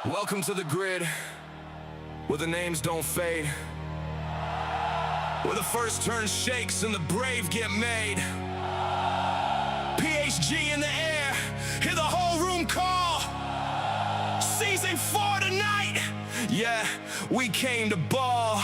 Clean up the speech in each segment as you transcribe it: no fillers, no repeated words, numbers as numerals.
Welcome to the grid, where the names don't fade, where the first turn shakes and the brave get made. PHG in the air, hear the whole room call. Season 4 tonight, yeah, we came to ball.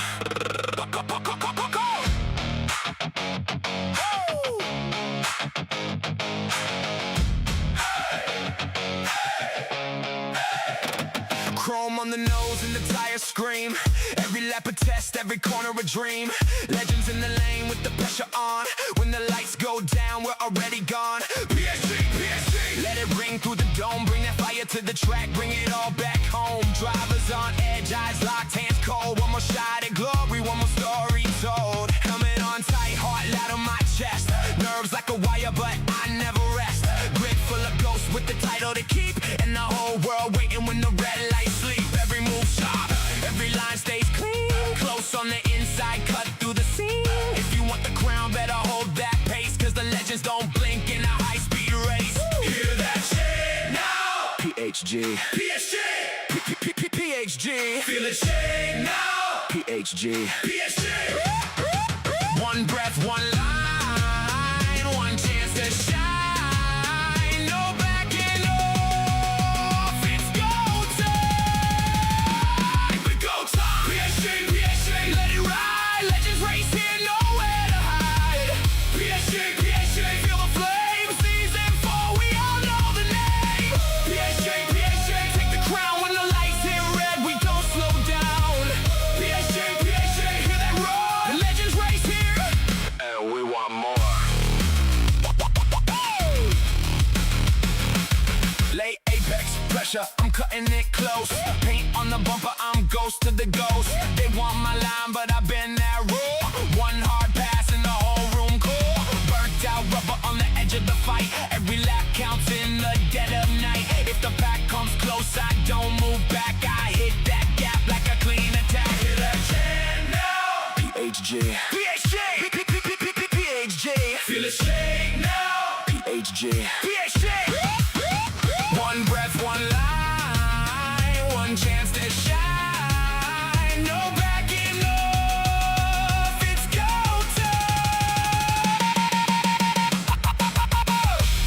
Chrome on the nose and the tires scream. Every lap a test, every corner a dream. Legends in the lane with the pressure on. When the lights go down, we're already gone. PHG, PHG, let it ring through the dome. Bring that fire to the track, bring it all back home. Drivers on edge, eyes locked, hands cold. One more shot at glory, one more story told. Helmet on tight, heart loud on my chest. Nerves like a wire, but I never rest. Grid full of ghosts with the title to keep. And the whole world waiting when the red lights sleep. Every move sharp, every line stays clean. Close on the inside, cut through the scene. If you want the crown, better hold that pace, cause the legends don't blink in a high-speed race. Hear that shit now. PHG, PHG, PHG. Feel it shake now. PHG, PHG. One breath, one line, one chance to shine. No backing off, it's go time. We go time. PHG, PHG, let it ride. Legends race here, nowhere to hide. PHG, PHG, feel the flame. Season 4, we all know the name. PHG, PHG, take the crown when the lights hit red. We don't slow down. PHG, PHG, hear that roar. The legends race here, and we want more. Late apex pressure, I'm cutting it close. Paint on the bumper, I'm ghost to the ghost. They want my line, but I've been that raw. One hard pass and the whole room cool. Burnt out rubber on the edge of the fight. Every lap counts in the dead of night. If the pack comes close, I don't move back. I hit that gap like a clean attack. Hear that chant now. PHG, PHG, PHG. Feel it shake now. PHG, PHG. One breath, one line, one chance to shine. No backing off, it's go time.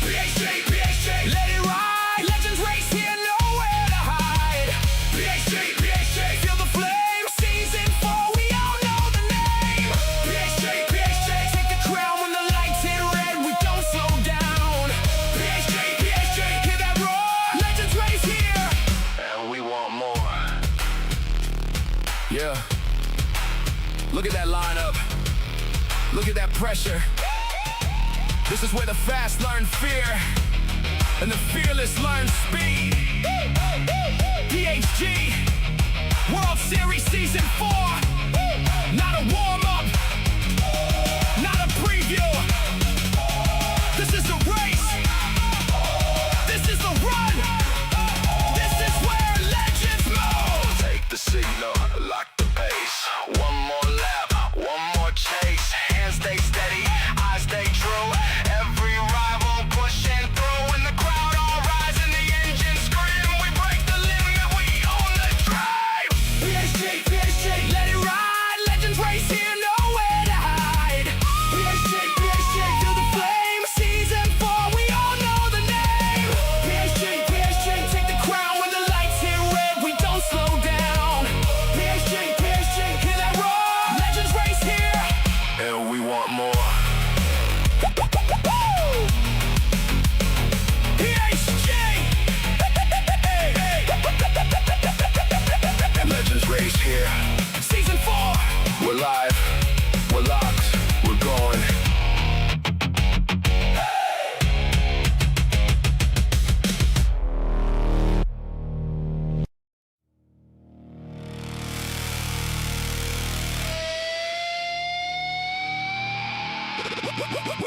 PHG, PHG, let it ride. Legends race here, nowhere to hide. PHG, PHG, feel the flame. Season 4, we all know the name. PHG, PHG, take the crown when the lights hit red. We don't slow down. PHG, PHG, hear that roar. Legends race here, and we want more. Yeah. Look at that lineup. Look at that pressure. This is where the fast learn fear, and the fearless learn speed. PHG, World Series Season 4. Not a warm-up, not a preview. This is the race. This is the run. This is where legends move. Take the signal, lock the pace. One more lap, one more chase. Hands stay steady, eyes stay true. Every rival pushing through. When the crowd all rise and the engine scream, we break the limit, we own the drive. PHG, PHG, let it ride. Legends race here, nowhere to hide. PHG, PHG,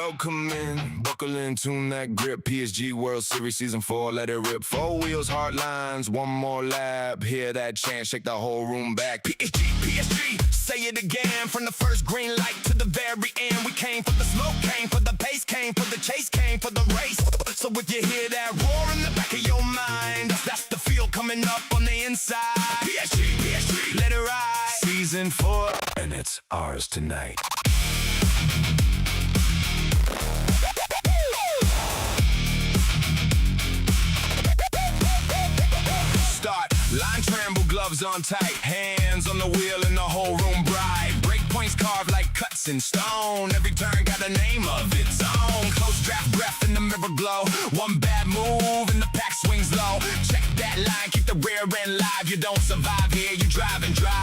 welcome in. Buckle in, tune that grip. PHG World Series Season 4, let it rip. 4 wheels, hard lines, one more lap. Hear that chant, shake the whole room back. PHG, PHG, say it again. From the first green light to the very end. We came for the smoke, came for the pace, came for the chase, came for the race. So if you hear that roar in the back of your mind, that's the feel coming up on the inside. PHG, PHG, let it ride. Season 4, and it's ours tonight. Start, line tremble, gloves on tight, hands on the wheel and the whole room bright. Break points carved like cuts in stone, every turn got a name of its own. Close draft breath in the mirror glow, one bad move and the pack swings low. Check that line, keep the rear end live, you don't survive here, you drive and drive.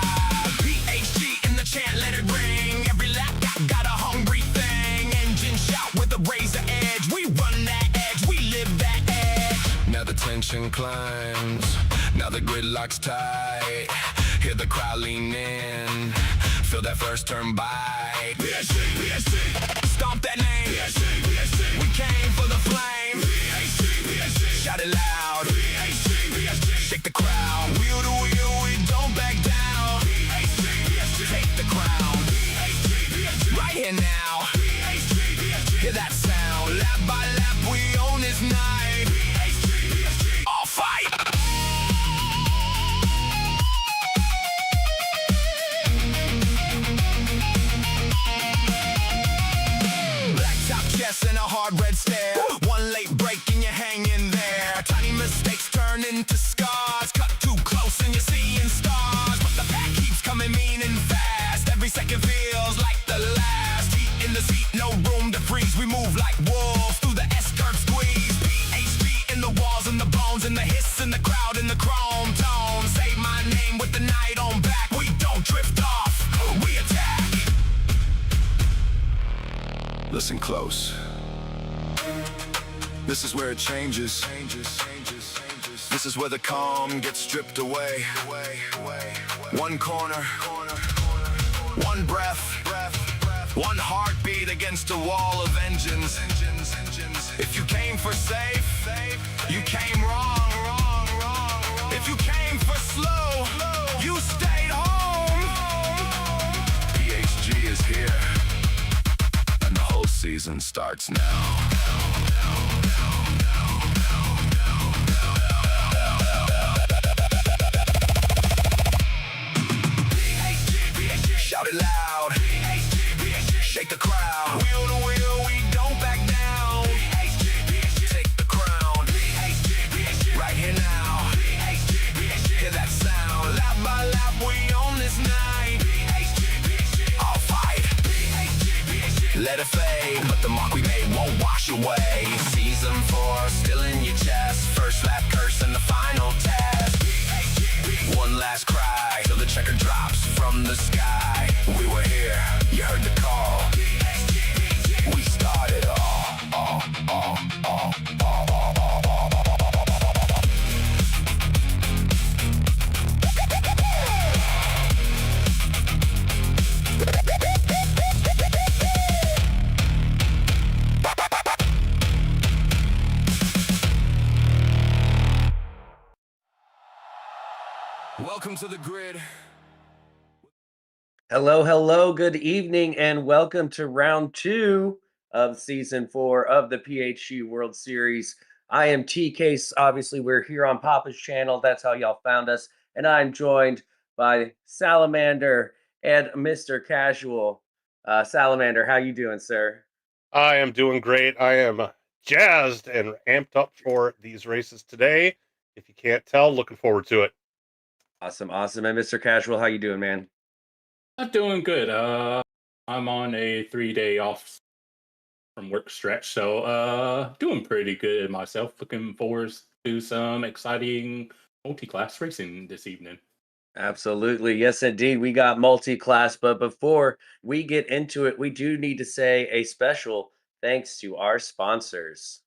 PHG in the chant, let it ring, every lap got a hungry thing. Engine shout with a razor edge, we run that edge, we live that edge. Now the tension climbs, now the gridlock's tight. Hear the crowd lean in, feel that first turn by. PHG, PHG, stomp that name. PHG, PHG, we came for the flame. PHG, PHG, shout it loud. PHG, PHG, shake the crowd. Wheel to wheel, we don't back down. PHG, PHG, take the crown. PHG, PHG, right here now. PHG, PHG, hear that sound. Lap by lap, we own this night. PHG, PHG, all fight. And a hard red stare, one late break and you're hanging there. Tiny mistakes turn into scars, cut too close and you're seeing stars. But the pack keeps coming mean and fast, every second feels like the last. Heat in the seat, no room to freeze, we move like wolves through the S-curve squeeze. PHG in the walls and the bones and the hiss and the crowd and the chrome tone. Say my name with the night on back, we don't drift off, we attack. Listen close. This is where it changes. This is where the calm gets stripped away. One corner, one breath, one heartbeat against a wall of engines. If you came for safe, you came wrong. If you came for slow, you stayed home. PHG is here, and the whole season starts now. Shout it loud, shake the crowd. Wheel to wheel, we don't back down. Take the crown, right here now. Hear that sound, lap by lap, we own this night. All fight, let it fade, but the mark we made won't wash away. Season 4, still in your chest. First lap curse and the final test. One last cry till the checker drops from the sky. We were here, you heard the call. We started all. Welcome to the grid. Hello, good evening, and welcome to round 2 of season 4 of the PHG World Series. I am TK. Obviously, we're here on Papa's channel. That's how y'all found us. And I'm joined by Salamander and Mr. Casual. Salamander, how you doing, sir? I am doing great. I am jazzed and amped up for these races today. If you can't tell, looking forward to it. Awesome. And Mr. Casual, how you doing, man? I'm doing good. I'm on a 3-day off from work stretch, so doing pretty good myself. Looking forward to some exciting multi-class racing this evening. Absolutely. Yes, indeed. We got multi-class, but before we get into it, we do need to say a special thanks to our sponsors.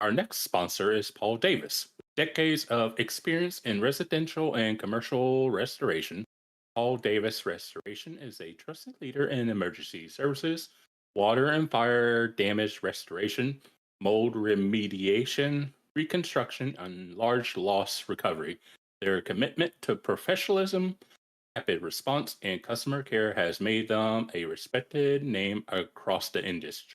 Our next sponsor is Paul Davis. With decades of experience in residential and commercial restoration, Paul Davis Restoration is a trusted leader in emergency services, water and fire damage restoration, mold remediation, reconstruction, and large loss recovery. Their commitment to professionalism, rapid response, and customer care has made them a respected name across the industry.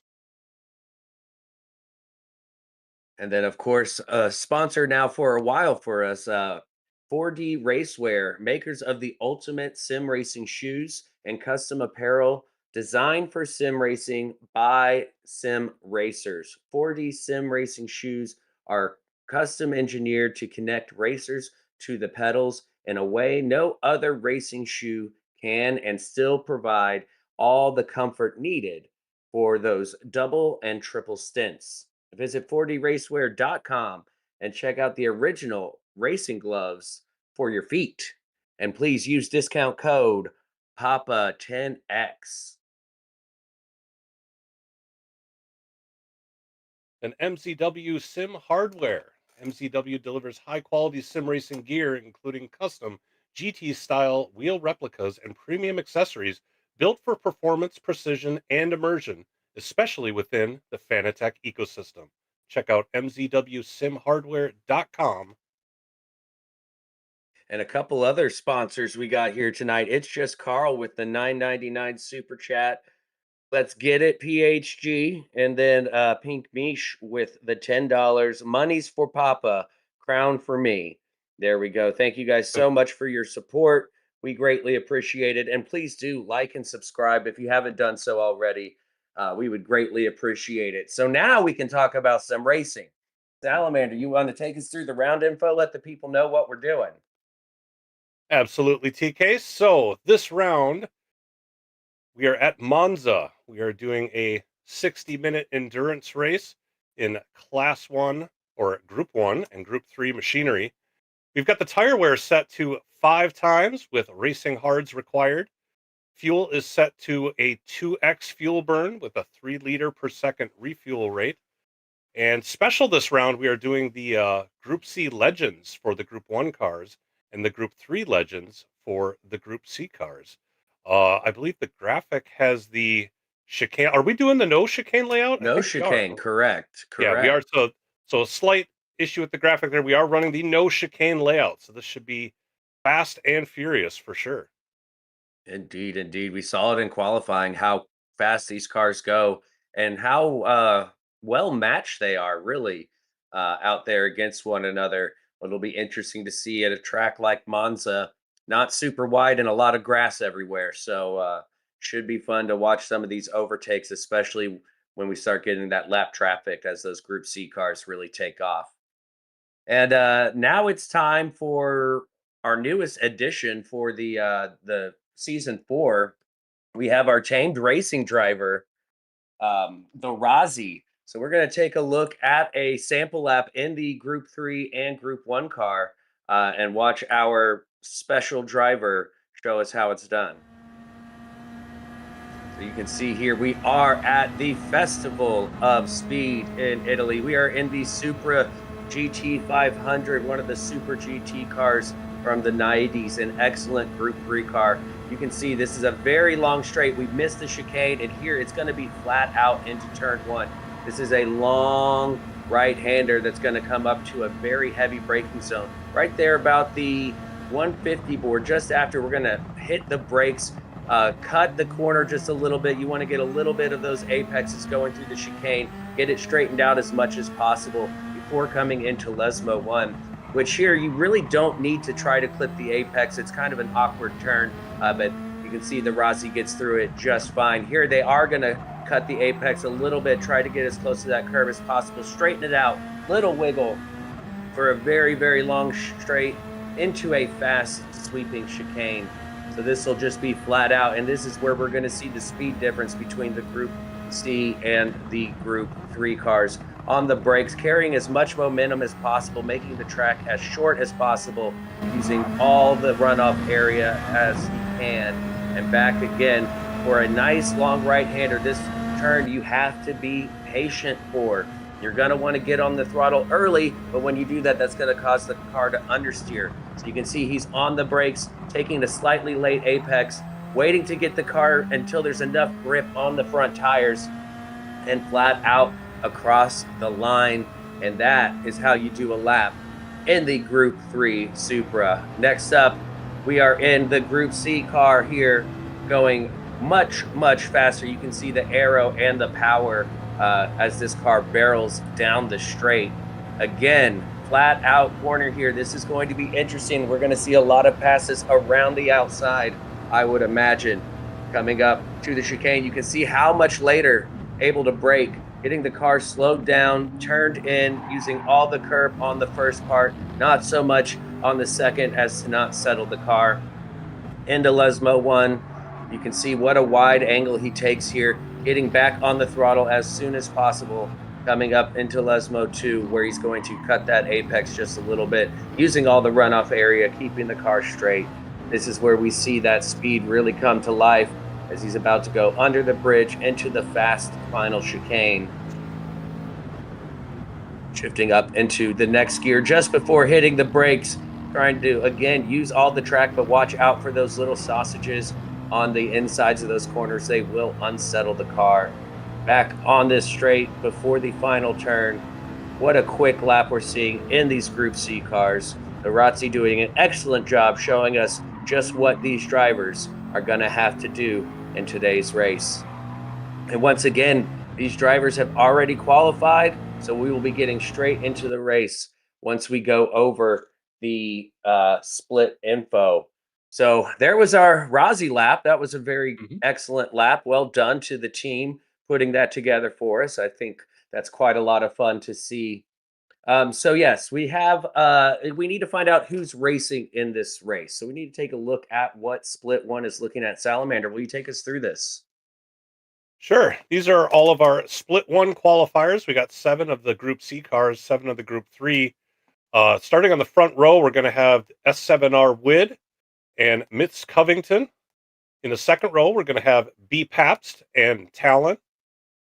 And then, of course, a sponsor now for a while for us, 4D Racewear, makers of the ultimate sim racing shoes and custom apparel designed for sim racing by sim racers. 4D sim racing shoes are custom engineered to connect racers to the pedals in a way no other racing shoe can, and still provide all the comfort needed for those double and triple stints. Visit 4dracewear.com and check out the original racing gloves for your feet. And please use discount code PAPA10X. And MCW Sim Hardware. MCW delivers high quality sim racing gear, including custom GT style wheel replicas and premium accessories built for performance, precision, and immersion, especially within the Fanatec ecosystem. Check out mzwsimhardware.com. And a couple other sponsors we got here tonight. It's just Carl with the $9.99 super chat. Let's get it, PHG. And then Pink Mish with the $10. Money's for Papa, crown for me. There we go. Thank you guys so much for your support. We greatly appreciate it. And please do like and subscribe if you haven't done so already. We would greatly appreciate it. So now we can talk about some racing. Salamander, you want to take us through the round info? Let the people know what we're doing. Absolutely, TK. So this round, we are at Monza. We are doing a 60-minute endurance race in Class 1 or Group 1 and Group 3 machinery. We've got the tire wear set to 5 times with racing hards required. Fuel is set to a 2x fuel burn with a 3 liter per second refuel rate. And special this round, we are doing the Group C Legends for the Group 1 cars and the Group 3 Legends for the Group C cars. I believe the graphic has the chicane. Are we doing the no chicane layout? I No think we are. chicane, correct. Yeah, we are. So a slight issue with the graphic there. We are running the no chicane layout, so this should be fast and furious for sure. Indeed, indeed. We saw it in qualifying how fast these cars go and how well matched they are, really, out there against one another. It'll be interesting to see at a track like Monza, not super wide and a lot of grass everywhere. So, should be fun to watch some of these overtakes, especially when we start getting that lap traffic as those Group C cars really take off. And now it's time for our newest addition for the season 4. We have our tamed racing driver, the Razi. So we're going to take a look at a sample lap in the Group 3 and Group 1 car and watch our special driver show us how it's done. So you can see here we are at the Festival of Speed in Italy. We are in the Supra GT500, one of the Super GT cars from the 90s, an excellent Group 3 car. You can see this is a very long straight. We missed the chicane, and here it's going to be flat out into turn 1. This is a long right-hander that's going to come up to a very heavy braking zone. Right there about the 150 board, just after we're going to hit the brakes, cut the corner just a little bit. You want to get a little bit of those apexes going through the chicane, get it straightened out as much as possible before coming into Lesmo 1, which here you really don't need to try to clip the apex. It's kind of an awkward turn, but you can see the Rossi gets through it just fine. Here they are going to cut the apex a little bit, try to get as close to that curve as possible, straighten it out, little wiggle for a very, very long straight into a fast sweeping chicane. So this will just be flat out, and this is where we're going to see the speed difference between the Group C and the Group 3 cars. On the brakes, carrying as much momentum as possible, making the track as short as possible, using all the runoff area as he can, and back again for a nice long right-hander. This turn you have to be patient for. You're going to want to get on the throttle early, but when you do that, that's going to cause the car to understeer. So you can see he's on the brakes, taking a slightly late apex, waiting to get the car until there's enough grip on the front tires and flat out across the line. And that is how you do a lap in the Group 3 Supra. Next up, we are in the Group C car here, going much faster. You can see the aero and the power as this car barrels down the straight. Again, flat out corner here. This is going to be interesting. We're going to see a lot of passes around the outside, I would imagine. Coming up to the chicane, you can see how much later able to brake, getting the car slowed down, turned in, using all the curb on the first part, not so much on the second as to not settle the car. Into Lesmo 1, you can see what a wide angle he takes here, getting back on the throttle as soon as possible. Coming up into Lesmo 2, where he's going to cut that apex just a little bit, using all the runoff area, keeping the car straight. This is where we see that speed really come to life as he's about to go under the bridge into the fast final chicane. Shifting up into the next gear just before hitting the brakes, trying to, again, use all the track, but watch out for those little sausages on the insides of those corners. They will unsettle the car. Back on this straight before the final turn. What a quick lap we're seeing in these Group C cars. The Razzi doing an excellent job showing us just what these drivers are going to have to do in today's race. And once again, these drivers have already qualified, so we will be getting straight into the race once we go over the split info. So there was our Razzi lap. That was a very excellent lap. Well done to the team putting that together for us. I think that's quite a lot of fun to see. So yes, we need to find out who's racing in this race. So we need to take a look at what Split 1 is looking at. Salamander, will you take us through this? Sure. These are all of our Split 1 qualifiers. We got 7 of the Group C cars, 7 of the Group 3. Starting on the front row, we're going to have S7R Wid and Mitz Covington. In the second row, we're going to have B Pabst and Talon.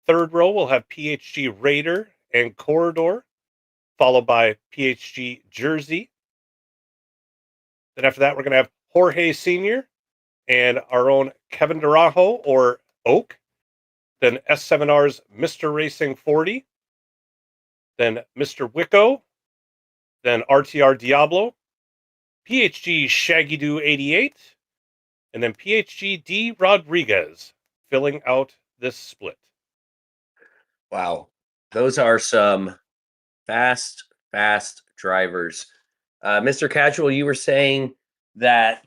Third row, we'll have PHG Raider and Corridor, followed by PHG Jersey. Then after that, we're going to have Jorge Sr. and our own Kevin Darajo, or Oak. Then S7R's Mr. Racing 40. Then Mr. Wicco. Then RTR Diablo. PHG Shaggy Doo 88. And then PHG D Rodriguez filling out this split. Wow. Those are some fast drivers. Mr. Casual, you were saying that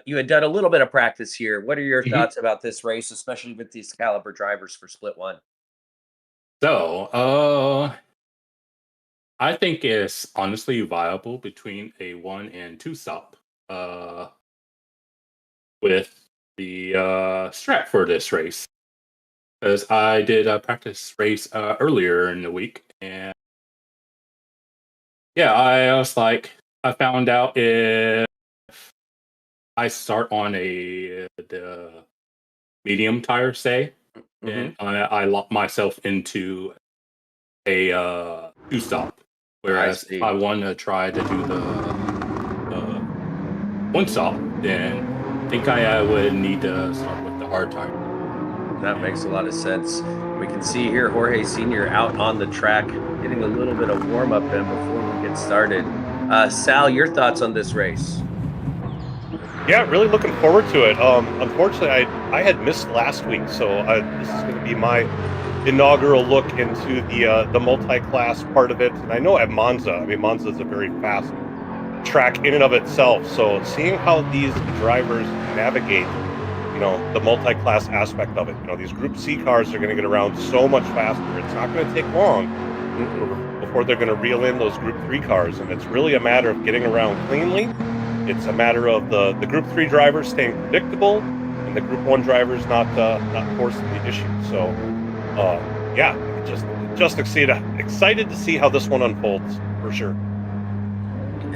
you had done a little bit of practice here. What are your thoughts about this race, especially with these caliber drivers for Split 1? So, I think it's honestly viable between a 1 and 2 stop with the strat for this race. Because I did a practice race earlier in the week, and yeah, I was like, I found out if I start on the medium tire, say, and I lock myself into a 2 stop. Whereas if I want to try to do the 1 stop, then I think I would need to start with the hard tire. That makes a lot of sense. We can see here Jorge Sr. out on the track, getting a little bit of warm-up in before we get started. Sal, your thoughts on this race? Yeah, really looking forward to it. Unfortunately, I had missed last week, so this is going to be my inaugural look into the multi-class part of it. And I know at Monza, Monza is a very fast track in and of itself. So seeing how these drivers navigate, the multi-class aspect of it. These Group C cars are going to get around so much faster. It's not going to take long before they're going to reel in those Group 3 cars. And it's really a matter of getting around cleanly. It's a matter of the Group 3 drivers staying predictable and the Group 1 drivers not forcing the issue. So, yeah, just excited to see how this one unfolds, for sure.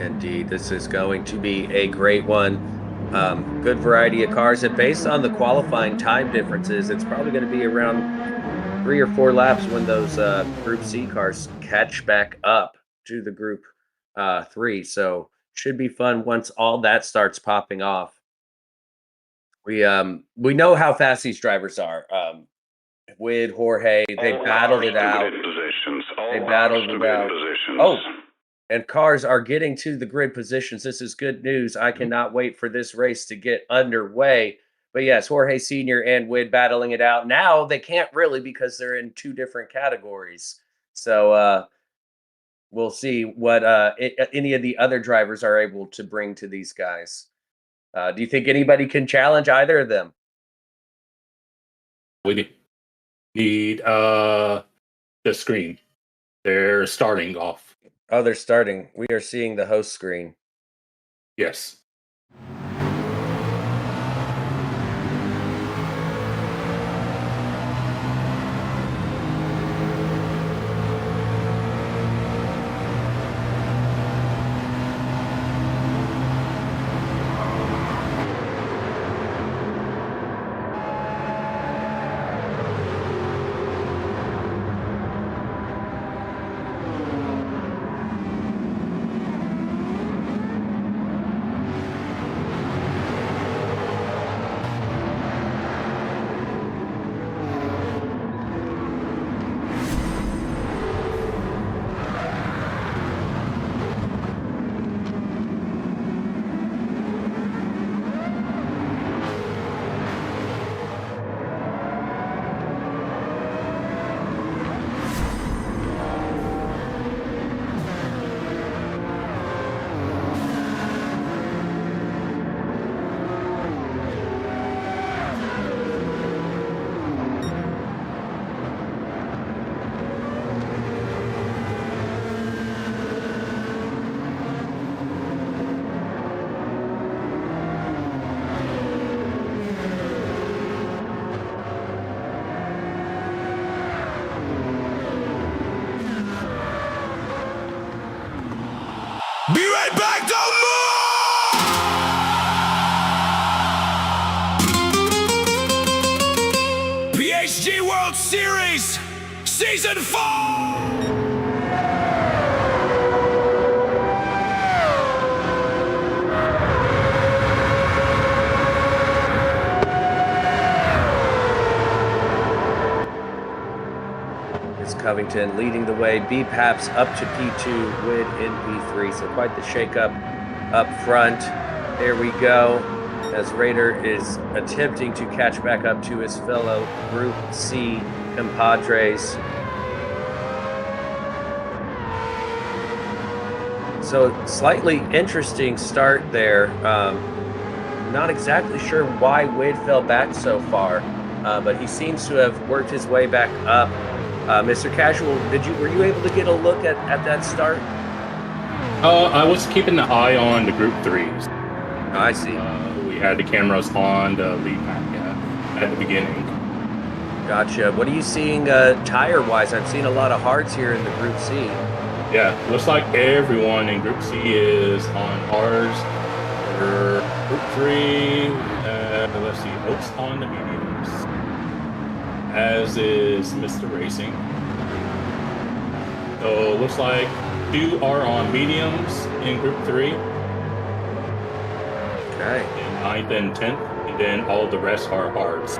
Indeed, this is going to be a great one. Good variety of cars, and based on the qualifying time differences, it's probably going to be around 3 or 4 laps when those Group C cars catch back up to the Group 3. So should be fun once all that starts popping off. We know how fast these drivers are. With Jorge, they battled it out. They battled it out. Oh, and cars are getting to the grid positions. This is good news. I cannot wait for this race to get underway. But yes, Jorge Sr. and Wid battling it out. Now they can't really because they're in 2 different categories. So we'll see what any of the other drivers are able to bring to these guys. Do you think anybody can challenge either of them? We need the screen. They're starting off. Oh, they're starting. We are seeing the host screen. Yes. Be right back, don't move! PHG World Series, Season 4! Covington leading the way. B Paps up to P2, Wid in P3. So quite the shakeup up front. There we go. As Raider is attempting to catch back up to his fellow Group C compadres. So slightly interesting start there. Not exactly sure why Wid fell back so far, but he seems to have worked his way back up. Mr. Casual, were you able to get a look at that start? I was keeping an eye on the Group 3s. I see. We had the cameras on the lead map at the beginning. Gotcha. What are you seeing tire-wise? I'm seeing a lot of hards here in the Group C. Yeah, looks like everyone in Group C is on hards. For Group 3, let's see, Oaks on the mediums. As is Mr. Racing. So looks like 2 are on mediums in Group 3. Okay. And 9th and 10th, and then all the rest are hards.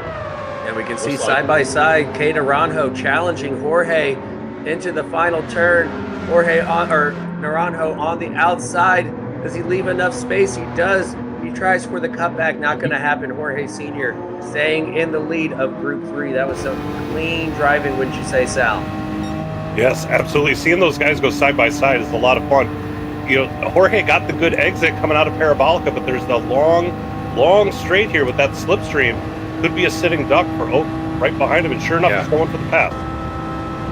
And we can see side by side, Kate Naranjo challenging Jorge into the final turn. Naranjo on the outside. Does he leave enough space? He does. He tries for the cutback, not going to happen. Jorge Sr. staying in the lead of Group 3. That was some clean driving, wouldn't you say, Sal? Yes, absolutely. Seeing those guys go side by side is a lot of fun. You know, Jorge got the good exit coming out of Parabolica, but there's the long straight here with that slipstream. Could be a sitting duck for Oak right behind him, and sure enough, he's going for the pass.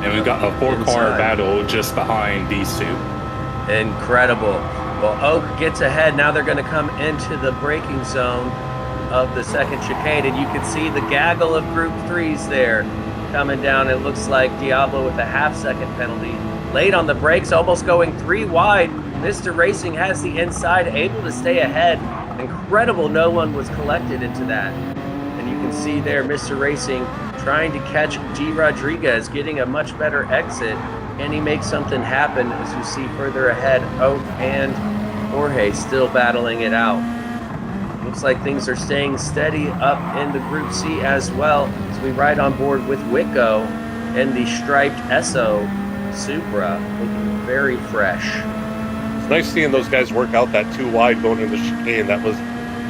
And we've got a 4-car battle just behind these 2. Incredible. Well, Oak gets ahead. Now they're going to come into the braking zone of the second chicane, and you can see the gaggle of Group 3s there coming down. It looks like Diablo with a half-second penalty. Late on the brakes, almost going 3 wide. Mr. Racing has the inside, able to stay ahead. Incredible, no one was collected into that. And you can see there Mr. Racing trying to catch D. Rodriguez, getting a much better exit. Can he make something happen as you see further ahead? Oak and Jorge still battling it out. Looks like things are staying steady up in the Group C as well as we ride on board with Wicco and the striped Esso Supra, looking very fresh. It's nice seeing those guys work out that too wide going into the chicane. That was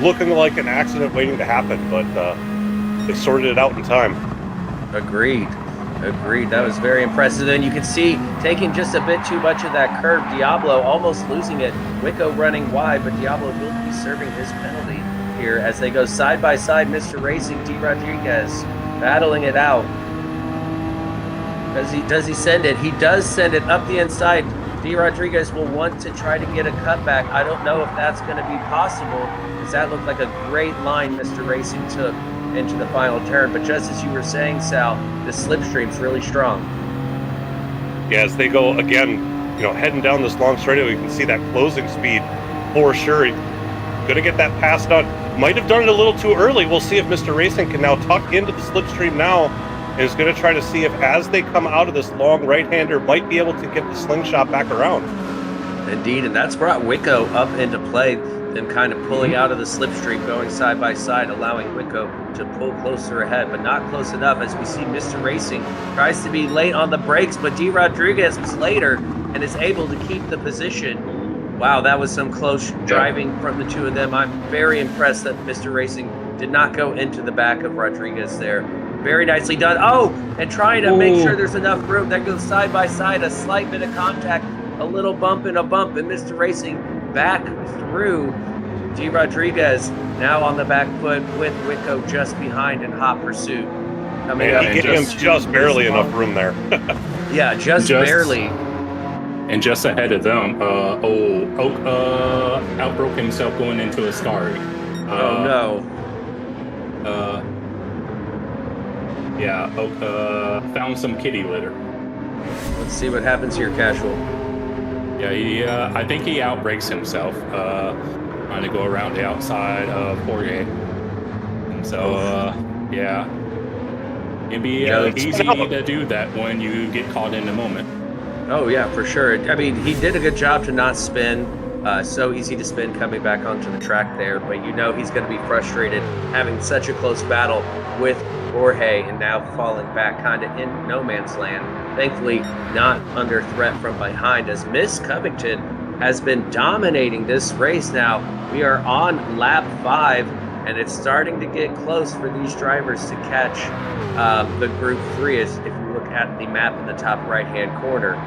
looking like an accident waiting to happen, but they sorted it out in time. Agreed. That was very impressive. And you can see taking just a bit too much of that curve, Diablo almost losing it. Wicco running wide, but Diablo will be serving his penalty here as they go side by side. Mr. Racing, D. Rodriguez battling it out. Does he send it? He does send it up the inside. D. Rodriguez will want to try to get a cutback. I don't know if that's going to be possible because that looked like a great line Mr. Racing took into the final turn. But just as you were saying, Sal, the slipstream's really strong. Yeah, as they go again, heading down this long straightaway, you can see that closing speed for sure. Gonna get that pass done. Might have done it a little too early. We'll see if Mr. Racing can now tuck into the slipstream now. And is going to try to see if, as they come out of this long right-hander, might be able to get the slingshot back around. Indeed, and that's brought Wicco up into play, them kind of pulling out of the slipstream, going side by side, allowing Wicco to pull closer ahead, but not close enough as we see Mr. Racing tries to be late on the brakes, but D. Rodriguez was later and is able to keep the position. Wow, that was some close driving from the two of them. I'm very impressed that Mr. Racing did not go into the back of Rodriguez there. Very nicely done. Oh, and trying to make sure there's enough room. That goes side by side, a slight bit of contact, a little bump and a bump, and Mr. Racing back through. D. Rodriguez now on the back foot with Wicco just behind in hot pursuit. Coming up, he gave him just barely enough room there. Yeah, just barely. And just ahead of them, Oak outbroke himself going into a Scary. Oh no. Yeah, Oak found some kitty litter. Let's see what happens here, Casual. Yeah, I think he outbreaks himself, trying to go around the outside of Jorge. And so, yeah, it'd be easy to do that when you get caught in the moment. Oh yeah, for sure. I mean, he did a good job to not spin. So easy to spin coming back onto the track there, but he's going to be frustrated having such a close battle with Jorge and now falling back kind of in no man's land. Thankfully, not under threat from behind as Miss Covington has been dominating this race now. We are on lap 5 and it's starting to get close for these drivers to catch the Group 3 if you look at the map in the top right-hand corner.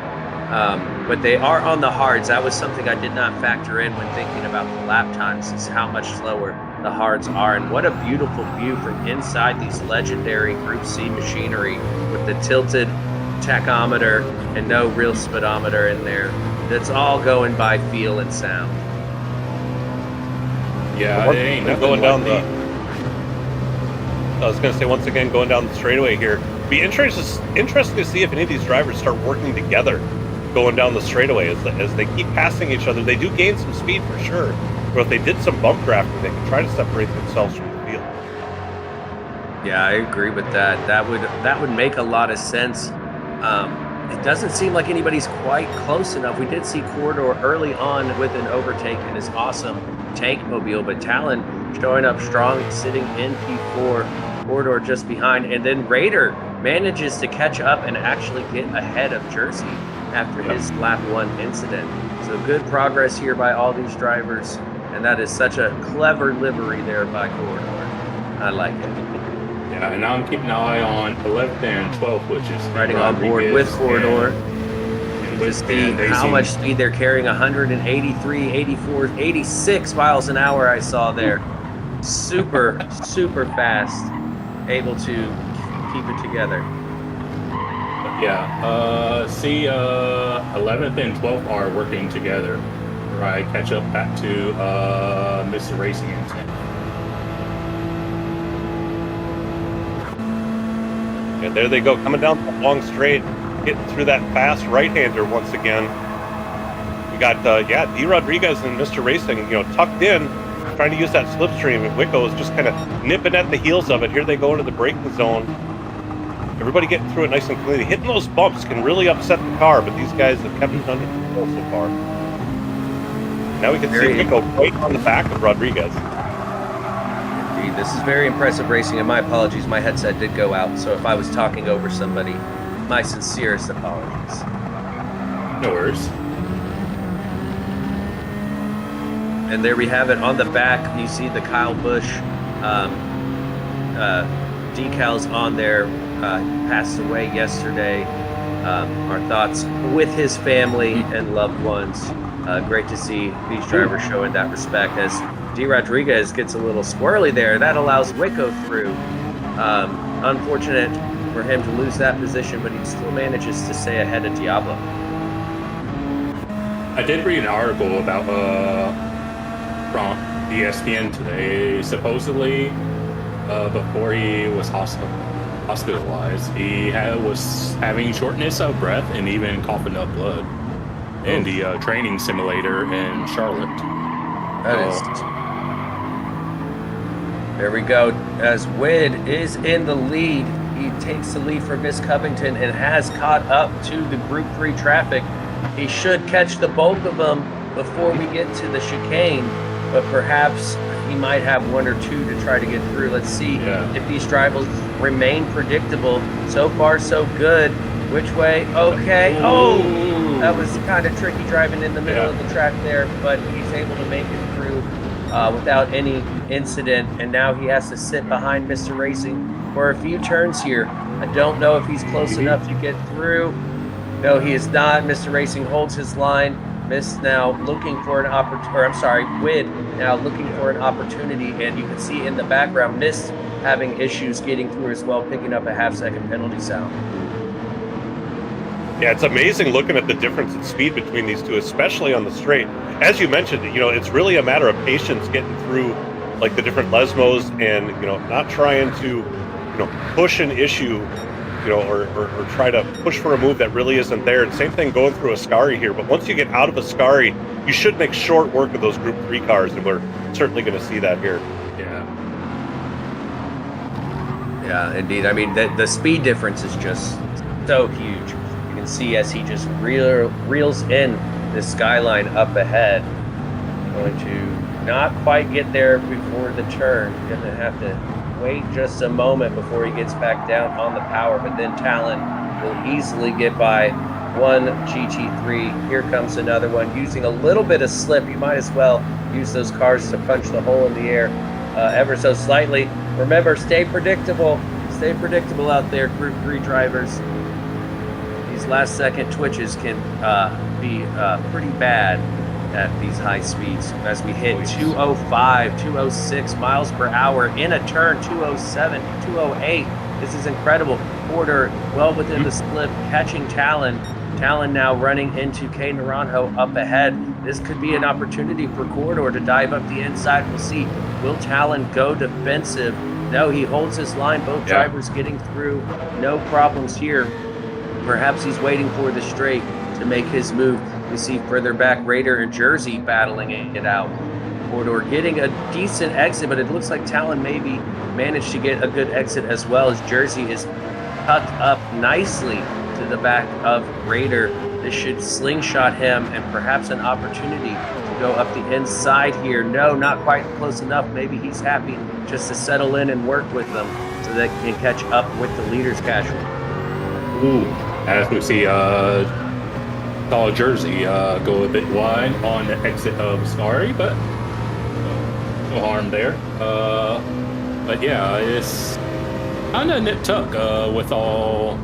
But they are on the hards. That was something I did not factor in when thinking about the lap times, is how much slower the hards are. And what a beautiful view from inside these legendary Group C machinery with the tilted tachometer and no real speedometer in there. That's all going by feel and sound. Yeah, it ain't nothing going down like I was going to say, once again, going down the straightaway here. Be interesting to see if any of these drivers start working together going down the straightaway as they keep passing each other. They do gain some speed for sure, but if they did some bump drafting, they could try to separate themselves from the field. Yeah, I agree with that. That would make a lot of sense. It doesn't seem like anybody's quite close enough. We did see Corridor early on with an overtake in his awesome tank mobile, but Talon showing up strong, sitting in P4, Corridor just behind, and then Raider manages to catch up and actually get ahead of Jersey after his lap 1 incident. So good progress here by all these drivers, and that is such a clever livery there by Corridor. I like it. Yeah, and I'm keeping an eye on 11th and 12th, which is riding on board with Corridor. Just see how much speed they're carrying. 183, 84, 86 miles an hour I saw there. Super fast, able to keep it together. Yeah, 11th and 12th are working together. Right, catch up back to Mr. Racing and 10th. Yeah, there they go, coming down the long straight, getting through that fast right-hander once again. We got, D. Rodriguez and Mr. Racing, tucked in, trying to use that slipstream, and Wicco is just kind of nipping at the heels of it. Here they go into the braking zone. Everybody getting through it nice and cleanly. Hitting those bumps can really upset the car, but these guys have kept it under control so far. Now we can see Rico right on the back of Rodriguez. Indeed, this is very impressive racing, and my apologies, my headset did go out, so if I was talking over somebody, my sincerest apologies. No worries. And there we have it on the back. You see the Kyle Busch decals on there. Passed away yesterday. Our thoughts with his family and loved ones. Great to see these drivers showing that respect as D. Rodriguez gets a little squirrely there. That allows Rico through. Unfortunate for him to lose that position, but he still manages to stay ahead of Diablo. I did read an article about from ESPN today. Supposedly, before he was hospitalized, he was having shortness of breath and even coughing up blood in the training simulator in Charlotte. There we go. As Wid is in the lead, he takes the lead from Miss Covington and has caught up to the Group 3 traffic. He should catch the bulk of them before we get to the chicane, but perhaps he might have one or two to try to get through. Let's see if these drivers remain predictable. So far, so good. Which way? Okay. Oh, that was kind of tricky driving in the middle of the track there, but he's able to make it through without any incident. And now he has to sit behind Mr. Racing for a few turns here. I don't know if he's close enough to get through. No, he is not. Mr. Racing holds his line. Miss now looking for an Wid now looking for an opportunity, and you can see in the background Miss having issues getting through as well, picking up a half-second penalty sound. Yeah, it's amazing looking at the difference in speed between these two, especially on the straight. As you mentioned, it's really a matter of patience getting through like the different Lesmos and, not trying to, push an issue, or try to push for a move that really isn't there. And same thing going through Ascari here. But once you get out of Ascari, you should make short work of those Group 3 cars, and we're certainly going to see that here. Yeah, indeed. I mean, the speed difference is just so huge. You can see as he just reels in the skyline up ahead. Going to not quite get there before the turn. Going to have to wait just a moment before he gets back down on the power, but then Talon will easily get by one GT3. Here comes another one using a little bit of slip. You might as well use those cars to punch the hole in the air ever so slightly. Remember, stay predictable out there, Group 3 drivers. These last second twitches can be pretty bad at these high speeds as we hit 205, 206 miles per hour in a turn, 207, 208. This is incredible. Porter well within the slip, catching Talon. Talon now running into K. Naranjo up ahead. This could be an opportunity for Corridor to dive up the inside. We'll see. Will Talon go defensive? No, he holds his line. Both drivers getting through. No problems here. Perhaps he's waiting for the straight to make his move. We see further back Raider and Jersey battling it out. Corridor getting a decent exit, but it looks like Talon maybe managed to get a good exit as well, as Jersey is tucked up nicely to the back of Raider. This should slingshot him and perhaps an opportunity to go up the inside here. No, not quite close enough. Maybe he's happy just to settle in and work with them so they can catch up with the leaders casual. As we see saw Jersey go a bit wide on the exit of Ascari, but no harm there. But yeah, it's kind of nip-tuck with all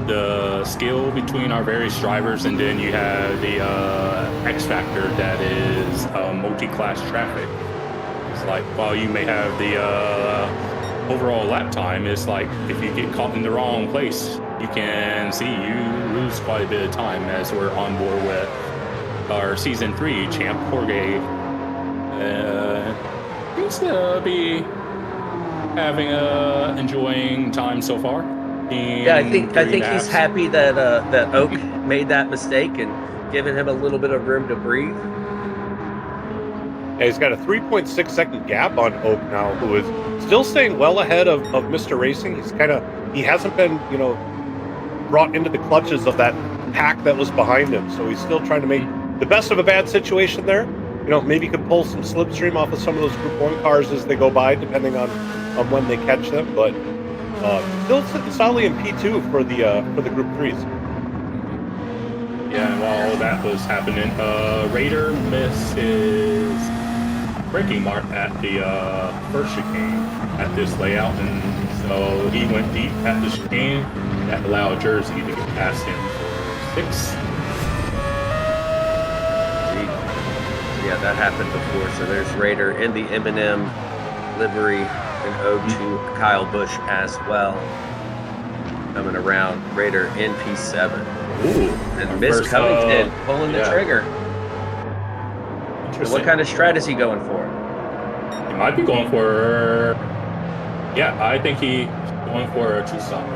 the skill between our various drivers, and then you have the X factor that is multi-class traffic. It's like, while you may have the overall lap time, it's like if you get caught in the wrong place, you can see you lose quite a bit of time, as we're on board with our Season 3 champ, Jorge. Seems to be having enjoying time so far. Yeah, I think he's happy that that Oak made that mistake and given him a little bit of room to breathe. Yeah, he's got a 3.6 second gap on Oak now, who is still staying well ahead of Mr. Racing. He hasn't been, brought into the clutches of that pack that was behind him. So he's still trying to make the best of a bad situation there. Maybe could pull some slipstream off of some of those Group 1 cars as they go by, depending on when they catch them. But still sitting solidly in P2 for the Group 3s. Yeah, and while all that was happening, Raider missed his braking mark at the first chicane at this layout, and so he went deep at the chicane. That allowed Jersey to get past him for 6. Yeah, that happened before. So there's Raider in the M&M livery and ode to Kyle Busch as well. Coming around, Raider in P7. Ooh, and Miss Covington pulling the trigger. So what kind of strat is he going for? He might be going for... Yeah, I think he's going for a 2-stop.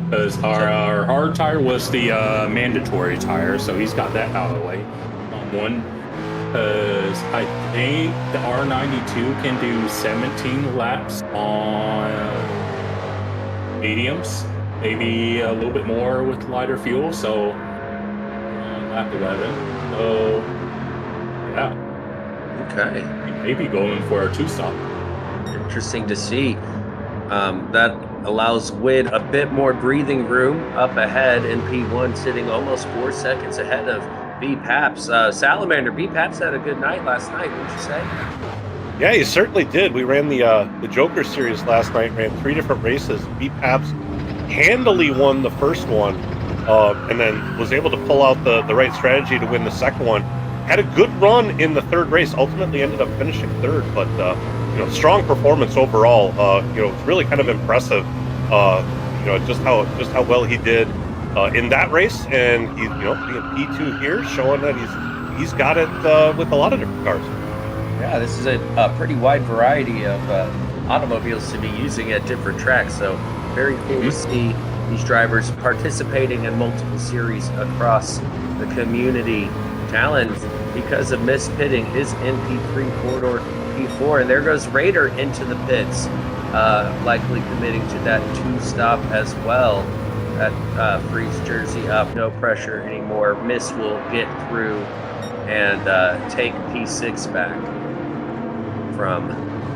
Because our hard tire was the mandatory tire, so he's got that out of the way. One, because I think the R92 can do 17 laps on mediums, maybe a little bit more with lighter fuel, so lap 11. So, yeah. Okay. He may be going for a 2-stop. Interesting to see. That allows Wid a bit more breathing room up ahead in P1, sitting almost 4 seconds ahead of B Paps. Salamander, B Paps had a good night last night, wouldn't you say? Yeah, he certainly did. We ran the Joker series last night, ran 3 different races. B Paps handily won the first one, and then was able to pull out the right strategy to win the second one. Had a good run in the third race, ultimately ended up finishing third, but strong performance overall. It's really kind of impressive, just how well he did in that race, and he's being P2 here, showing that he's got it with a lot of different cars. Yeah, this is a pretty wide variety of automobiles to be using at different tracks, so very cool to see these drivers participating in multiple series across the community. Talon, because of missed pitting, is in P3, corridor P4, and there goes Raider into the pits, likely committing to that 2-stop as well. That frees Jersey up, no pressure anymore. Miss will get through and take P6 back from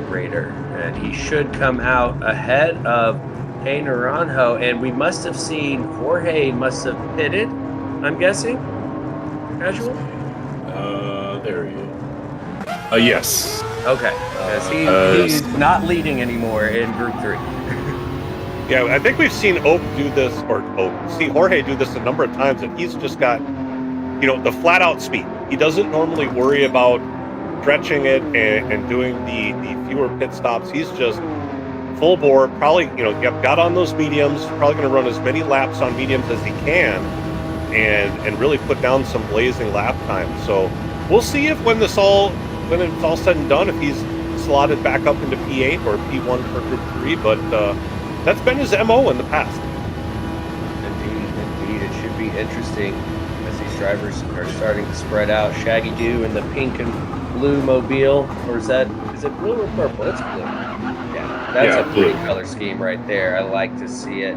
Raider, and he should come out ahead of Hey Naranjo, and we must have seen Jorge must have pitted, I'm guessing. Casual? There he is. Yes. Okay. He's not leading anymore in Group 3. Yeah, I think we've seen see Jorge do this a number of times, and he's just got, the flat-out speed. He doesn't normally worry about stretching it and doing the fewer pit stops. He's just full bore, probably, got on those mediums, probably going to run as many laps on mediums as he can, and really put down some blazing lap time. So we'll see if when it's all said and done, if he's slotted back up into P8 or P1 for Group 3, but that's been his MO in the past. Indeed. It should be interesting as these drivers are starting to spread out. Shaggy Doo in the pink and blue mobile, or is it blue or purple? It's blue. Yeah, that's a pretty color scheme right there. I like to see it.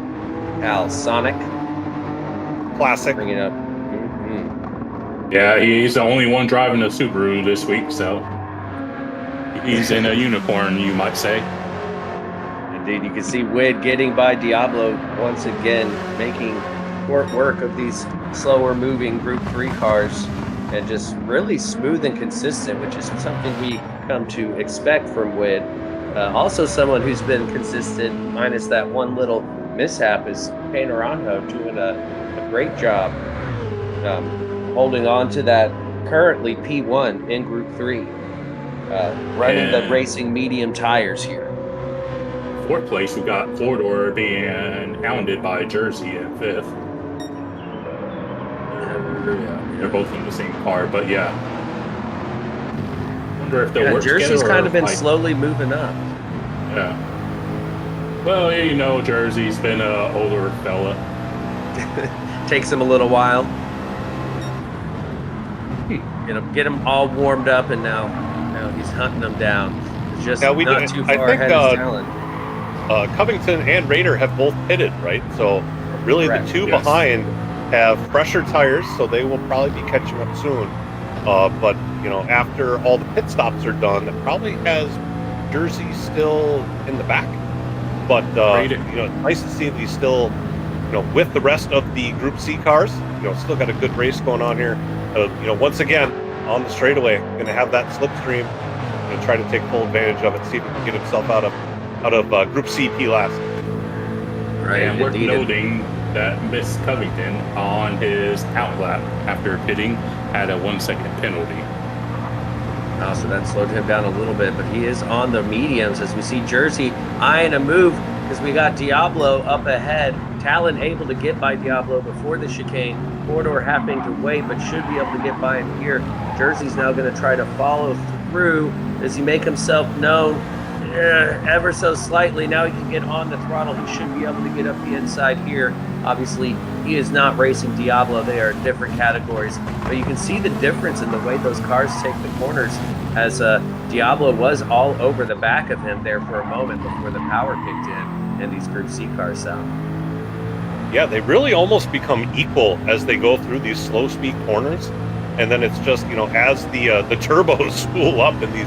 Al Sonic. Classic. Bring it up. Yeah, he's the only one driving a Subaru this week, so he's in a unicorn, you might say. Indeed, you can see Wid getting by Diablo once again, making short work of these slower moving Group 3 cars, and just really smooth and consistent, which is something we come to expect from Wid. Also someone who's been consistent, minus that one little mishap, is Hey Naranjo, doing a great job holding on to that currently P1 in Group 3, running the racing medium tires here. 4th place, we got Florida being hounded by Jersey in 5th. They're both in the same car, but yeah. Wonder if they'll work Jersey's together kind of been fight. slowly moving up. Yeah. Well, Jersey's been an older fella. Takes him a little while. Get him all warmed up, and now he's hunting them down. It's just Now, not too far ahead of Talon. Covington and Raider have both pitted, right? So really Correct. the two Yes. behind have fresher tires, so they will probably be catching up soon. But, you know, after all the pit stops are done, it probably has Jersey still in the back. But, you know, it's nice to see that he's still, you know, with the rest of the Group C cars, you know, still got a good race going on here. You know, once again, on the straightaway, going to have that slipstream and try to take full advantage of it, see if he can get himself out of Group C P last. Right, And worth indeed. noting that Miss Covington on his outlap after pitting had a 1 second penalty. Oh, so that slowed him down a little bit, but he is on the mediums as we see Jersey eyeing a move because we got Diablo up ahead. Talon able to get by Diablo before the chicane. Corridor having to wait, but should be able to get by him here. Jersey's now going to try to follow through. Does he make himself known? Ever so slightly. Now he can get on the throttle. He should be able to get up the inside here. Obviously, he is not racing Diablo. They are different categories. But you can see the difference in the way those cars take the corners as Diablo was all over the back of him there for a moment before the power kicked in and these Group C cars out. Yeah, they really almost become equal as they go through these slow speed corners. And then it's just, you know, as the turbos spool up in these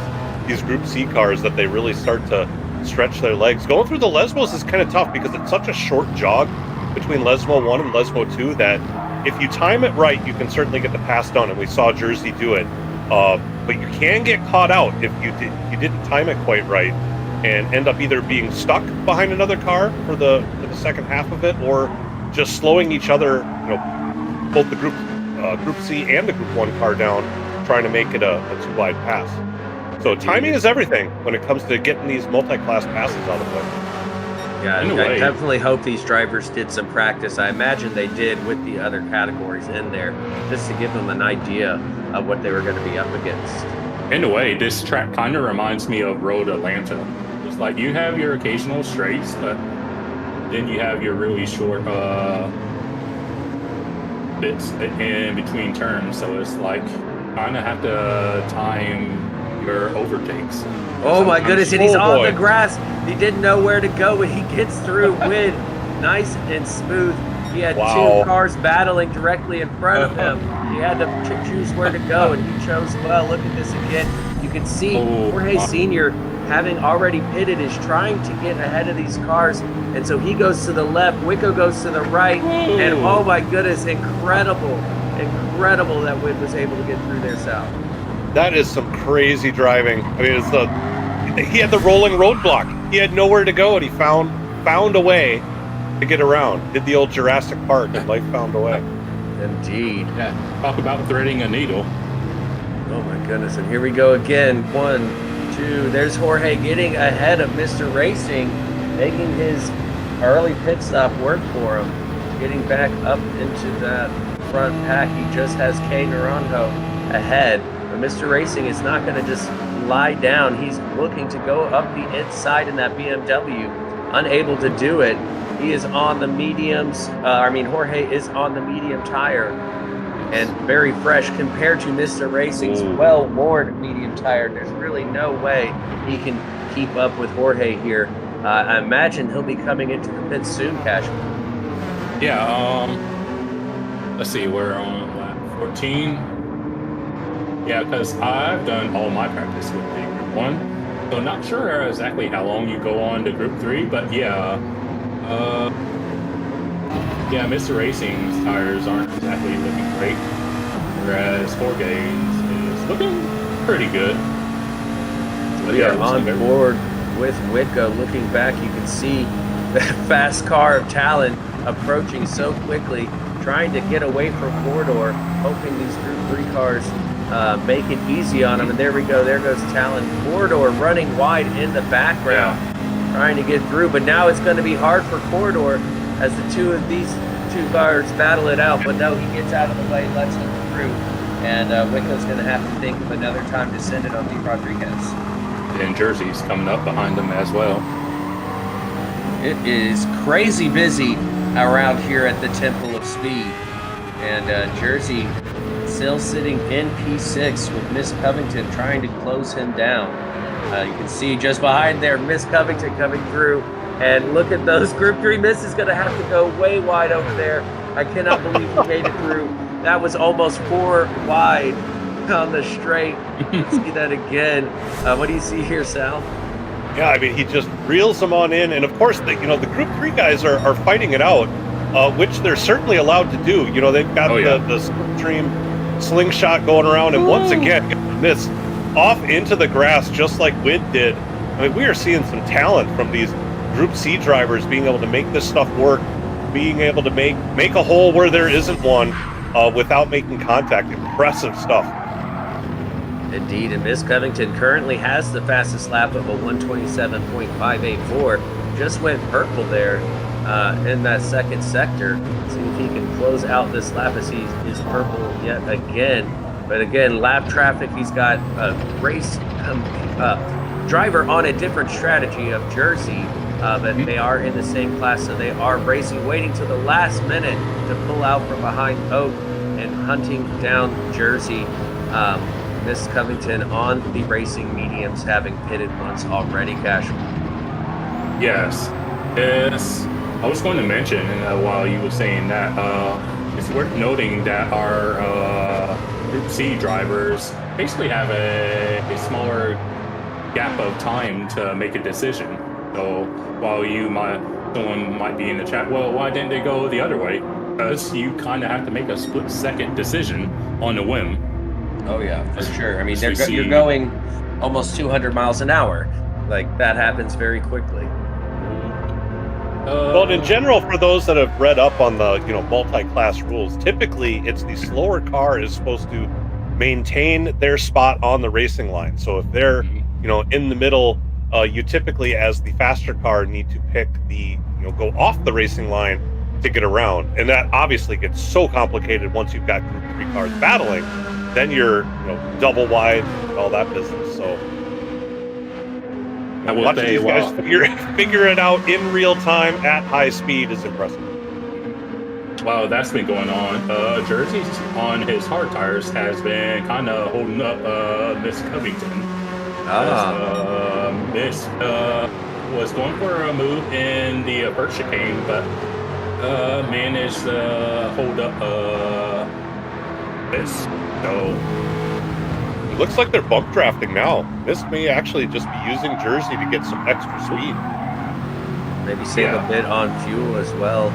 Group C cars that they really start to stretch their legs. Going through the Lesmos is kind of tough because it's such a short jog between Lesmo 1 and Lesmo 2 that if you time it right, you can certainly get the pass done, and we saw Jersey do it. But you can get caught out if you didn't time it quite right and end up either being stuck behind another car for the second half of it, or just slowing each other, you know, both the Group C and the Group 1 car down, trying to make it a too wide pass. So timing is everything when it comes to getting these multi-class passes out of the way. Yeah, In a I way. definitely hope these drivers did some practice. I imagine they did with the other categories in there, just to give them an idea of what they were going to be up against. In a way, this track kind of reminds me of Road Atlanta. It's like you have your occasional straights, but then you have your really short bits in between turns. So it's like kind of have to time your overtakes. Oh my Sometimes- goodness, and he's Oh, on boy. the grass. He didn't know where to go when he gets through with nice and smooth. He had Wow. two cars battling directly in front of him. He had to choose where to go, and he chose well. Look at this again. You can see Oh, Jorge my. Sr., having already pitted, is trying to get ahead of these cars. And so he goes to the left, Wicco goes to the right. And Ooh. oh my goodness, incredible that Witt was able to get through there, Sal. That is some crazy driving. I mean, he had the rolling roadblock. He had nowhere to go, and he found a way to get around. Did the old Jurassic Park, and life found a way. Indeed. Yeah, talk about threading a needle. Oh my goodness, and here we go again. 1, 2, there's Jorge getting ahead of Mr. Racing, making his early pit stop work for him, getting back up into that front pack. He just has K Naranjo ahead, but Mr. Racing is not going to just lie down. He's looking to go up the inside in that BMW, unable to do it. He is on the mediums. Jorge is on the medium tire and very fresh compared to Mr. Racing's Ooh. well-worn medium tire. There's really no way he can keep up with Jorge here. I imagine he'll be coming into the pits soon, Cashman. Yeah, let's see, we're on lap 14. Yeah, because I've done all my practice with the Group 1, so not sure exactly how long you go on to Group 3, but yeah. Yeah, Mr. Racing's tires aren't exactly looking great, whereas Jorge's is looking pretty good. We are on board with Witko. Looking back, you can see that fast car of Talon approaching so quickly, trying to get away from Corridor, hoping these Group 3 cars make it easy on him. And there we go. There goes Talon. Corridor running wide in the background, trying to get through. But now it's going to be hard for Corridor as these two cars battle it out. But no, he gets out of the way, lets him through. And Wicko's going to have to think of another time to send it on Pete Rodriguez. And Jersey's coming up behind them as well. It is crazy busy around here at the Temple of Speed. And Jersey still sitting in P6 with Miss Covington trying to close him down. You can see just behind there, Miss Covington coming through. And look at those. Group 3 Miss is going to have to go way wide over there. I cannot believe he made it through. That was almost 4 wide on the straight. See that again. What do you see here, Sal? Yeah, I mean, he just reels them on in. And of course, the Group 3 guys are fighting it out, which they're certainly allowed to do. They've got the Slipstream slingshot going around. And once again, this off into the grass, just like Wid did. I mean, we are seeing some talent from these Group C drivers being able to make this stuff work, being able to make a hole where there isn't one without making contact. Impressive stuff. Indeed, and Miss Covington currently has the fastest lap of a 127.584. Just went purple there in that second sector. See if he can close out this lap as he is purple yet again. But again, lap traffic, he's got a race driver on a different strategy of Jersey. But they are in the same class, so they are racing, waiting to the last minute to pull out from behind Oak and hunting down Jersey. Miss Covington on the racing mediums, having pitted once already, Cash. Yes. I was going to mention while you were saying that, it's worth noting that our Group C drivers basically have a smaller gap of time to make a decision. So while someone might be in the chat, well, why didn't they go the other way? Because you kind of have to make a split-second decision on a whim. Oh yeah, for sure. I mean, you're going almost 200 miles an hour. Like, that happens very quickly. Well, in general, for those that have read up on the multi-class rules, typically it's the slower car is supposed to maintain their spot on the racing line. So if they're in the middle, you typically, as the faster car, need to pick go off the racing line to get around, and that obviously gets so complicated once you've got Group 3 cars battling. Then you're double wide and all that business. So watching these guys figure it out in real time at high speed is impressive. Wow, that's been going on. Jersey on his hard tires has been kind of holding up Miss Covington. Miss was going for a move in the first chicane, but managed to hold up Miss. So it looks like they're bump drafting now. Miss may actually just be using Jersey to get some extra speed. Maybe save a bit on fuel as well,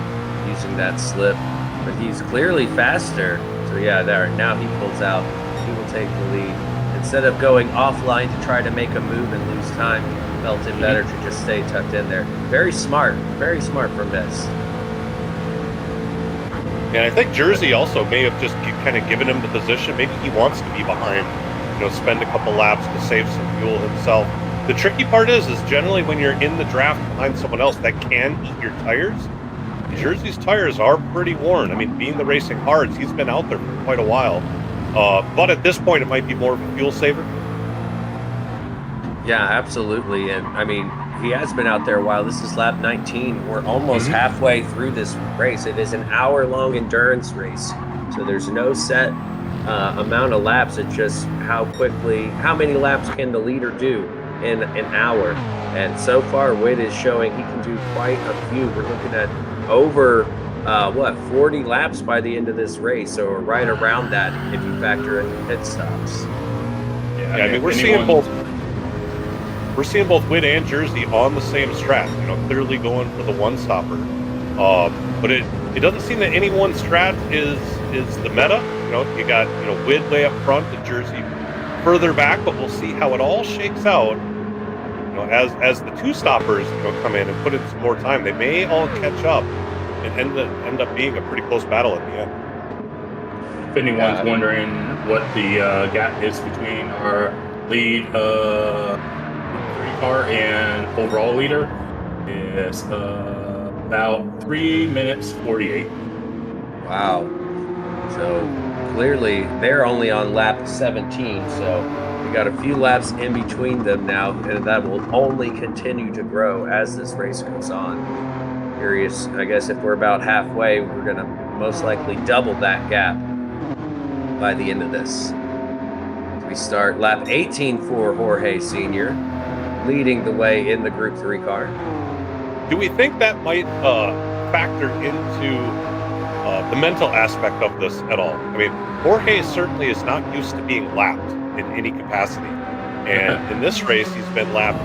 using that slip. But he's clearly faster. So yeah, there now he pulls out. He will take the lead. Instead of going offline to try to make a move and lose time, felt it better to just stay tucked in there. Very smart from Miss. And I think Jersey also may have just kind of given him the position. Maybe he wants to be behind, spend a couple laps to save some fuel himself. The tricky part is generally when you're in the draft behind someone else, that can eat your tires. Jersey's tires are pretty worn. I mean, being the racing hards, he's been out there for quite a while. But at this point, it might be more of a fuel saver. Yeah, absolutely. And I mean, he has been out there a while. This is lap 19. We're almost halfway through this race. It is an hour-long endurance race. So there's no set amount of laps. It's just how many laps can the leader do in an hour. And so far, Witt is showing he can do quite a few. We're looking at over 40 laps by the end of this race, so we're right around that if you factor in the pit stops. Yeah, I mean, we're seeing both Witt and Jersey on the same strat, clearly going for the one stopper. But it doesn't seem that any one strat is the meta. You got Witt way up front and Jersey further back, but we'll see how it all shakes out. As the two stoppers come in and put in some more time, they may all catch up and end up being a pretty close battle at the end. If anyone's wondering what the gap is between our lead 3 car and overall leader, is about 3 minutes 48. Wow. So clearly they're only on lap 17, so we got a few laps in between them now, and that will only continue to grow as this race goes on. Curious, I guess if we're about halfway, we're going to most likely double that gap. by the end of this. We start lap 18 for Jorge Sr., leading the way in the Group 3 car. Do we think that might factor into the mental aspect of this at all? I mean, Jorge certainly is not used to being lapped in any capacity. And in this race, he's been lapped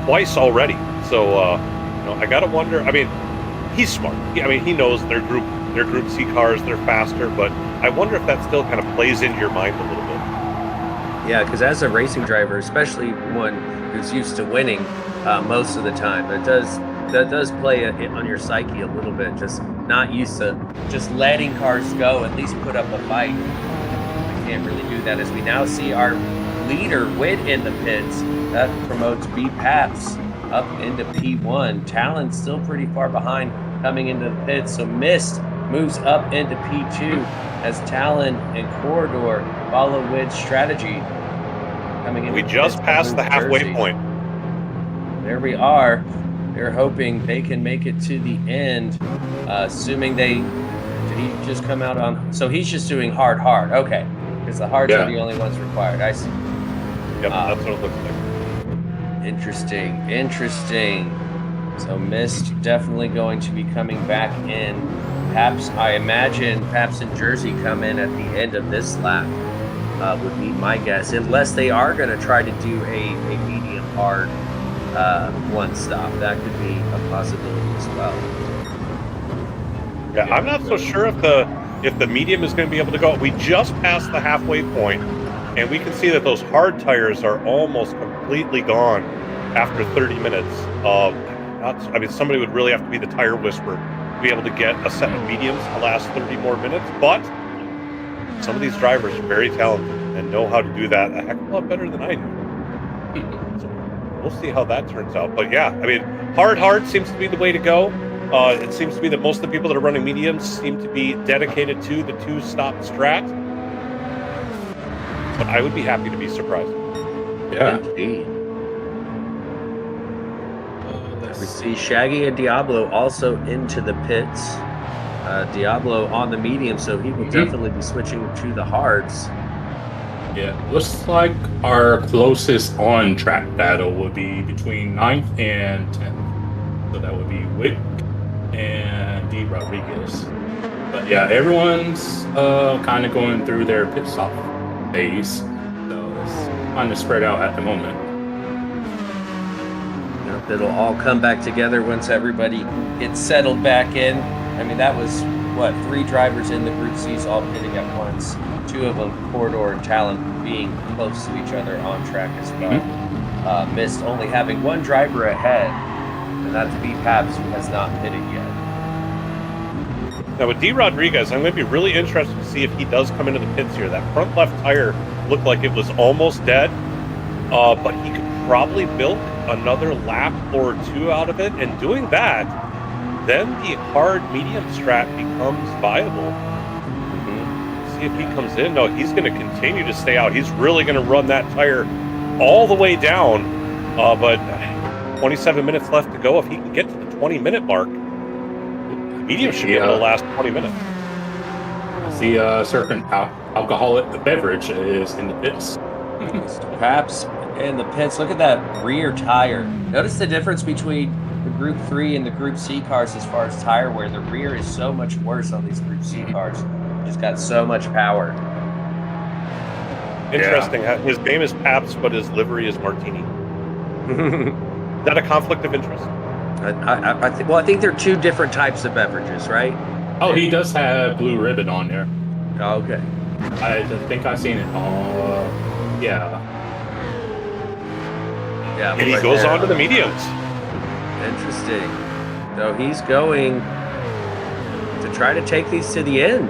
twice already. So, I got to wonder. I mean, he's smart. He knows they're Group C cars, they're faster, but I wonder if that still kind of plays into your mind a little bit. Yeah, because as a racing driver, especially one who's used to winning most of the time, that does play on your psyche a little bit. Just not used to just letting cars go, at least put up a fight. We can't really do that as we now see our leader win in the pits. That promotes B Paps up into P1. Talon's still pretty far behind coming into the pits, so Mist moves up into P2 as Talon and Corridor follow with strategy. Coming in. We just passed the halfway point. There we are. They're hoping they can make it to the end, assuming did he just come out on, so he's just doing hard, okay, because the hards are the only ones required. I see. Yep, that's what it looks like. Interesting. So Mist definitely going to be coming back in. Paps, I imagine Paps and Jersey come in at the end of this lap, would be my guess, unless they are going to try to do a medium hard one stop. That could be a possibility as well. Yeah, I'm not so sure if the medium is going to be able to go. We just passed the halfway point, and we can see that those hard tires are almost completely gone after 30 minutes. Somebody would really have to be the tire whisperer to be able to get a set of mediums to last 30 more minutes, but some of these drivers are very talented and know how to do that a heck of a lot better than I do. So we'll see how that turns out. But yeah, hard seems to be the way to go. It seems to be that most of the people that are running mediums seem to be dedicated to the two-stop strat. But I would be happy to be surprised. Yeah. Indeed. We see Shaggy and Diablo also into the pits. Diablo on the medium, so he will definitely be switching to the hards. Yeah, looks like our closest on-track battle would be between 9th and 10th. So that would be Wick and D. Rodriguez. But yeah, everyone's kind of going through their pit stop phase. So it's kind of spread out at the moment. It'll all come back together once everybody gets settled back in. That was, 3 drivers in the Group C's all pitting at once. 2 of them, Corridor and Talon, being close to each other on track as well. Mist only having 1 driver ahead, and that's B. Paps, who has not pitted yet. Now with D. Rodriguez, I'm going to be really interested to see if he does come into the pits here. That front left tire looked like it was almost dead, but he could probably milk another lap or 2 out of it, and doing that, then the hard medium strat becomes viable. See if he comes in. No, he's going to continue to stay out. He's really going to run that tire all the way down, but 27 minutes left to go. If he can get to the 20-minute mark, medium should be able to last 20 minutes. The certain alcoholic beverage is in the pits. Perhaps in the pits, look at that rear tire. Notice the difference between the Group 3 and the Group C cars as far as tire wear. The rear is so much worse on these Group C cars. It's got so much power. Interesting. Yeah. His name is Paps, but his livery is Martini. Is that a conflict of interest? I think they're 2 different types of beverages, right? Oh, he does have Blue Ribbon on there. Oh, okay. I think I've seen it. Yeah. Yeah. And he goes on to the mediums. Interesting. So he's going to try to take these to the end.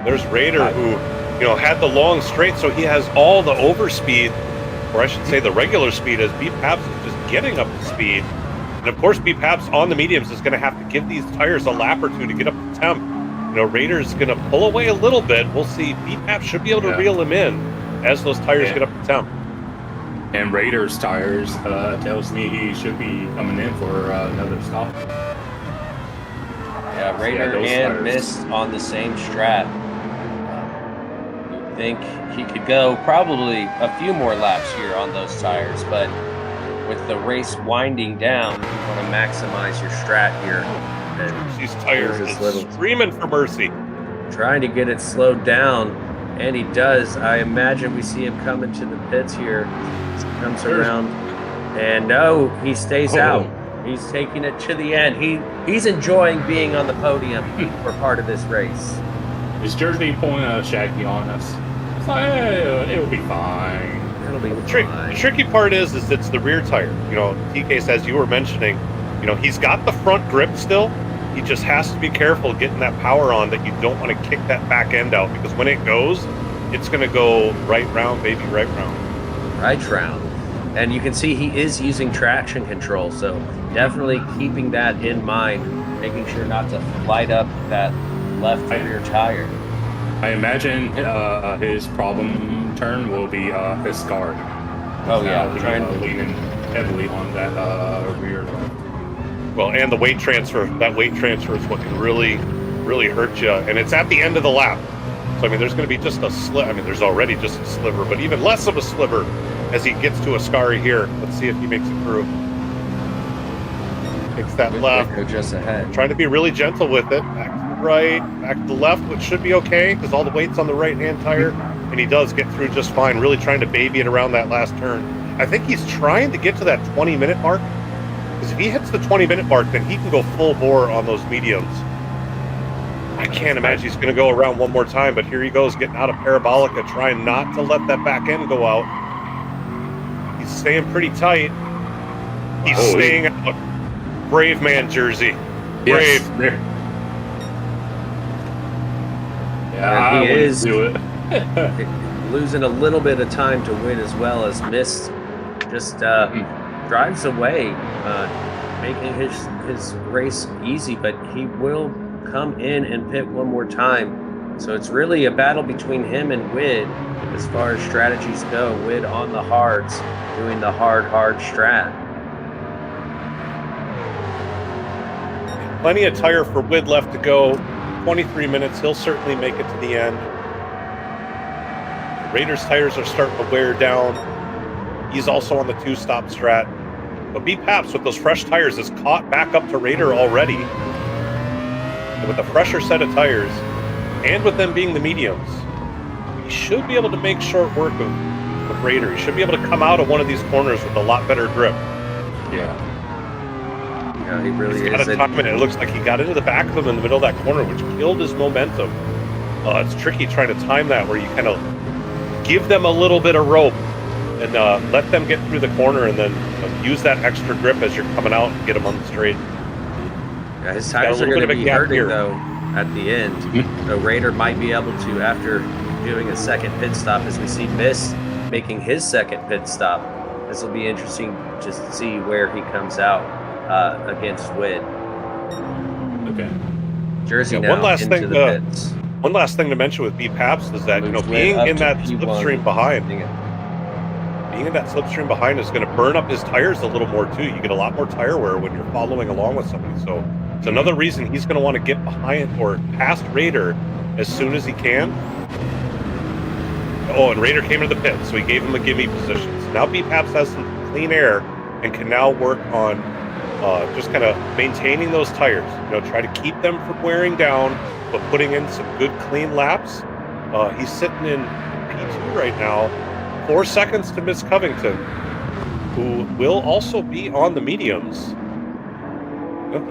There's Raider, who had the long straight, so he has all the overspeed, or I should say the regular speed, as B. Paps is just getting up to speed. And of course, B. Paps on the mediums is going to have to give these tires a lap or 2 to get up to temp. Raider's going to pull away a little bit. We'll see. B. Paps should be able to reel him in as those tires get up to temp. And Raider's tires tells me he should be coming in for another stop. Yeah, Raider those and tires. Mist on the same strat. You'd think he could go probably a few more laps here on those tires, but with the race winding down, you want to maximize your strat here. And These tires here's his is little screaming for mercy. trying to get it slowed down, and he does. I imagine we see him coming to the pits here. He comes around, and no, he stays out. He's taking it to the end. He's enjoying being on the podium for part of this race. Is Jersey pulling a Shaggy on us? It's like, it'll be fine. It'll be The fine. tricky part is it's the rear tire. You know, TK, as you were mentioning, you know, he's got the front grip still. He just has to be careful getting that power on, that you don't want to kick that back end out, because when it goes, it's going to go right round, baby, right round. Right round. And you can see he is using traction control, so definitely keeping that in mind, making sure not to light up that left rear tire. I imagine his problem turn will be his guard. Oh yeah, trying to leaning heavily on that rear. Well, and the weight transfer. That weight transfer is what can really, really hurt you. And it's at the end of the lap. So, I mean, there's going to be just a sliver. I mean, there's already just a sliver, but even less of a sliver as he gets to Ascari here. Let's see if he makes it through. Takes that left. go just ahead. Trying to be really gentle with it. Back to the right, back to the left, which should be okay because all the weight's on the right-hand tire. And he does get through just fine, really trying to baby it around that last turn. I think he's trying to get to that 20-minute mark. Because if he hits the 20-minute mark, then he can go full bore on those mediums. I can't imagine he's going to go around one more time, but here he goes, getting out of Parabolica, trying not to let that back end go out. He's staying pretty tight. He's staying out. Brave man, Jersey. Brave. Yes. Yeah, And he I is do it. losing a little bit of time to win, as well as Mist just drives away, making his race easy, but he will come in and pit one more time. So it's really a battle between him and Wid as far as strategies go. Wid on the hards, doing the hard strat. Plenty of tire for Wid left to go. 23 minutes. He'll certainly make it to the end. Raiders' tires are starting to wear down. He's also on the two-stop strat. But B. Paps, with those fresh tires, is caught back up to Raider already. And with a fresher set of tires, and with them being the mediums, he should be able to make short work of Raider. He should be able to come out of one of these corners with a lot better grip. Yeah. Yeah, he really He's got is. a time, and it looks like he got into the back of him in the middle of that corner, which killed his momentum. It's tricky trying to time that, where you kind of give them a little bit of rope and let them get through the corner, and then use that extra grip as you're coming out and get them on the straight. Yeah, his tires are going to be hurting here, though at the end. So Raider might be able to, after doing a second pit stop, as we see Mist making his second pit stop. This will be interesting just to see where he comes out against Wid. Okay. Jersey now one last into thing, the pits. One last thing to mention with B. Paps is that, Moves Wid being up in to that P1. slipstream behind, is going to burn up his tires a little more too. You get a lot more tire wear when you're following along with somebody. So it's another reason he's going to want to get behind or past Raider as soon as he can. Oh, and Raider came into the pit, so he gave him a gimme position. So now B. Paps has some clean air and can now work on just kind of maintaining those tires. Try to keep them from wearing down, but putting in some good clean laps. He's sitting in P2 right now, 4 seconds to Miss Covington, who will also be on the mediums.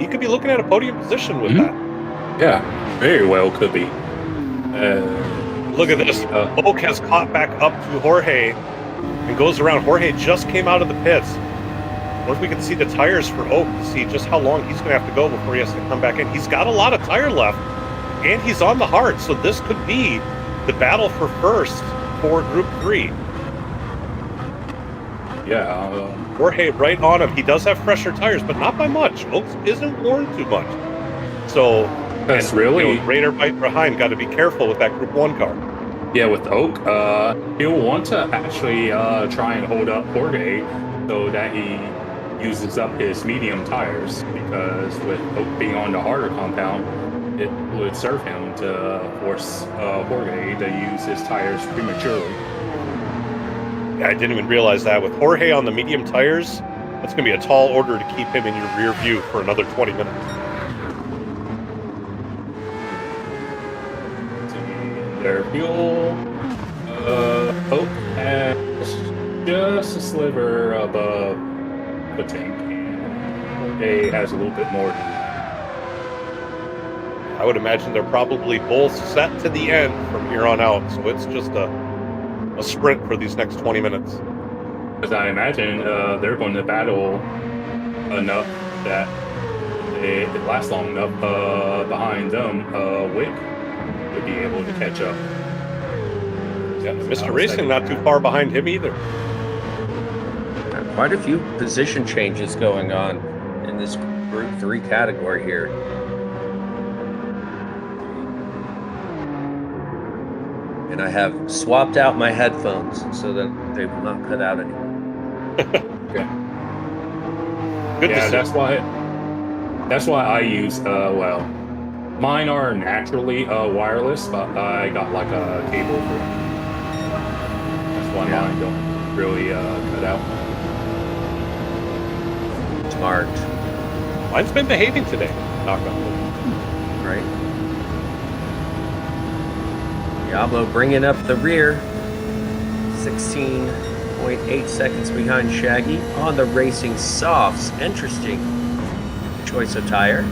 He could be looking at a podium position with that. Yeah, very well could be. Look at this. Oak has caught back up to Jorge and goes around. Jorge just came out of the pits. What if we can see the tires for Oak to see just how long he's going to have to go before he has to come back in? He's got a lot of tire left, and he's on the hard, so this could be the battle for first for Group 3. Yeah. Jorge right on him. He does have fresher tires, but not by much. Oak isn't worn too much. So That's really... Raider right behind. Got to be careful with that Group 1 car. Yeah, with Oak, he'll want to actually try and hold up Jorge so that he uses up his medium tires because with being on the harder compound, it would serve him to force Jorge to use his tires prematurely. Yeah, I didn't even realize that. With Jorge on the medium tires, that's going to be a tall order to keep him in your rear view for another 20 minutes. Their fuel, Hope has just a sliver above the tank. Jorge has a little bit more than that. I would imagine they're probably both set to the end from here on out, so it's just a sprint for these next 20 minutes. Because I imagine they're going to battle enough that it lasts long enough behind them. Wick would be able to catch up. Yeah, Mr. Racing not too far behind him either. Quite a few position changes going on in this Group 3 category here. And I have swapped out my headphones so that they will not cut out anymore. Okay. Good Yeah, to see. that's why I use well, mine are naturally wireless, but I got like a cable for it. That's why mine don't really cut out. Smart. Mine's been behaving today. Knock on wood. Right. Diablo bringing up the rear. 16.8 seconds behind Shaggy on the Racing Softs. Interesting choice of tire.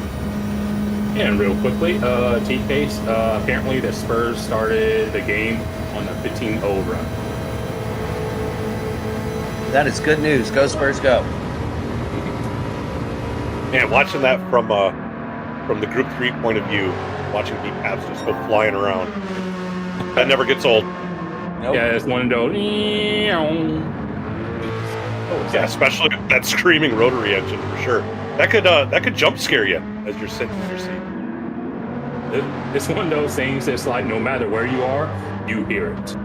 And real quickly, T-Case, apparently the Spurs started the game on a 15-0 run. That is good news. Go Spurs, go. Man, watching that from the Group 3 point of view, watching Deep Abs just go flying around. That never gets old. Nope. Yeah, it's one of those. Yeah, especially that screaming rotary engine for sure. That could jump scare you as you're sitting in your seat. It's one of those things that's like no matter where you are, you hear it.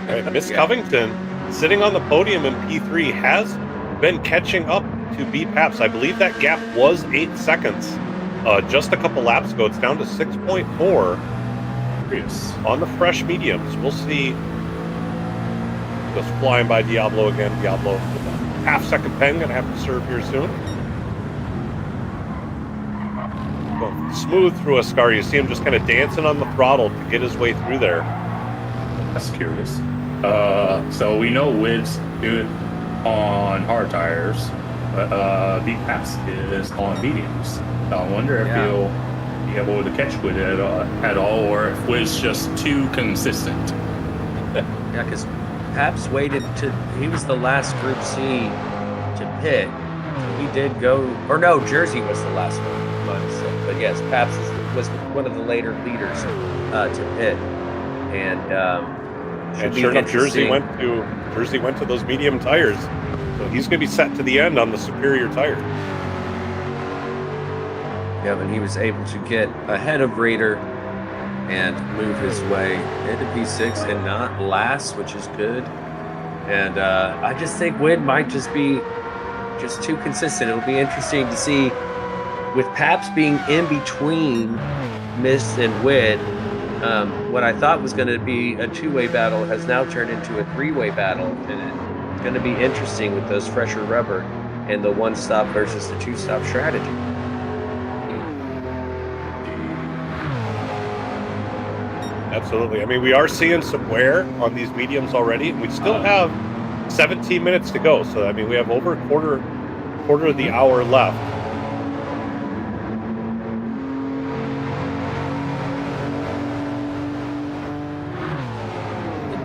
Right, Miss Covington, sitting on the podium in P3, has been catching up to B Paps. I believe that gap was 8 seconds just a couple laps ago. It's down to 6.4 on the fresh mediums. We'll see. Goes flying by Diablo again. Diablo with a half-second pen, gonna have to serve here soon. Going smooth through Ascar. You see him just kind of dancing on the throttle to get his way through there. That's curious. So we know Wid's good on hard tires, but B-Paps is on mediums. So I wonder if he'll be able to catch Wid at all, or if Wid's just too consistent. Yeah, because Paps waited he was the last Group C to pit. He did go, or no, Jersey was the last one. But yes, Paps was one of the later leaders to pit. And sure enough, Jersey went to those medium tires. So he's going to be set to the end on the superior tire. Yeah, but he was able to get ahead of Raider and move his way into P6 and not last, which is good. And I just think Wid might just be too consistent. It'll be interesting to see with Paps being in between Mist and Wid. What I thought was going to be a two-way battle has now turned into a three-way battle, and it's going to be interesting with those fresher rubber and the one-stop versus the two-stop strategy. Absolutely. I mean, we are seeing some wear on these mediums already, and we still have 17 minutes to go. So, I mean, we have over a quarter of the hour left.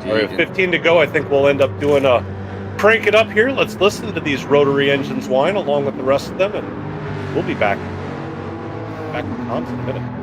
All right, 15 to go. I think we'll end up doing a crank it up here. Let's listen to these rotary engines whine along with the rest of them, and we'll be back to comms in a minute.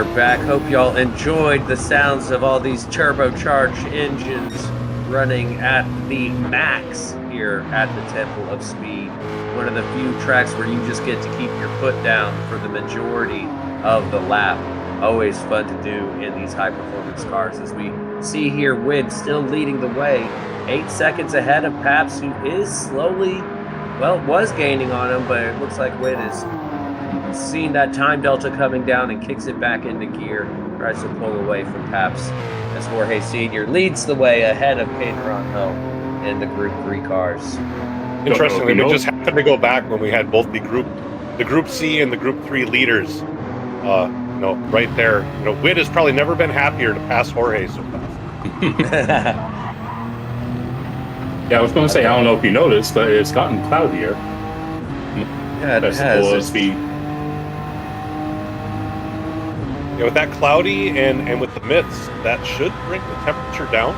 we're back. Hope y'all enjoyed the sounds of all these turbocharged engines running at the max here at the Temple of Speed. One of the few tracks where you just get to keep your foot down for the majority of the lap. Always fun to do in these high performance cars. As we see here, Wid still leading the way, 8 seconds ahead of Paps, who is slowly, well, was gaining on him, but it looks like Wid is seeing that time delta coming down and kicks it back into gear, tries to pull away from Paps as Jorge Sr. leads the way ahead of Pedro Hill in the Group 3 cars. Interestingly, we just happened to go back when we had both the Group C and the Group 3 leaders. Right there. Wid has probably never been happier to pass Jorge so fast. Yeah, I was going to say, I don't know if you noticed, but it's gotten cloudier. Yeah, it has. Speed. Yeah, with that cloudy and with the mists, that should bring the temperature down.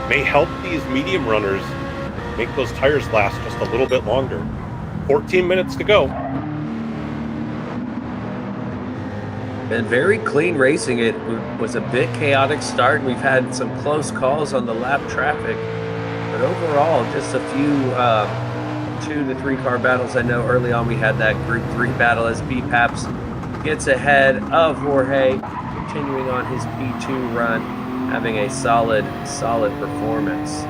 May help these medium runners make those tires last just a little bit longer. 14 minutes to go. Been very clean racing. It was a bit chaotic start, and we've had some close calls on the lap traffic. But overall, just a few 2 to 3 car battles. I know early on we had that Group 3 battle as Paps gets ahead of Jorge, continuing on his P2 run, having a solid performance.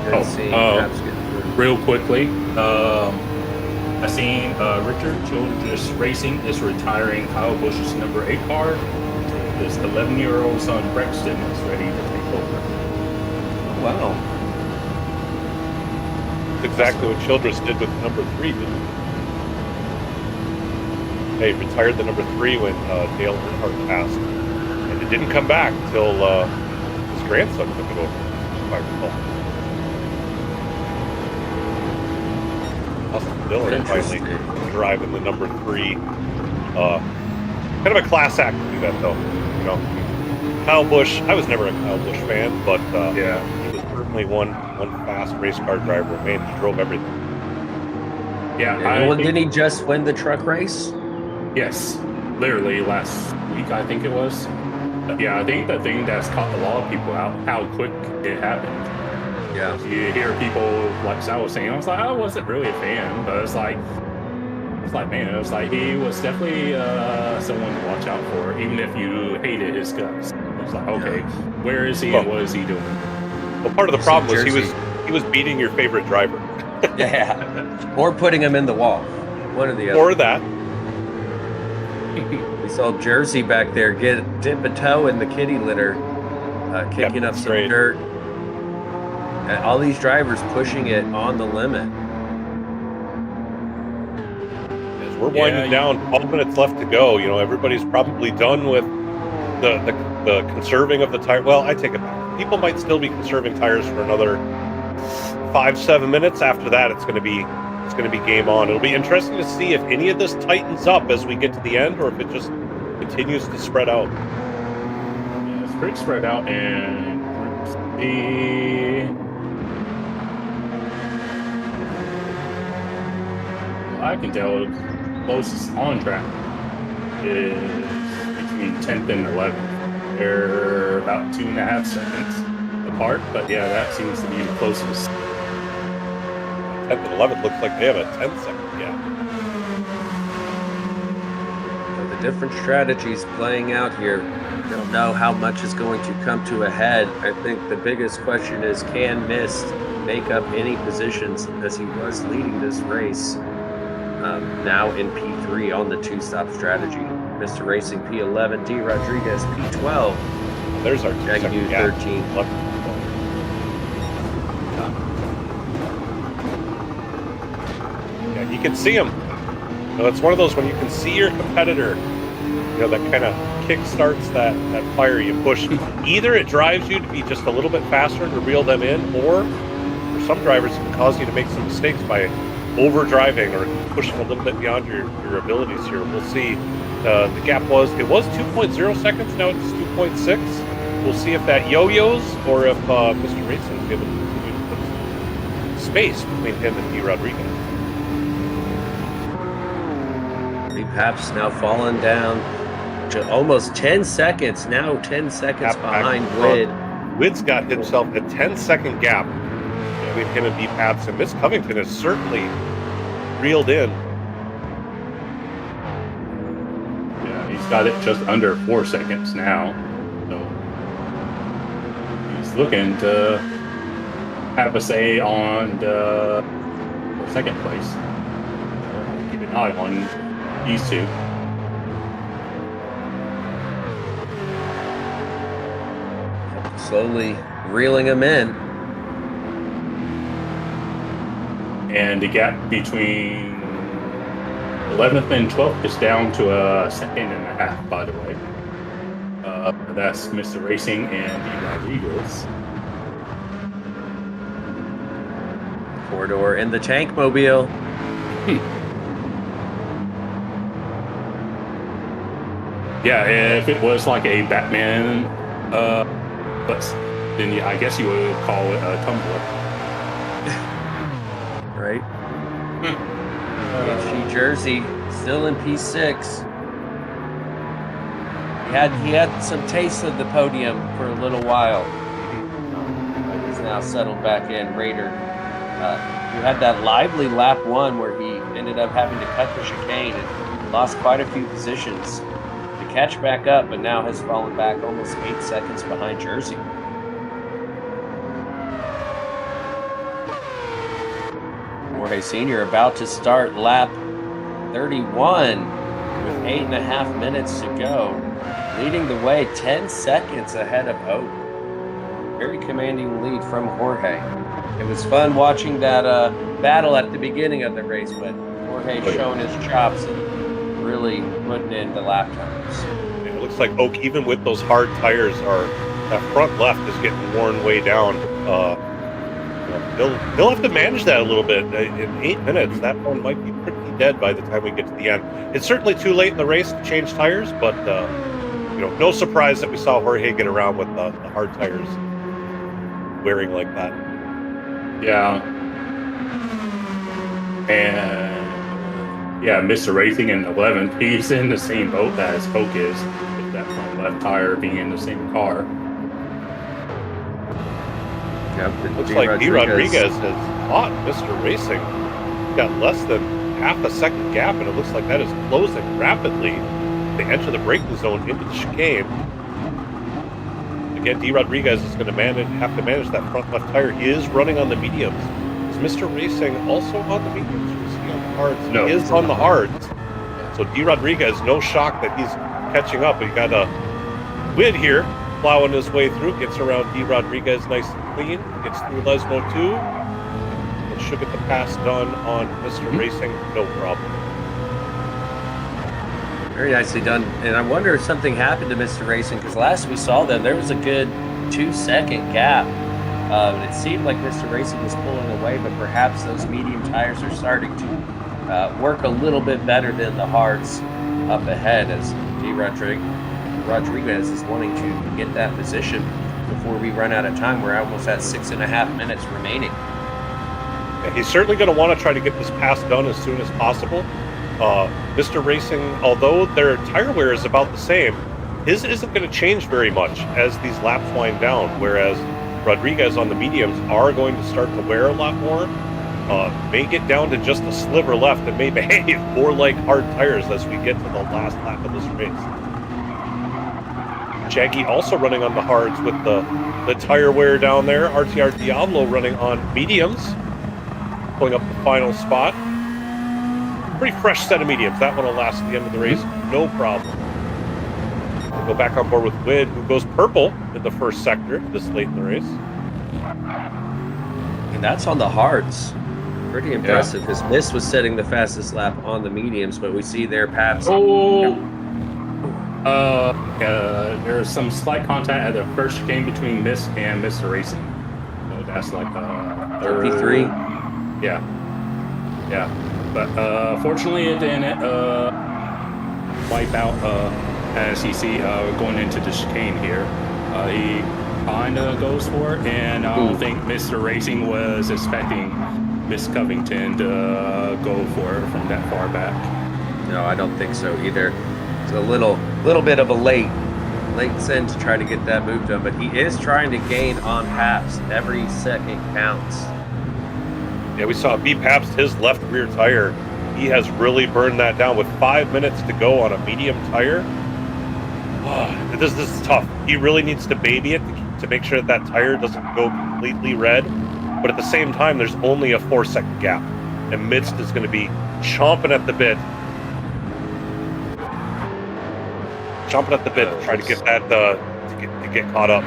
Good seeing Paps get through. Real quickly, I seen Richard Childress Racing is retiring Kyle Busch's number 8 car. His 11-year-old son Brexton is ready to take over. Wow. That's exactly what Childress did with number 3, didn't he? They retired the number 3 when Dale Earnhardt passed. And it didn't come back until his grandson took it over, if I recall. Austin Dillon finally driving the number 3. Kind of a class act to do that, though. Kyle Busch. I was never a Kyle Busch fan, but he was certainly one fast race car driver. Man, he drove everything. Yeah. Didn't he just win the truck race? Yes, literally last week, I think it was. Yeah, I think the thing that's caught a lot of people out, how quick it happened. Yeah. You hear people, like Sal was saying, I was like, I wasn't really a fan, but it's like, man, it was like, he was definitely someone to watch out for, even if you hated his guts. It was like, okay, where is he and what is he doing? Well, part of the problem was he was beating your favorite driver. Yeah. Or putting him in the wall. One or the other. Or that. We saw Jersey back there dip a toe in the kitty litter, kicking up some dirt. And all these drivers pushing it on the limit. As we're winding down, 12 minutes left to go. Everybody's probably done with the conserving of the tire. Well, I take it back. People might still be conserving tires for another 5-7 minutes. After that, it's going to be game on. It'll be interesting to see if any of this tightens up as we get to the end, or if it just continues to spread out. Yeah, it's pretty spread out, and I can tell the closest on track is between 10th and 11th. They're about 2.5 seconds apart, but yeah, that seems to be the closest. 10th and 11th looks like they have a 10-second gap. So the different strategies playing out here. Don't know how much is going to come to a head. I think the biggest question is, can Mist make up any positions, as he was leading this race now in P3 on the 2-stop strategy. Mr. Racing P11, D. Rodriguez P12. There's our Jagu 13. Yeah, you can see him. It's one of those when you can see your competitor, that kind of kick starts that fire you push. Either it drives you to be just a little bit faster and to reel them in, or for some drivers it can cause you to make some mistakes by over driving or pushing a little bit beyond your abilities here. We'll see. The gap was 2.0 seconds, now it's 2.6. We'll see if that yo-yos or if Mr. Racing is able to continue to put space between him and D. Rodriguez. Paps now falling down almost 10 seconds now, 10 seconds behind Wid. Wid's got himself a 10-second gap between him and B. Paps, and Miss Covington is certainly reeled in. Yeah, he's got it just under 4 seconds now. So he's looking to have a say on the second place. Keep an eye on these two. Slowly reeling him in. And the gap between 11th and 12th is down to a second and a half, by the way. That's Mr. Racing and D. Rodriguez. Four-door in the tank mobile. Yeah, if it was like a Batman bus, then I guess you would call it a tumbler. Right? PHG jersey still in P6. He had some taste of the podium for a little while. But he's now settled back in. Raider. You had that lively lap 1 where he ended up having to cut the chicane and lost quite a few positions to catch back up, but now has fallen back almost 8 seconds behind Jersey. Jorge Sr. about to start lap 31 with 8.5 minutes to go, leading the way 10 seconds ahead of Hope. Very commanding lead from Jorge. It was fun watching that battle at the beginning of the race, but Jorge showing his chops and really putting in the lap times. It looks like Oak, even with those hard tires, that front left is getting worn way down. They'll have to manage that a little bit. In 8 minutes, that one might be pretty dead by the time we get to the end. It's certainly too late in the race to change tires, but no surprise that we saw Jorge get around with the hard tires wearing like that. Yeah. And yeah, Mr. Racing in 11th, he's in the same boat as Oak is, with that front left tire being in the same car. Yep, Looks like D. Rodriguez has fought Mr. Racing. He's got less than half a second gap, and it looks like that is closing rapidly. They enter the braking zone into the chicane. Again, D. Rodriguez is going to have to manage that front left tire. He is running on the mediums. Is Mr. Racing also on the mediums, or is he on the hards? No, he is on the hards. So D. Rodriguez, no shock that he's catching up. We got a Wid here plowing his way through, gets around D. Rodriguez nice and clean, gets through Lesmo 2, and should get the pass done on Mr. Racing, no problem. Very nicely done. And I wonder if something happened to Mr. Racing, because last we saw them, there was a good 2-second gap. And it seemed like Mr. Racing was pulling away, but perhaps those medium tires are starting to work a little bit better than the hards up ahead, as D. Rodriguez is wanting to get that position before we run out of time. We're almost at 6.5 minutes remaining. Yeah, he's certainly going to want to try to get this pass done as soon as possible. Mr. Racing, although their tire wear is about the same, his isn't going to change very much as these laps wind down, whereas Rodriguez on the mediums are going to start to wear a lot more. May get down to just a sliver left and may behave more like hard tires as we get to the last lap of this race. Jaggy also running on the hards with the tire wear down there. RTR Diablo running on mediums, pulling up the final spot. Pretty fresh set of mediums. That one will last to the end of the race, no problem. We'll go back on board with Wid, who goes purple in the first sector this late in the race. And that's on the hards. Pretty impressive, because Miss was setting the fastest lap on the mediums, but we see there Paps. There's some slight contact at the first game between Miss and Mr. Racing. So that's like P3. Yeah. But fortunately, it didn't wipe out as you see going into the chicane here. He kind of goes for it, and I don't think Mr. Racing was expecting Miss Covington to go for it from that far back. No, I don't think so either. It's a little bit of a late send to try to get that move done, but he is trying to gain on Paps. Every second counts. Yeah, we saw B Pabst, his left rear tire. He has really burned that down with 5 minutes to go on a medium tire. Oh, this is tough. He really needs to baby it to make sure that tire doesn't go completely red. But at the same time, there's only a 4-second gap, and Mist is going to be chomping at the bit. Trying to get that to get caught up.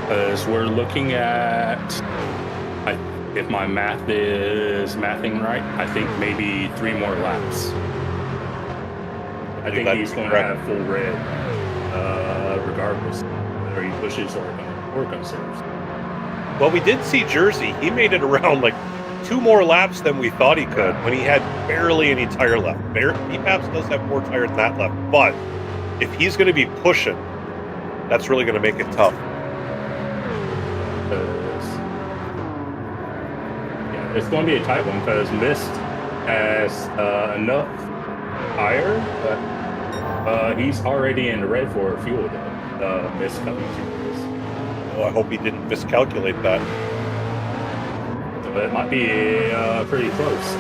As we're looking at, if my math is mathing right, I think maybe 3 more laps. I think he's going to have full red, regardless whether he pushes or conserves. Well, we did see Jersey. He made it around like 2 more laps than we thought he could when he had barely any tire left. Pabst does have more tire than that left, but if he's going to be pushing, that's really going to make it tough. Yeah, it's going to be a tight one because Mist has enough tire, but he's already in the red for fuel. Mist coming to this. Oh, I hope he didn't miscalculate that. So it might be pretty close.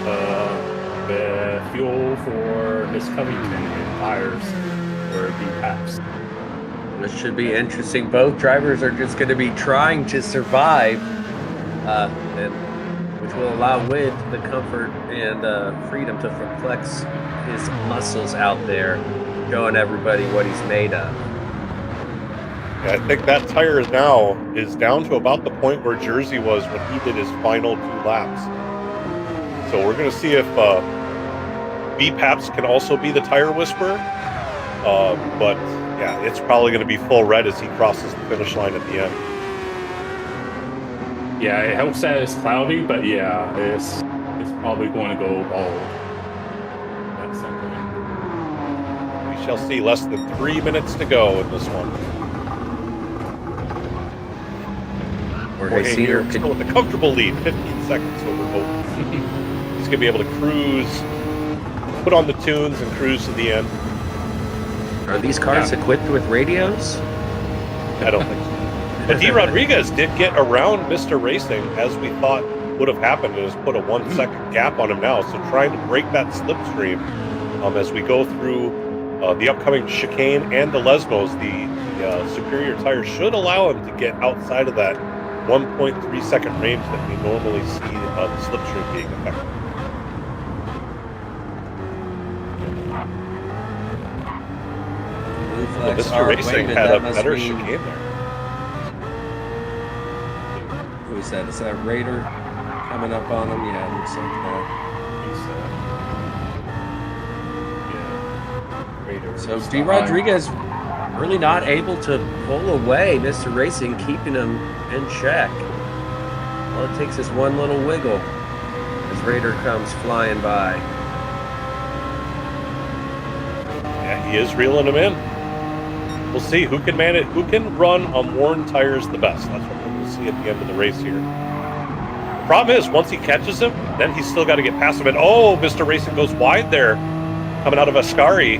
The fuel for Miss Covington and tires for B-Paps. This should be interesting. Both drivers are just going to be trying to survive, which will allow Wid the comfort and freedom to flex his muscles out there, showing everybody what he's made of. Yeah, I think that tire now is down to about the point where Jersey was when he did his final 2 laps. So we're going to see if B-Paps can also be the tire whisperer. But yeah, it's probably going to be full red as he crosses the finish line at the end. Yeah, it helps that it's cloudy, but yeah, it's probably going to go bald. That's something. We shall see. Less than 3 minutes to go in this one. Jorge here still with a comfortable lead, 15 seconds over Hope. He's going to be able to cruise, put on the tunes, and cruise to the end. Are these cars equipped with radios? I don't think so. But D. Rodriguez did get around Mr. Racing, as we thought would have happened, and has put a 1-second gap on him now. So trying to break that slipstream as we go through the upcoming chicane and the Lesmos. The superior tire should allow him to get outside of that 1.3 second range that we normally see the slipstream being affected. Well, Mr. Racing had a better chicane there. Who is that? Is that Raider coming up on him? Yeah, it looks like that. So D. Rodriguez really not able to pull away Mr. Racing, keeping him in check. All it takes is one little wiggle as Raider comes flying by. Yeah, he is reeling him in. We'll see who can man it, who can run on worn tires the best. That's what we'll see at the end of the race here. The problem is, once he catches him, then he's still got to get past him. And oh, Mr. Racing goes wide there, coming out of Ascari.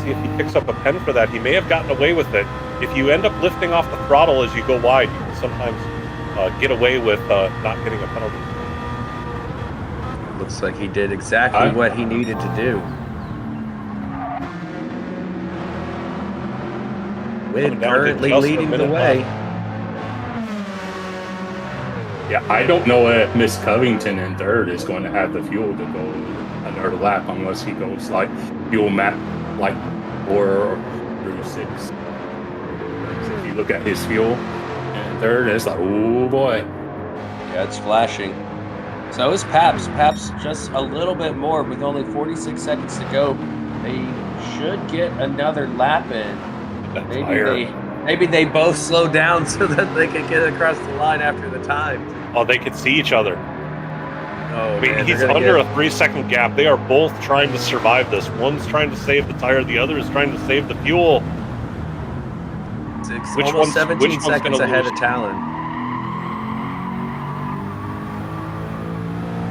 See if he picks up a pen for that. He may have gotten away with it. If you end up lifting off the throttle as you go wide, you can sometimes get away with not getting a penalty. Looks like he did exactly what he needed to do. Wid currently leading the way. Yeah, I don't know if Miss Covington in third is going to have the fuel to go another lap unless he goes like fuel map like 4 through 6. So if you look at his fuel in third, it's like, oh boy. Yeah, it's flashing. So is Paps. Paps just a little bit more with only 46 seconds to go. They should get another lap in. Maybe they both slow down so that they can get across the line after the time. Oh, they can see each other. Oh, I mean, man, he's under a 3-second gap. They are both trying to survive this. One's trying to save the tire, the other is trying to save the fuel. Almost 17 seconds ahead of Talon.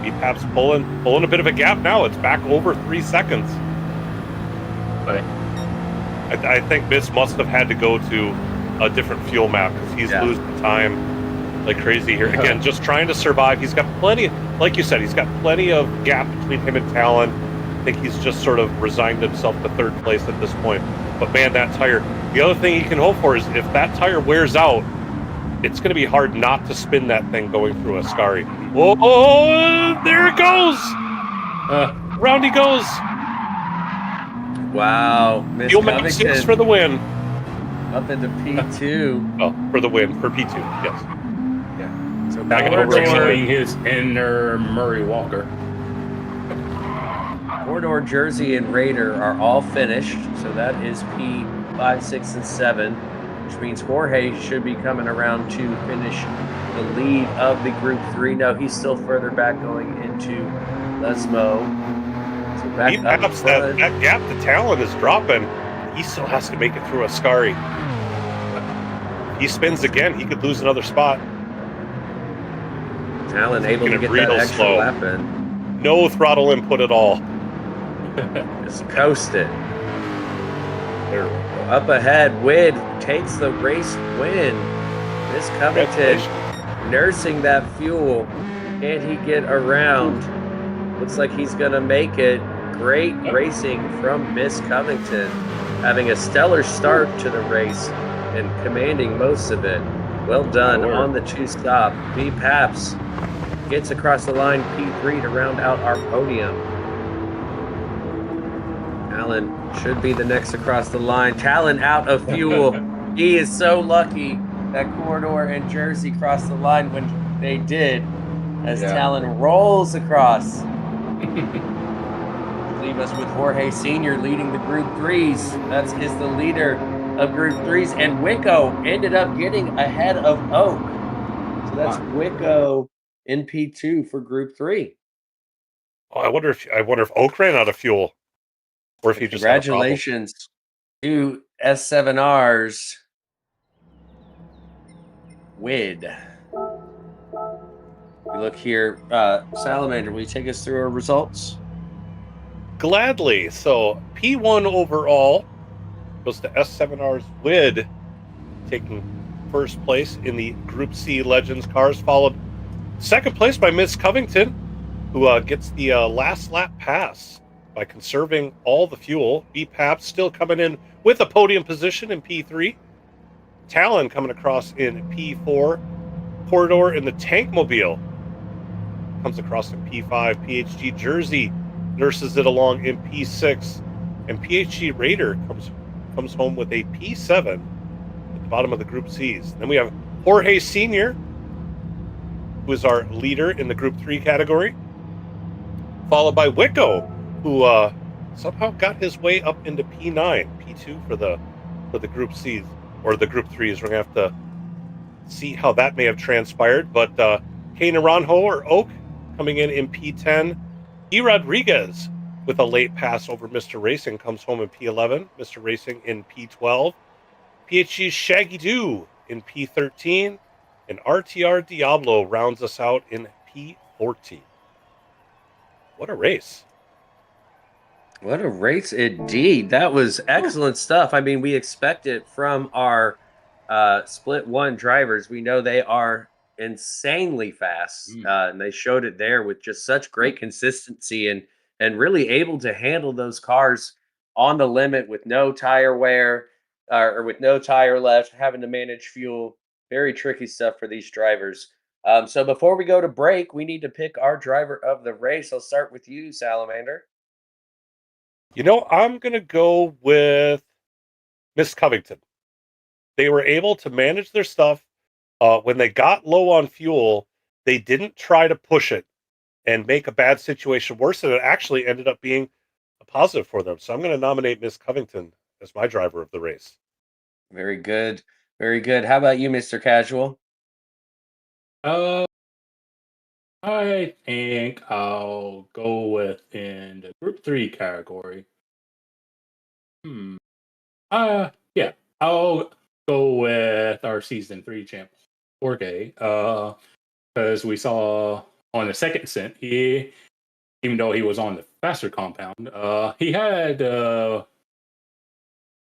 B-Pap's pulling a bit of a gap now. It's back over 3 seconds. Okay. I think Miss must have had to go to a different fuel map because he's losing time like crazy here. Again, just trying to survive. He's got plenty, like you said, he's got plenty of gap between him and Talon. I think he's just sort of resigned himself to third place at this point. But man, that tire. The other thing he can hope for is if that tire wears out, it's going to be hard not to spin that thing going through a Ascari. Whoa, there it goes! Round he goes. Wow, Miss Fuel map 6 Covington for the win. up into P2. Oh, for the win, for P2, yes. So Back in corridor, Showing his inner Murray Walker. corridor, Jersey, and Raider are all finished. So that is P5, 6, and 7, which means Jorge should be coming around to finish the lead of the Group 3. No, he's still further back going into Lesmo. So back up Perhaps front. that gap to Talon is dropping. He still has to make it through Ascari. If he spins again, he could lose another spot. Talon able to gonna get breathe that real extra slow. lap in. No throttle input at all. Just coast it. There. Up ahead, Wid takes the race win. Miss Covington nursing that fuel. Can he get around? Looks like he's going to make it. Great racing from Miss Covington. Having a stellar start to the race and commanding most of it. Well done on the 2-stop. B. Paps gets across the line, P3 to round out our podium. Talon should be the next across the line. Talon out of fuel. He is so lucky that Corridor and Jersey crossed the line when they did, as Talon rolls across. Leave us with Jorge Sr. leading the Group 3s. That's is the leader of Group 3s. And Wicco ended up getting ahead of Oak. So that's Wicco in P2 for Group 3. Oh, I wonder if Oak ran out of fuel, or if he just had a problem. Congratulations to S7Rs. Wid. We look here. Salamander, will you take us through our results? Gladly. So P1 overall goes to S7R's Wid, taking first place in the Group C Legends cars, followed second place by Miss Covington, who gets the last lap pass by conserving all the fuel. BPAP still coming in with a podium position in P3. Talon coming across in P4. Corridor in the Tankmobile comes across in P5. PHG Jersey nurses it along in P6. And PHG Raider comes home with a P7 at the bottom of the Group C's. Then we have Jorge Sr., who is our leader in the Group 3 category, followed by Wicco, who somehow got his way up into P9, P2 for the Group C's, or the Group 3s. We're going to have to see how that may have transpired. But Kane Aranjo, or Oak, coming in P10. E. Rodriguez, with a late pass over Mr. Racing, comes home in P11. Mr. Racing in P12. PHG's Shaggy Doo in P13. And RTR Diablo rounds us out in P14. What a race. What a race indeed. That was excellent stuff. I mean, we expect it from our split one drivers. We know they are insanely fast, and they showed it there with just such great consistency and really able to handle those cars on the limit with no tire wear or with no tire left, having to manage fuel. Very tricky stuff for these drivers. So before we go to break, we need to pick our driver of the race. I'll start with you, Salamander. You know, I'm going to go with Miss Covington. They were able to manage their stuff. When they got low on fuel, they didn't try to push it and make a bad situation worse, and it actually ended up being a positive for them. So I'm going to nominate Miss Covington as my driver of the race. Very good. Very good. How about you, Mr. Casual? I think I'll go with in the Group 3 category. Yeah, I'll go with our Season 3 champ, Jorge. Because we saw on the second stint, even though he was on the faster compound, he had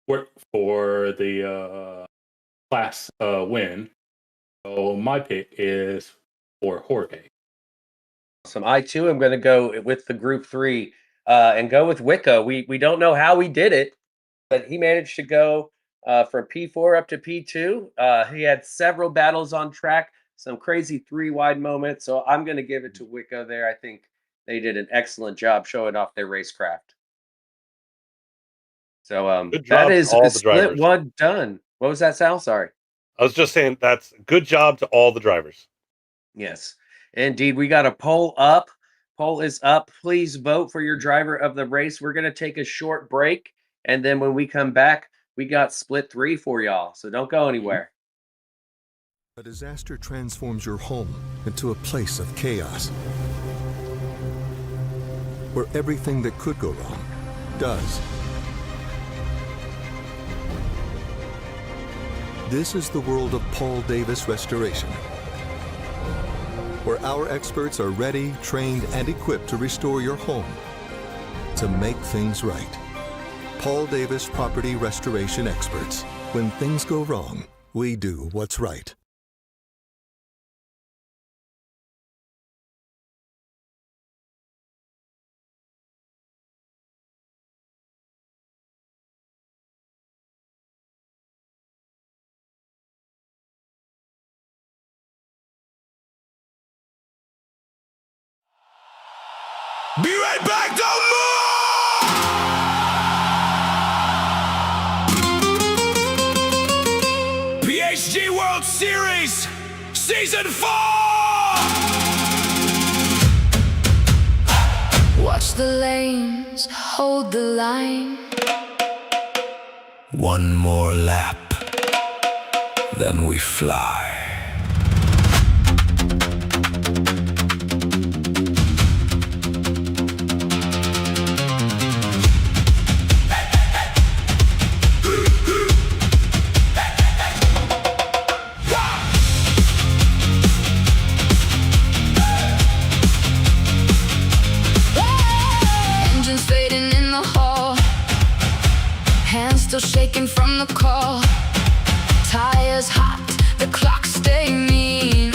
work for the class win. So my pick is for Jorge. Awesome. I too am going to go with the Group 3 and go with Wicca. We don't know how he did it, but he managed to go from P4 up to P2. He had several battles on track, some crazy 3-wide moments. So I'm going to give it to Wicca there. I think they did an excellent job showing off their racecraft. So Good that job to is all a the split drivers. one done. What was that, Sal? Sorry. I was just saying that's good job to all the drivers. Yes, indeed. We got a poll up. Poll is up. Please vote for your driver of the race. We're going to take a short break. And then when we come back, we got split 3 for y'all. So don't go anywhere. A disaster transforms your home into a place of chaos, where everything that could go wrong does. This is the world of Paul Davis Restoration, where our experts are ready, trained, and equipped to restore your home, to make things right. Paul Davis Property Restoration Experts. When things go wrong, we do what's right. Be right back, don't move! PHG World Series, Season 4! Watch the lanes, hold the line. One more lap, then we fly. Engines fading in the hall, hands still shaking from the call. Tires hot, the clock stay mean.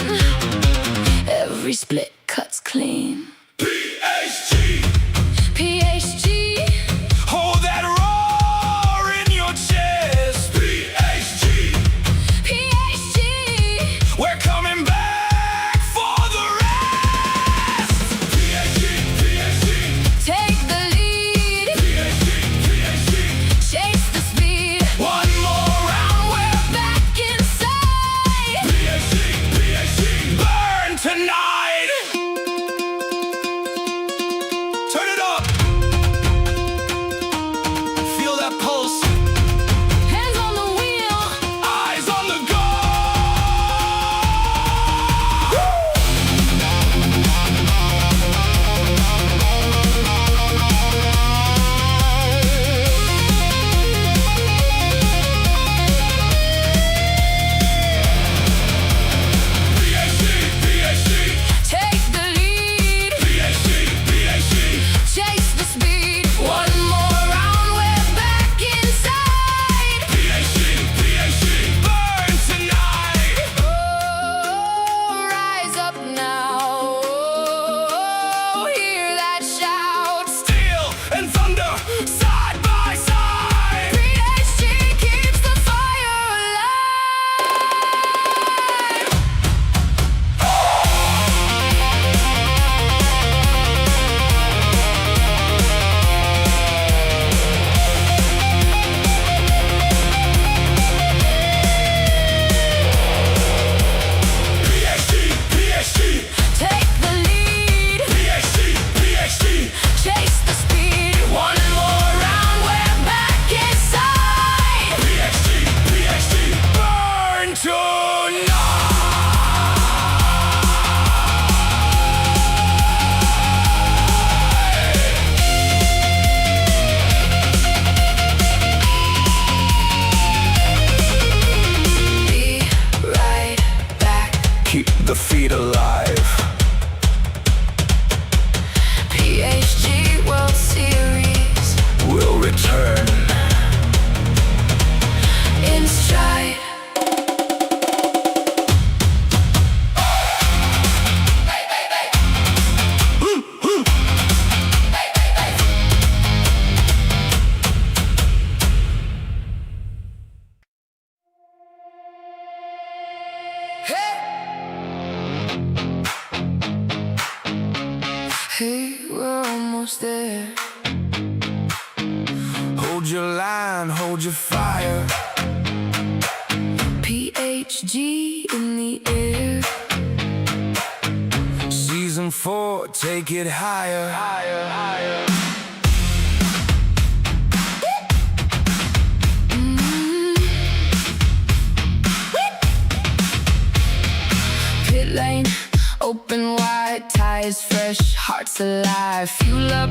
Every split cuts clean. PHG, PHG, hold that roar in your chest. PHG, PHG, we're coming back for the rest. PHG, PHG, take the lead. PHG, PHG, Chase the speed. one more round, we're Back inside. PHG, PHG, burn tonight. Turn it up. Feel that pulse. Hands on the wheel. Eyes on the goal. PHG, PHG, Take the lead. PHG, PHG, Chase the speed. One more round, we're back inside. PHG, PHG, burn tonight. Oh, rise up now. Oh, hear that shout. Steel and thunder, side by side. PHG keeps the fire alive. PHG, PHG, Take the lead. PHG, PHG, Chase the speed. One more round, we're back inside. PHG, PHG, burn tonight. Be right back. Keep the feet alive. PHG World Series. We'll return. almost there. Hold your line, hold your fire. PHG in the air. Season 4, take it higher, higher, higher. Pit lane, open wide, tires fresh, hearts alive. Fuel up,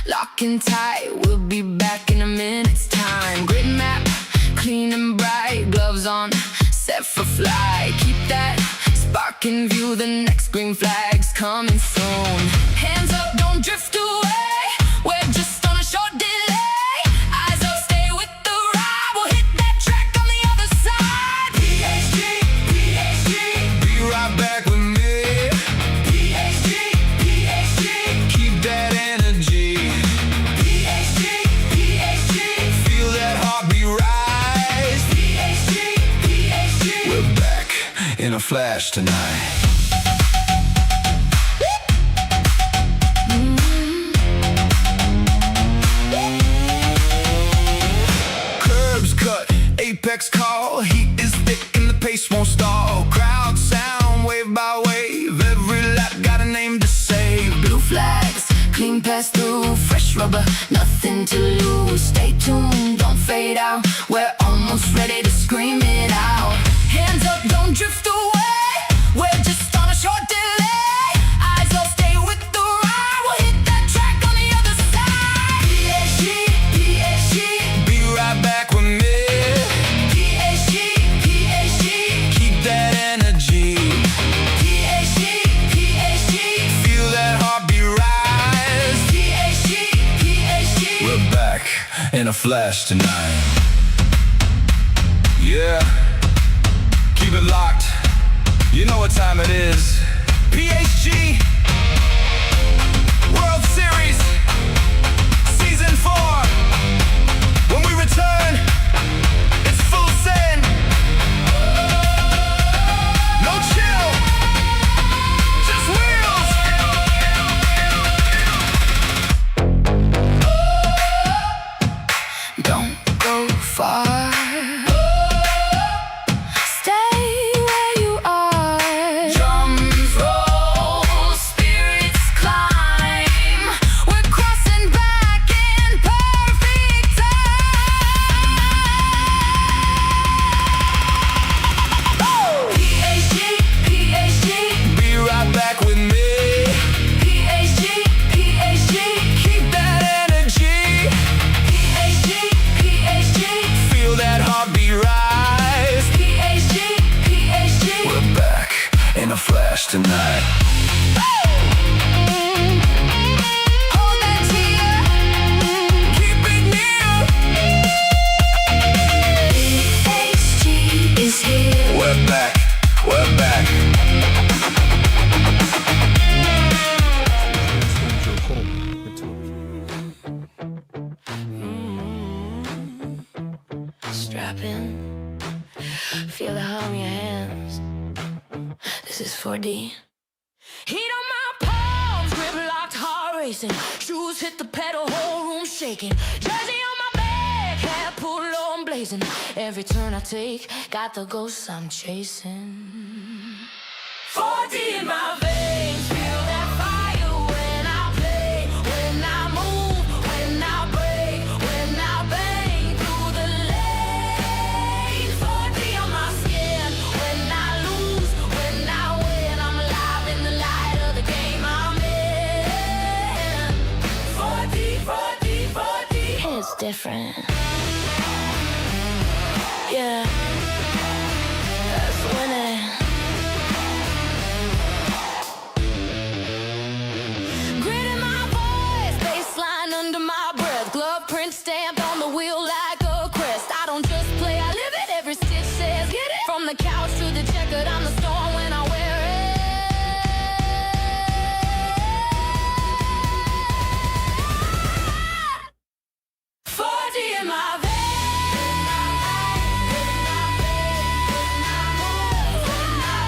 lock and tight, we'll be back in a minute's time. Grid map, clean and bright, gloves on, set for flight. Keep that spark in view, the next green flag's coming soon. Hands up, don't drift away, we're just on a short delay. Eyes up, stay with the ride, we'll hit that track on the other side. PHG, PHG, be right back with me. PHG, PHG, keep that energy. PHG, PHG, feel that heartbeat rise. PHG, PHG, we're back in a flash tonight. Curbs cut, apex call, heat is thick and the pace won't stall. Crowd sound, wave by wave, every lap got a name to save. Blue flags, clean pass through, fresh rubber, nothing to lose. Stay tuned, don't fade out, we're almost ready to scream it out. Hands up, don't drift away, we're just on a short delay. Eyes up, stay with the ride, we'll hit that track on the other side. PHG, PHG, be right back with me. PHG, PHG, keep that energy. PHG, PHG, feel that heartbeat rise. PHG, PHG, we're back in a flash tonight. Yeah, keep it locked, you know what time it is. PHG World Series Season 4. When we return, it's full send. No chill, just wheels. Don't go far, stay where you are. Drums roll, spirits climb, we're crossing back in perfect time. PHG, PHG, be right back with me. PHG, PHG, keep that energy. PHG, PHG, feel that heartbeat rise. PHG, PHG, we're back in a flash tonight. Hold that tear, keep it near. PHG is here. We're back, we're back. Transforms your home into a Strap in, feel the hum in your hands. This is 4D. Heat on my palms, grip locked, heart racing. Shoes hit the pedal, whole room shaking. Jersey on my back, hair pulled low and blazing. Every turn I take, got the ghosts I'm chasing. 4D in my veins, feel that fire when I play, when I move, when I break, when I bang through the lane. 4D on my skin, when I lose, when I win, I'm alive in the light of the game I'm in. 4D, 4D, 4D, it's different. Yeah, that's winning. Grit in my voice, baseline under my breath. Glove print stamped on the wheel like a crest. I don't just play, I live it. Every stitch says get it. From the couch to the checkered, I'm the storm when I wear it. 4D in my veins.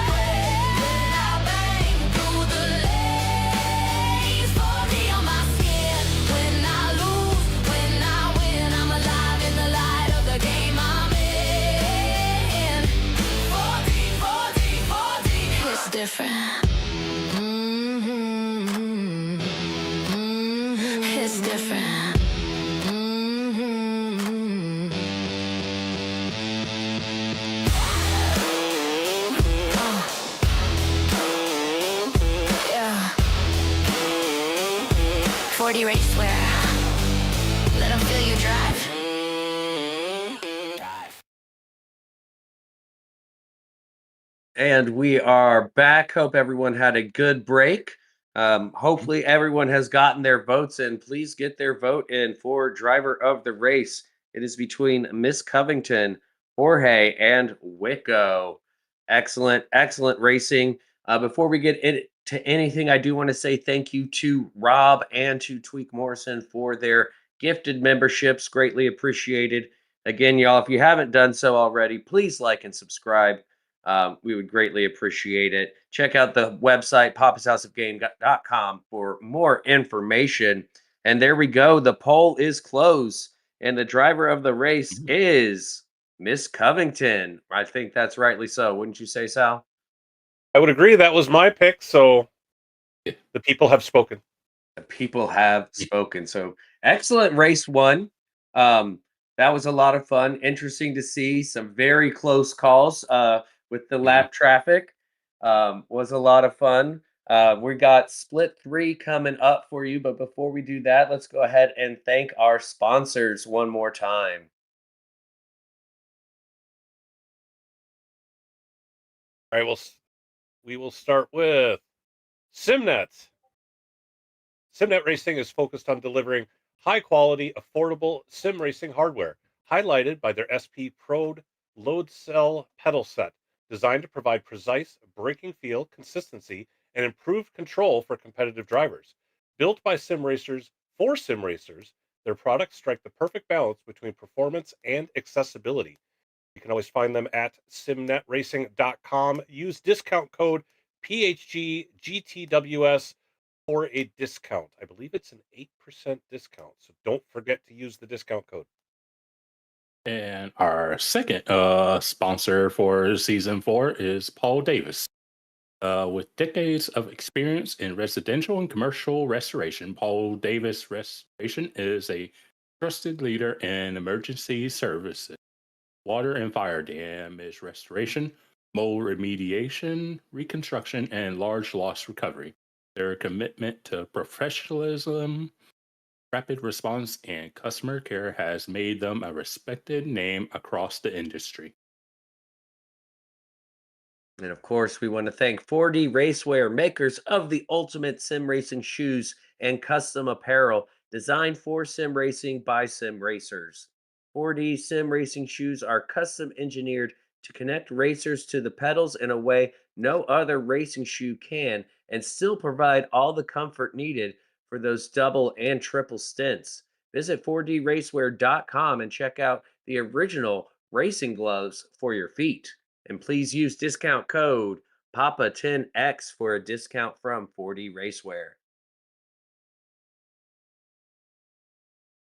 When I bang through the lanes, 4D on my skin. different. It's different. Yeah. 40 racewear. Let them feel you drive. And we are back. Hope everyone had a good break. Hopefully, everyone has gotten their votes in. Please get their vote in for driver of the race. It is between Miss Covington, Jorge, and Wicco. Excellent, excellent racing. Before we get into anything, I do want to say thank you to Rob and to Tweak Morrison for their gifted memberships. Greatly appreciated. Again, y'all, if you haven't done so already, please like and subscribe. We would greatly appreciate it. Check out the website, papashouseofgame.com, for more information. And there we go. The poll is closed. And the driver of the race is Miss Covington. I think that's rightly so. Wouldn't you say, Sal? I would agree. That was my pick. So Yeah. the people have spoken. The people have spoken. So excellent race one. That was a lot of fun. Interesting to see some very close calls. With the lap traffic, was a lot of fun. We got split 3 coming up for you, but before we do that, let's go ahead and thank our sponsors one more time. All right, we will start with Simnet. Simnet Racing is focused on delivering high-quality, affordable sim racing hardware, highlighted by their SP Pro load cell pedal set, designed to provide precise braking feel, consistency, and improved control for competitive drivers. Built by sim racers for sim racers, their products strike the perfect balance between performance and accessibility. You can always find them at simnetracing.com. Use discount code PHGGTWS for a discount. I believe it's an 8% discount, so don't forget to use the discount code. And our second sponsor for season 4 is Paul Davis. With decades of experience in residential and commercial restoration, Paul Davis Restoration is a trusted leader in emergency services, water and fire damage restoration, mold remediation, reconstruction, and large loss recovery. Their commitment to professionalism, rapid response, and customer care has made them a respected name across the industry. And of course, we want to thank 4D Racewear, makers of the ultimate sim racing shoes and custom apparel designed for sim racing by sim racers. 4D sim racing shoes are custom engineered to connect racers to the pedals in a way no other racing shoe can, and still provide all the comfort needed for those double and triple stints. Visit 4dracewear.com and check out the original racing gloves for your feet. And please use discount code PAPA10X for a discount from 4D Racewear.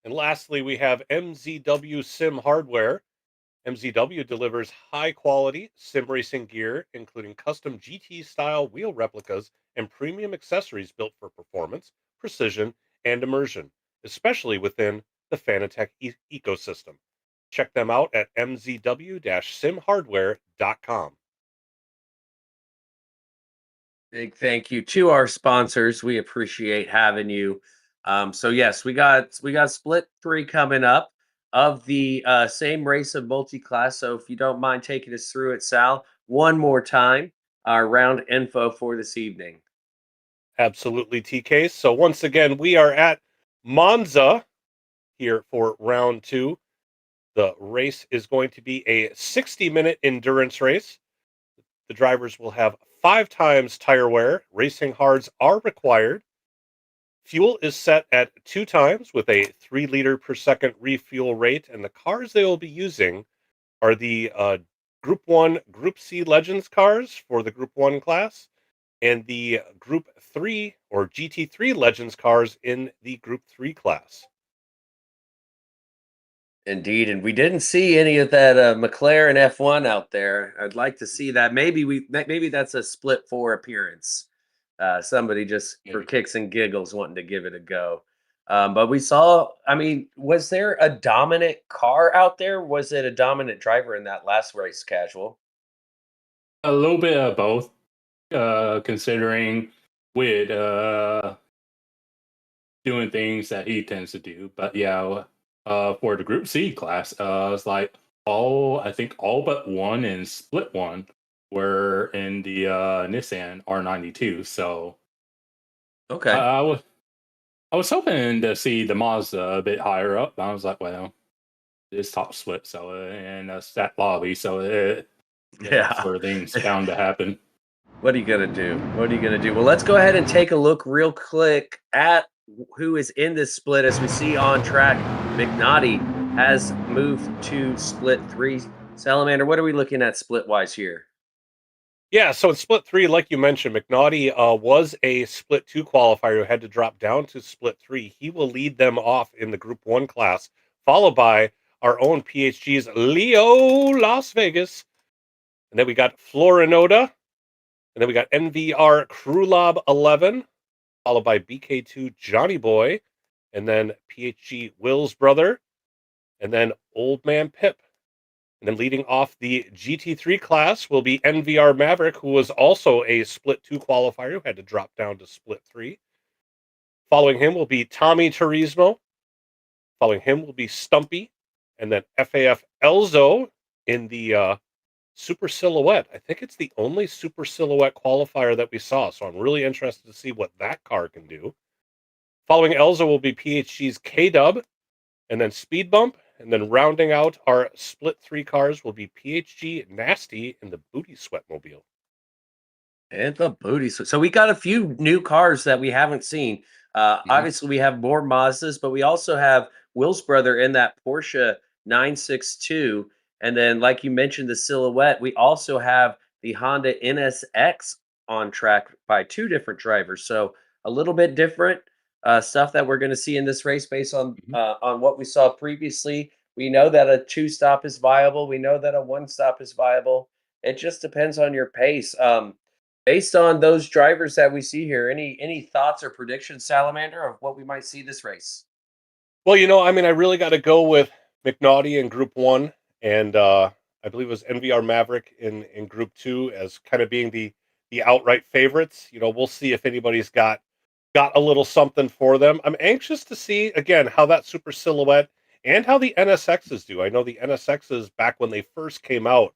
And lastly, we have MZW Sim Hardware. MZW delivers high quality sim racing gear, including custom GT style wheel replicas and premium accessories built for performance, precision, and immersion, especially within the Fanatec ecosystem. Check them out at mzw-simhardware.com. Big thank you to our sponsors. We appreciate having you. So yes, we got split 3 coming up of the same race of multi-class. So if you don't mind taking us through it, Sal, one more time, our round info for this evening. Absolutely, TK. So once again, we are at Monza here for round 2. The race is going to be a 60-minute endurance race. The drivers will have 5 times tire wear. Racing hards are required. Fuel is set at 2 times with a 3 liter per second refuel rate, and the cars they will be using are the Group 1, Group C Legends cars for the Group 1 class, and the Group 3 or GT3 Legends cars in the Group 3 class. Indeed, and we didn't see any of that McLaren F1 out there. I'd like to see that. Maybe that's a split four appearance. Somebody just for Maybe. kicks and giggles wanting to give it a go. But we saw. I mean, was there a dominant car out there? Was it a dominant driver in that last race? Casual. A little bit of both, considering with doing things that he tends to do. But yeah, for the Group C class, it's like I think all but one and split one were in the Nissan R92. So Okay. I was hoping to see the Mazda a bit higher up. I was like, well, it's top split, so and stat lobby, so that Yeah. sort of thing's bound to happen. What are you gonna do? What are you gonna do? Well, let's go ahead and take a look real quick at who is in this split. As we see on track, McNaughty has moved to split 3. Salamander, what are we looking at split wise here? Yeah, so in split 3, like you mentioned, McNaughty was a split 2 qualifier who had to drop down to split 3. He will lead them off in the Group 1 class, followed by our own PHG's Leo Las Vegas. And then we got Florinoda. And then we got NVR Crewlob 11, followed by BK2 Johnny Boy. And then PHG Will's brother. And then Old Man Pip. And then leading off the GT3 class will be NVR Maverick, who was also a split 2 qualifier who had to drop down to split 3. Following him will be Tommy Turismo. Following him will be Stumpy. And then FAF Elzo in the Super Silhouette. I think it's the only Super Silhouette qualifier that we saw, so I'm really interested to see what that car can do. Following Elzo will be PHG's K-Dub, and then Speed Bump. And then rounding out our split 3 cars will be PHG Nasty in the Booty Sweat Mobile. And the booty. So we got a few new cars that we haven't seen. Obviously, we have more Mazdas, but we also have Will's brother in that Porsche 962. And then, like you mentioned, the Silhouette, we also have the Honda NSX on track by 2 different drivers. So a little bit different stuff that we're going to see in this race based on what we saw previously. We know that a 2-stop is viable. We know that a 1-stop is viable. It just depends on your pace. Based on those drivers that we see here, any thoughts or predictions, Salamander, of what we might see this race? Well, I mean, I really got to go with McNaughty in Group 1, and I believe it was NVR Maverick in Group 2 as kind of being the outright favorites. We'll see if anybody's got a little something for them. I'm anxious to see, again, how that Super Silhouette and how the NSXs do. I know the NSXs, back when they first came out,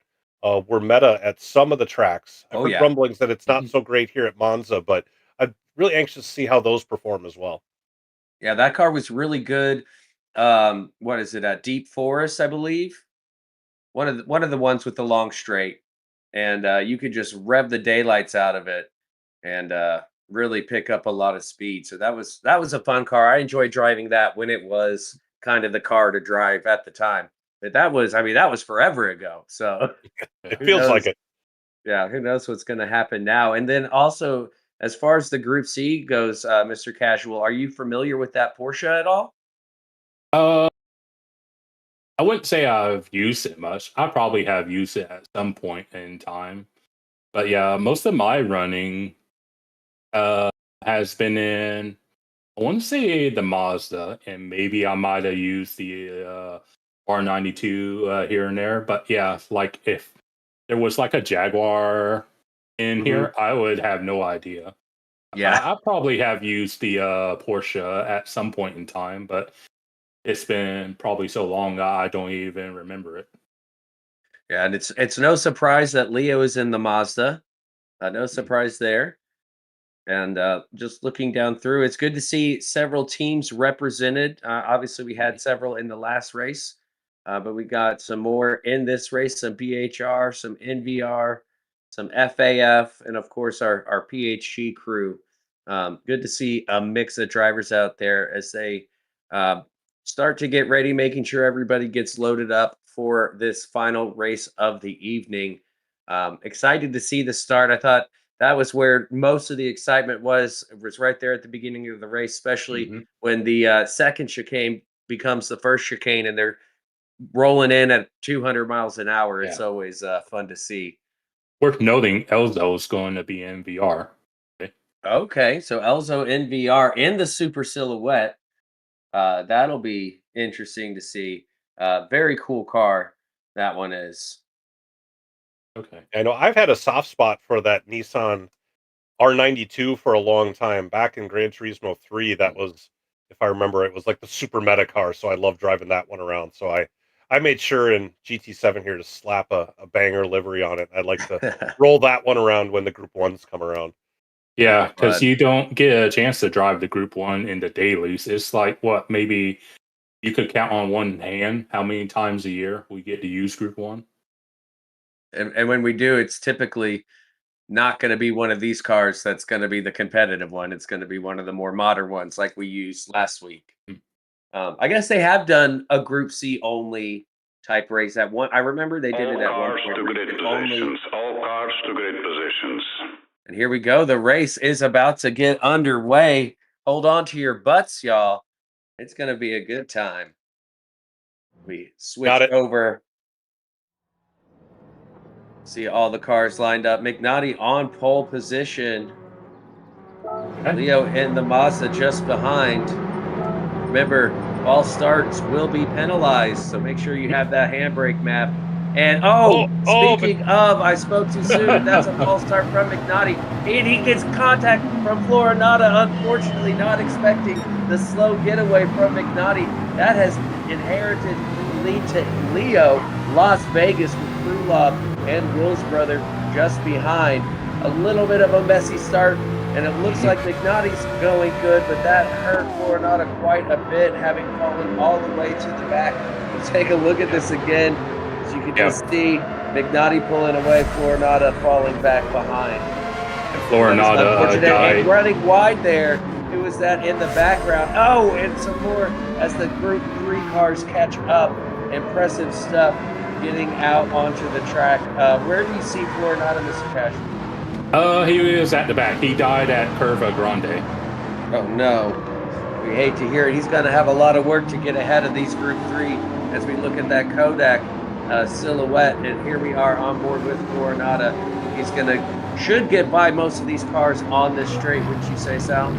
were meta at some of the tracks. I've heard rumblings that it's not so great here at Monza, but I'm really anxious to see how those perform as well. Yeah, that car was really good. What is it? At Deep Forest, I believe. One of the ones with the long straight, and you could just rev the daylights out of it, and really pick up a lot of speed. So that was a fun car. I enjoyed driving that when it was kind of the car to drive at the time. But that was forever ago. So It who feels like knows? it. Yeah, who knows what's going to happen now? And then also, as far as the Group C goes, Mr. Casual, are you familiar with that Porsche at all? Uh, I wouldn't say I've used it much. I probably have used it at some point in time. But yeah, most of my running has been in, I want to say the Mazda, and maybe I might have used the R92 here and there. But yeah, like if there was like a Jaguar in here, I would have no idea. Yeah. I probably have used the Porsche at some point in time, but it's been probably so long I don't even remember it. Yeah, and it's no surprise that Leo is in the Mazda. No surprise there. And just looking down through, it's good to see several teams represented. Obviously, we had several in the last race, but we got some more in this race: some BHR, some NVR, some FAF, and of course our PHG crew. Good to see a mix of drivers out there as they uh, start to get ready, making sure everybody gets loaded up for this final race of the evening. Excited to see the start. I thought that was where most of the excitement was. It was right there at the beginning of the race, especially when the second chicane becomes the first chicane, and they're rolling in at 200 miles an hour. It's Yeah. always fun to see. Worth noting, Elzo is going to be in VR. Okay, so Elzo in VR in the Super Silhouette. That'll be interesting to see. Very cool car that one is. Okay. I know I've had a soft spot for that Nissan R92 for a long time. Back in Gran Turismo 3, that was, if I remember, it was like the super meta car, so I love driving that one around. So I made sure in GT7 here to slap a banger livery on it. I'd like to roll that one around when the Group 1s come around. Yeah, because Fun. you don't get a chance to drive the Group 1 in the dailies. It's like, what, maybe you could count on one hand how many times a year we get to use Group 1? And when we do, it's typically not going to be one of these cars that's going to be the competitive one. It's going to be one of the more modern ones like we used last week. I guess they have done a Group C only type race at one. I remember they did it at one point. All cars to grid positions. And here we go. The race is about to get underway. Hold on to your butts, y'all. It's going to be a good time. We switch over. See all the cars lined up. McNaughty on pole position. Leo in the Mazda just behind. Remember, all starts will be penalized, so make sure you have that handbrake map. And speaking of, I spoke too soon. That's a false start from McNaughty. And he gets contact from Florinata, unfortunately, not expecting the slow getaway from McNaughty. That has inherited lead to Leo, Las Vegas with Krulov and Will's brother just behind. A little bit of a messy start, and it looks like McNaughty's going good, but that hurt Florinata quite a bit, having fallen all the way to the back. We'll take a look at this again. As you can just see, McNaughty pulling away, Florinata falling back behind. And Florinata died. And running wide there. Who was that in the background? Oh, and some more as the Group 3 cars catch up. Impressive stuff getting out onto the track. Where do you see Florinata, Mr. Cash? He was at the back. He died at Curva Grande. Oh, no. We hate to hear it. He's going to have a lot of work to get ahead of these Group 3 as we look at that Kodak silhouette. And here we are on board with Florinata. He's should get by most of these cars on this straight, wouldn't you say, Sal?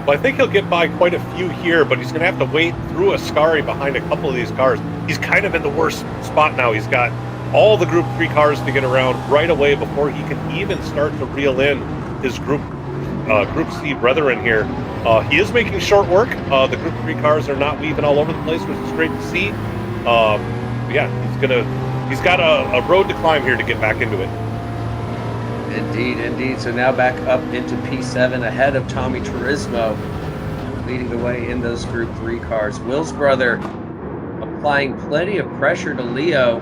Well, I think he'll get by quite a few here, but he's going to have to wait through Ascari behind a couple of these cars. He's kind of in the worst spot now. He's got all the Group 3 cars to get around right away before he can even start to reel in his Group C brethren here. He is making short work. The Group 3 cars are not weaving all over the place, which is great to see. He's got a road to climb here to get back into it. Indeed. So now back up into P7 ahead of Tommy Turismo, leading the way in those Group 3 cars. Will's brother applying plenty of pressure to Leo,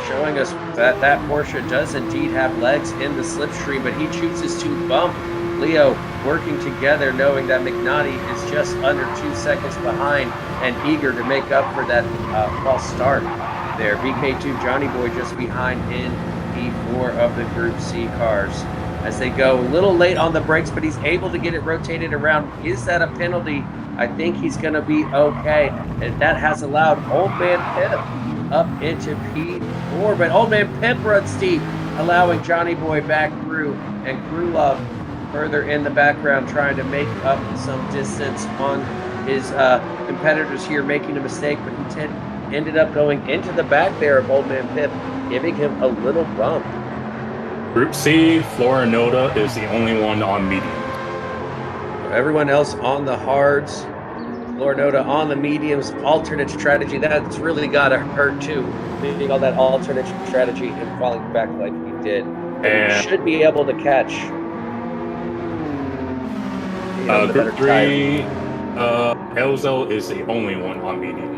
showing us that Porsche does indeed have legs in the slipstream, but he chooses to bump Leo, working together, knowing that McNaughty is just under 2 seconds behind and eager to make up for that false start there. VK2 Johnny Boy just behind in P4 of the Group C cars as they go a little late on the brakes, but he's able to get it rotated around. Is that a penalty? I think he's going to be okay, and that has allowed Old Man Pip up into P4, but Old Man Pip runs deep, allowing Johnny Boy back through, and Krulov further in the background trying to make up some distance on his competitors here, making a mistake, but he ended up going into the back there of Old Man Pip, giving him a little bump. Group C, Florinata is the only one on medium. Everyone else on the hards, Florinata on the mediums, alternate strategy. That's really got to hurt too, leaving all that alternate strategy and falling back like he did. And he should be able to catch. Group 3, Elzo is the only one on medium.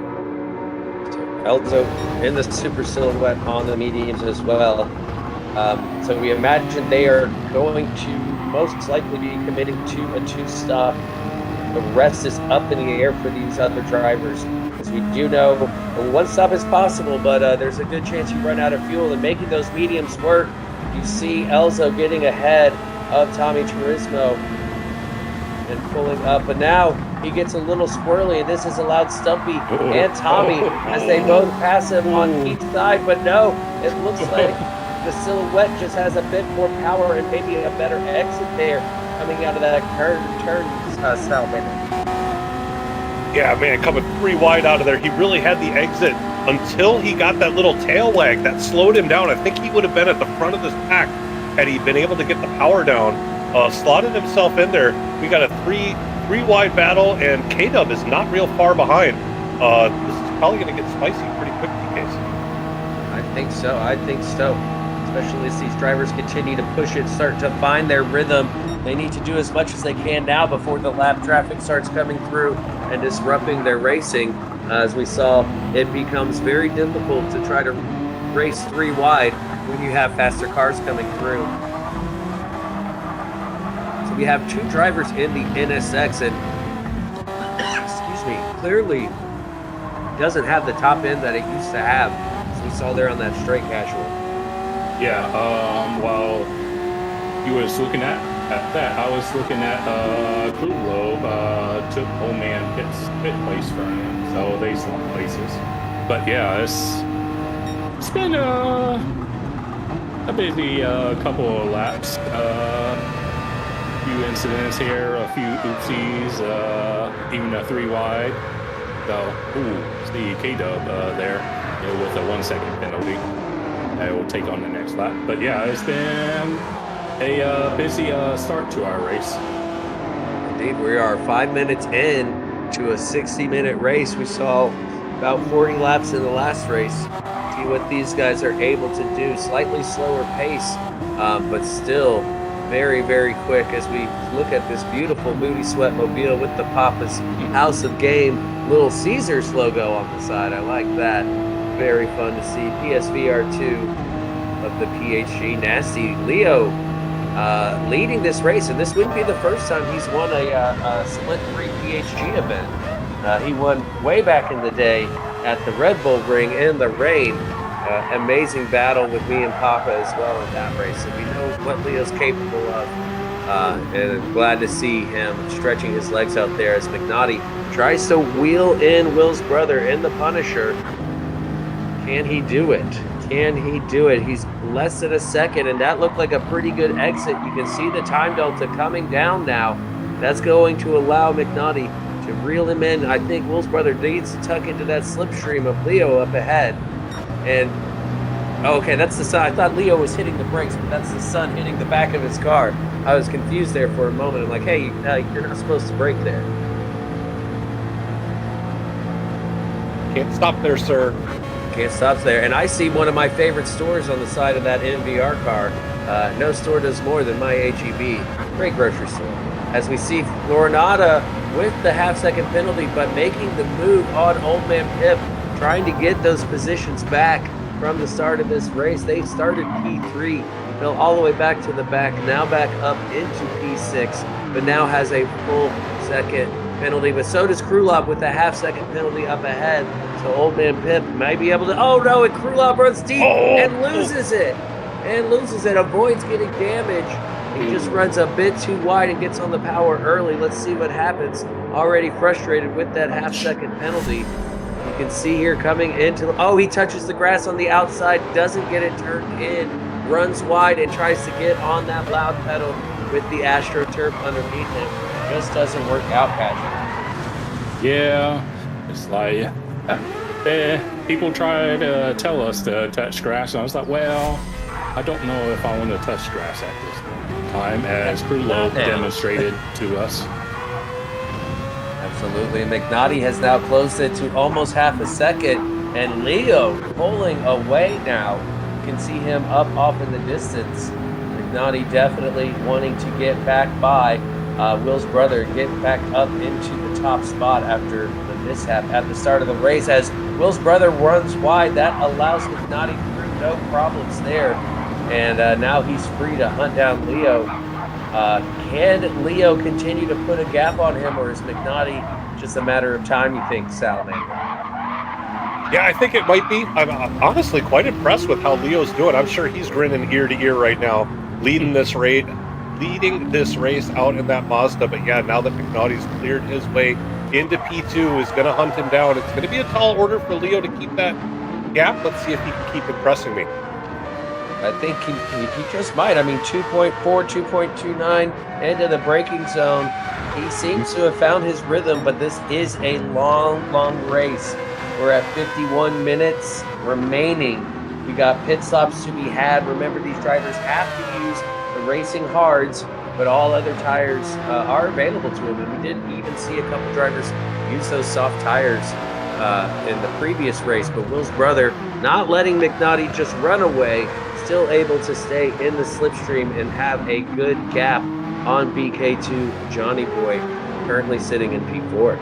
Elzo in the Super Silhouette on the mediums as well. So we imagine they are going to most likely be committing to a 2-stop. The rest is up in the air for these other drivers, as we do know a 1-stop is possible, but there's a good chance you run out of fuel, and making those mediums work. You see Elzo getting ahead of Tommy Turismo, and pulling up, but now he gets a little squirrely, and this has allowed Stumpy and Tommy as they both pass him on each side. But no, it looks like the Silhouette just has a bit more power and maybe a better exit there coming out of that turn, Salamander. Yeah, man, coming 3 wide out of there. He really had the exit until he got that little tail wag that slowed him down. I think he would have been at the front of this pack had he been able to get the power down. Slotted himself in there. We got a three wide battle, and K-Dub is not real far behind. This is probably going to get spicy pretty quick, Case. I think so. Especially as these drivers continue to push it, start to find their rhythm. They need to do as much as they can now before the lap traffic starts coming through and disrupting their racing. As we saw, it becomes very difficult to try to race 3 wide when you have faster cars coming through. So we have 2 drivers in the NSX, and excuse me, clearly doesn't have the top end that it used to have, as we saw there on that straight casual. Yeah, while you was looking at that, I was looking at Kruglow took Old Man pit place from him, so they swapped places. But yeah, it's been a busy couple of laps. A few incidents here, a few oopsies, even a 3 wide. So, see K-Dub there with a 1 second penalty. I will take on the next lap. But yeah, it's been a busy start to our race. Indeed, we are 5 minutes in to a 60-minute race. We saw about 40 laps in the last race. See what these guys are able to do. Slightly slower pace, but still very, very quick as we look at this beautiful Moody Sweat Mobile with the Papa's House of Game Little Caesars logo on the side. I like that. Very fun to see. PSVR2 of the PHG. Nasty Leo leading this race, and this wouldn't be the first time he's won a Split 3 PHG event. He won way back in the day at the Red Bull Ring in the rain. Amazing battle with me and Papa as well in that race, so we know what Leo's capable of. And I'm glad to see him stretching his legs out there as McNaughty tries to wheel in Will's brother in the Punisher. Can he do it? Can he do it? He's less than a second, and that looked like a pretty good exit. You can see the time delta coming down now. That's going to allow McNaughty to reel him in. I think Will's brother needs to tuck into that slipstream of Leo up ahead. And, okay, that's the sun. I thought Leo was hitting the brakes, but that's the sun hitting the back of his car. I was confused there for a moment. I'm like, hey, you're not supposed to brake there. Can't stop there, sir. Can't stop there. And I see one of my favorite stores on the side of that NVR car. No store does more than my HEB. Great grocery store. As we see Florinata with the half-second penalty, but making the move on Old Man Pip, trying to get those positions back from the start of this race. They started P3, fell all the way back to the back, now back up into P6, but now has a full second penalty. But so does Krulov with a half-second penalty up ahead. So Old Man Pip might be able to, oh no, and Krulov runs deep and loses it. Avoids getting damage. He just runs a bit too wide and gets on the power early. Let's see what happens. Already frustrated with that half-second penalty. You can see here coming into, he touches the grass on the outside, doesn't get it turned in, runs wide and tries to get on that loud pedal with the AstroTurf underneath him. Just doesn't work out, Patrick. Yeah, it's like, people try to tell us to touch grass, and I was like, well, I don't know if I want to touch grass at this time, as Krulov demonstrated to us. Absolutely. McNaughty has now closed it to almost half a second, and Leo pulling away now. You can see him up off in the distance. McNaughty definitely wanting to get back by Will's brother, get back up into the top spot after the mishap at the start of the race. As Will's brother runs wide, that allows McNaughty through, no problems there. And now he's free to hunt down Leo. Can Leo continue to put a gap on him, or is McNaughty just a matter of time, you think, Salamander? Yeah, I think it might be. I'm honestly quite impressed with how Leo's doing. I'm sure he's grinning ear to ear right now, leading this race leading this race out in that Mazda. But yeah, now that McNaughty's cleared his way into P2, is going to hunt him down. It's going to be a tall order for Leo to keep that gap. Let's see if he can keep impressing me. I think he just might. I mean, 2.4, 2.29 into the braking zone. He seems to have found his rhythm, but this is a long, long race. We're at 51 minutes remaining. We got pit stops to be had. Remember, these drivers have to use the racing hards, but all other tires are available to them. And we didn't even see a couple drivers use those soft tires in the previous race. But Will's brother not letting McNaughty just run away, still able to stay in the slipstream and have a good gap on BK2 Johnny Boy, currently sitting in P4.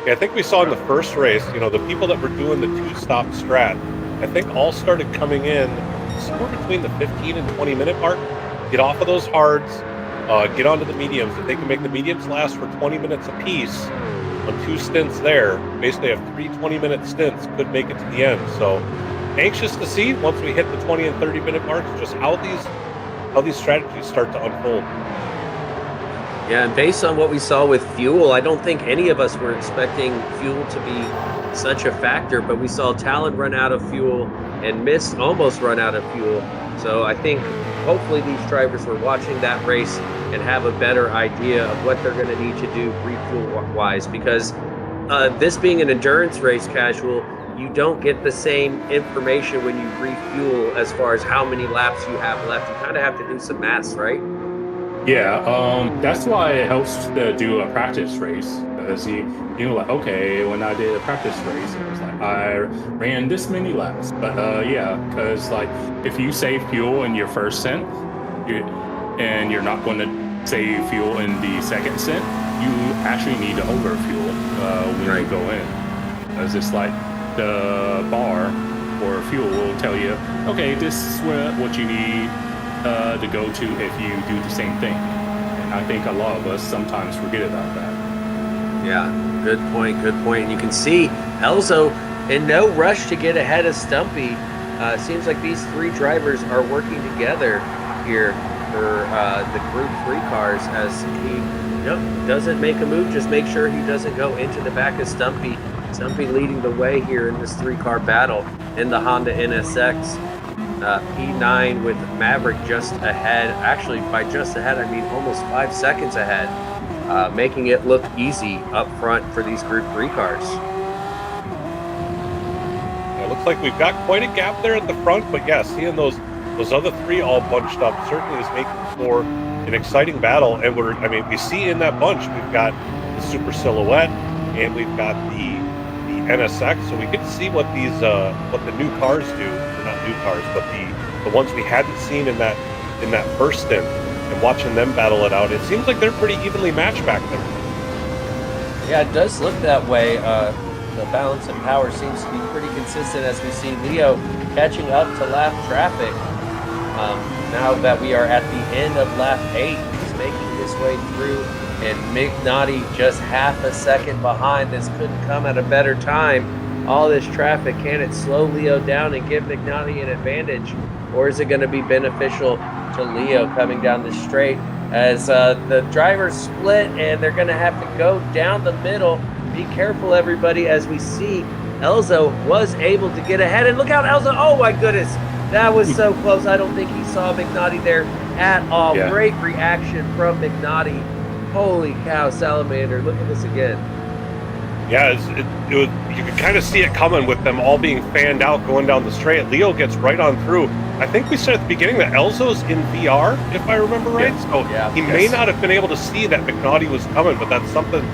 Yeah, I think we saw in the first race, you know, the people that were doing the two-stop strat, I think all started coming in somewhere between the 15 and 20-minute mark. Get off of those hards, get onto the mediums. If they can make the mediums last for 20 minutes apiece on 2 stints there, basically have 3 20-minute stints, could make it to the end. So anxious to see once we hit the 20 and 30-minute marks just how these strategies start to unfold. Yeah, and based on what we saw with fuel, I don't think any of us were expecting fuel to be such a factor, but we saw Talon run out of fuel and Mist almost run out of fuel. So I think hopefully these drivers were watching that race and have a better idea of what they're going to need to do refuel-wise, because this being an endurance race, Casual, you don't get the same information when you refuel as far as how many laps you have left. You kind of have to do some math, right? Yeah, that's why it helps to do a practice race, because you know, like, okay, when I did a practice race, it was like I ran this many laps. But yeah, because like if you save fuel in your first stint, and you're not going to save fuel in the second stint, you actually need to overfuel when you go in, because it's like the bar for fuel will tell you, okay, this is what you need to go to if you do the same thing. And I think a lot of us sometimes forget about that. Yeah, good point, good point. And you can see Elzo in no rush to get ahead of Stumpy. Seems like these 3 drivers are working together here for the Group 3 cars, as he doesn't make a move, just make sure he doesn't go into the back of Stumpy. Stumpy leading the way here in this 3-car battle in the Honda NSX. P9 with Maverick just ahead. Actually, by just ahead, I mean almost 5 seconds ahead, making it look easy up front for these Group 3 cars. It looks like we've got quite a gap there at the front, but yeah, seeing those other 3 all bunched up certainly is making for an exciting battle. And we see in that bunch, we've got the Super Silhouette and we've got the NSX, so we get to see what these what the new cars do. Not new cars, but the ones we hadn't seen in that first stint, and watching them battle it out. It seems like they're pretty evenly matched back there. Yeah, it does look that way. The balance of power seems to be pretty consistent as we see Leo catching up to lap traffic. Now that we are at the end of lap 8, he's making his way through, and McNaughty just half a second behind. This couldn't come at a better time. All this traffic, can it slow Leo down and give McNaughty an advantage, or is it going to be beneficial to Leo coming down the straight as the drivers split and they're going to have to go down the middle? Be careful, everybody, as we see Elzo was able to get ahead, and look out, Elzo! Oh my goodness, that was so close. I don't think he saw McNaughty there at all. Yeah. Great reaction from McNaughty. Holy cow, Salamander! Look at this again. Yeah, you could kind of see it coming with them all being fanned out going down the straight. Leo gets right on through. I think we said at the beginning that Elzo's in VR, if I remember right. Yeah. So he may not have been able to see that McNaughty was coming, but that's something,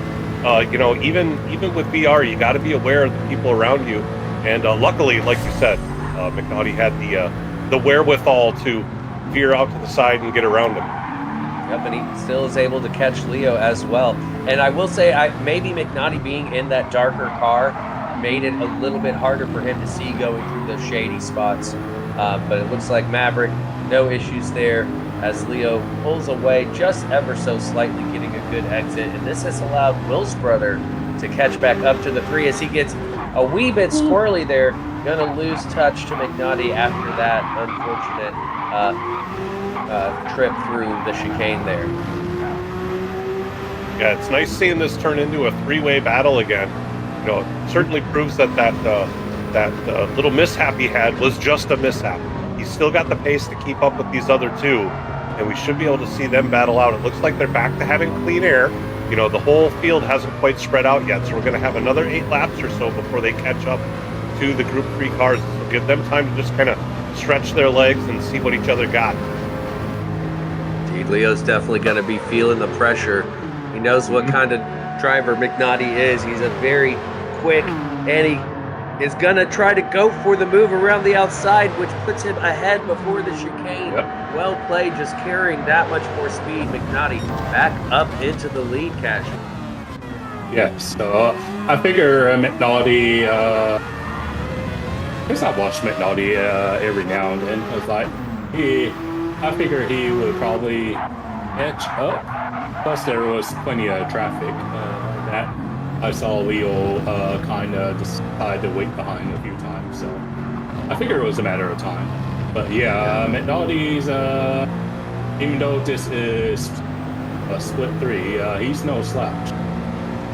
even with VR, you got to be aware of the people around you. And luckily, like you said, McNaughty had the wherewithal to veer out to the side and get around him. Yep, and he still is able to catch Leo as well. And I will say, maybe McNaughty being in that darker car made it a little bit harder for him to see going through those shady spots. But it looks like Maverick, no issues there, as Leo pulls away just ever so slightly, getting a good exit. And this has allowed Will's brother to catch back up to the 3 as he gets a wee bit squirrely there. Gonna lose touch to McNaughty after that unfortunate trip through the chicane there. Yeah, it's nice seeing this turn into a three-way battle again. You know, it certainly proves that little mishap he had was just a mishap. He's still got the pace to keep up with these other two, and we should be able to see them battle out. It looks like they're back to having clean air. You know, the whole field hasn't quite spread out yet, so we're going to have another 8 laps or so before they catch up to the Group 3 cars. So give them time to just kind of stretch their legs and see what each other got. Indeed, Leo's definitely going to be feeling the pressure. He knows what kind of driver McNaughty is. He's a very quick, and he is going to try to go for the move around the outside, which puts him ahead before the chicane. Yep. Well played, just carrying that much more speed. McNaughty back up into the lead, Cash. Yeah, so I figure McNaughty, I guess I've watched McNaughty every now and then. It's like, I figure he would probably catch up. Plus, there was plenty of traffic that I saw Leo kind of decide to wait behind a few times. So I figure it was a matter of time. But yeah, McNaughty's, even though this is a split 3, he's no slouch.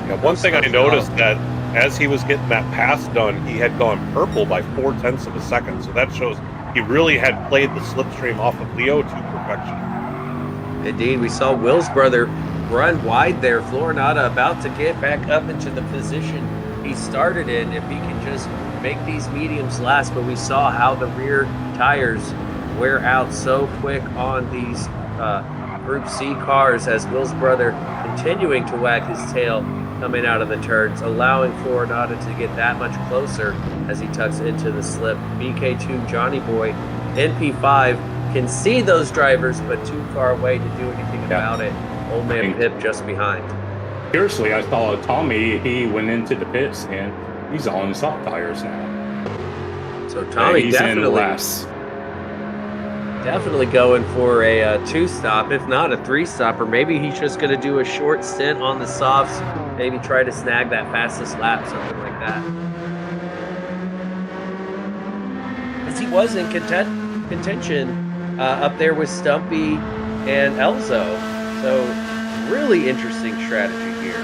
Yeah, one thing I noticed that as he was getting that pass done, he had gone purple by 0.4 of a second. So that shows he really had played the slipstream off of Leo to perfection. Indeed, we saw Will's brother run wide there. Florinata about to get back up into the position he started in if he can just make these mediums last. But we saw how the rear tires wear out so quick on these Group C cars as Will's brother continuing to wag his tail coming out of the turns, allowing Florinata to get that much closer as he tucks into the slip. BK2 Johnny Boy, NP5 can see those drivers, but too far away to do anything about it. Old man Pip just behind. Seriously, I saw Tommy, he went into the pits and he's on soft tires now. So Tommy he's definitely going for a 2-stop, if not a 3-stop, or maybe he's just going to do a short stint on the softs, maybe try to snag that fastest lap, something like that. As he was in contention up there with Stumpy and Elzo. So really interesting strategy here.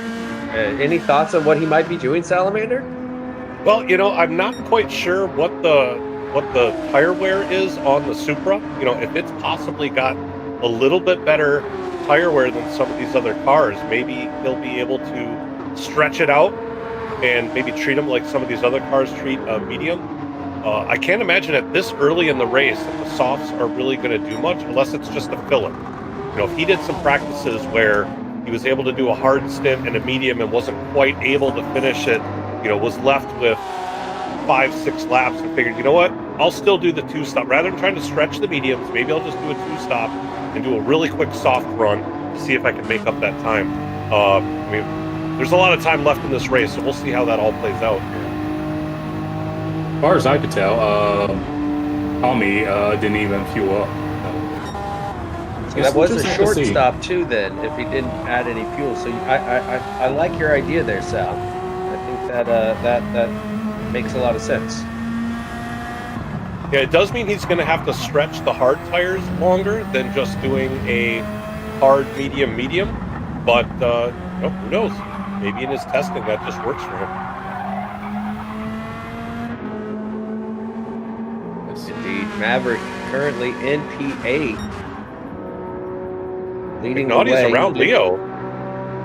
Any thoughts on what he might be doing, Salamander? Well, you know, I'm not quite sure what the tire wear is on the Supra. You know, if it's possibly got a little bit better tire wear than some of these other cars, maybe he'll be able to stretch it out and maybe treat them like some of these other cars treat a medium. I can't imagine at this early in the race that the softs are really going to do much unless it's just a filler. You know, if he did some practices where he was able to do a hard stint and a medium and wasn't quite able to finish it, you know, was left with 5-6 laps and figured, you know what, I'll still do the 2-stop. Rather than trying to stretch the mediums, maybe I'll just do a 2-stop and do a really quick soft run to see if I can make up that time. I mean, there's a lot of time left in this race, so we'll see how that all plays out. As far as I could tell, Tommy didn't even fuel up. So that was a short stop too then, if he didn't add any fuel. So I like your idea there, Sal. I think that makes a lot of sense. Yeah, it does mean he's going to have to stretch the hard tires longer than just doing a hard medium, but you know, who knows? Maybe in his testing that just works for him. Indeed, Maverick currently in P8. Leading the McNaughty's way. around Leo.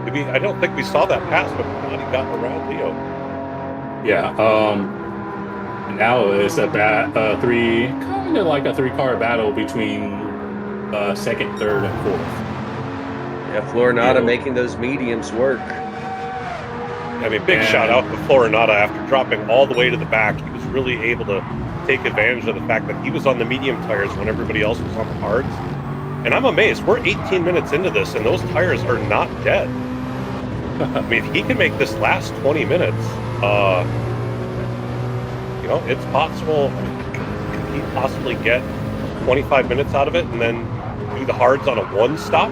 Maybe, I don't think we saw that pass, but McNaughty got around Leo. Yeah, now it's a kind of like a 3-car battle between second, third, and fourth. Yeah, Florinata making those mediums work. I mean, big shout out to Florinata after dropping all the way to the back. He was really able to take advantage of the fact that he was on the medium tires when everybody else was on the hards. And I'm amazed. We're 18 minutes into this, and those tires are not dead. I mean, if he can make this last 20 minutes, you know, it's possible. I mean, can he possibly get 25 minutes out of it and then do the hards on a 1-stop?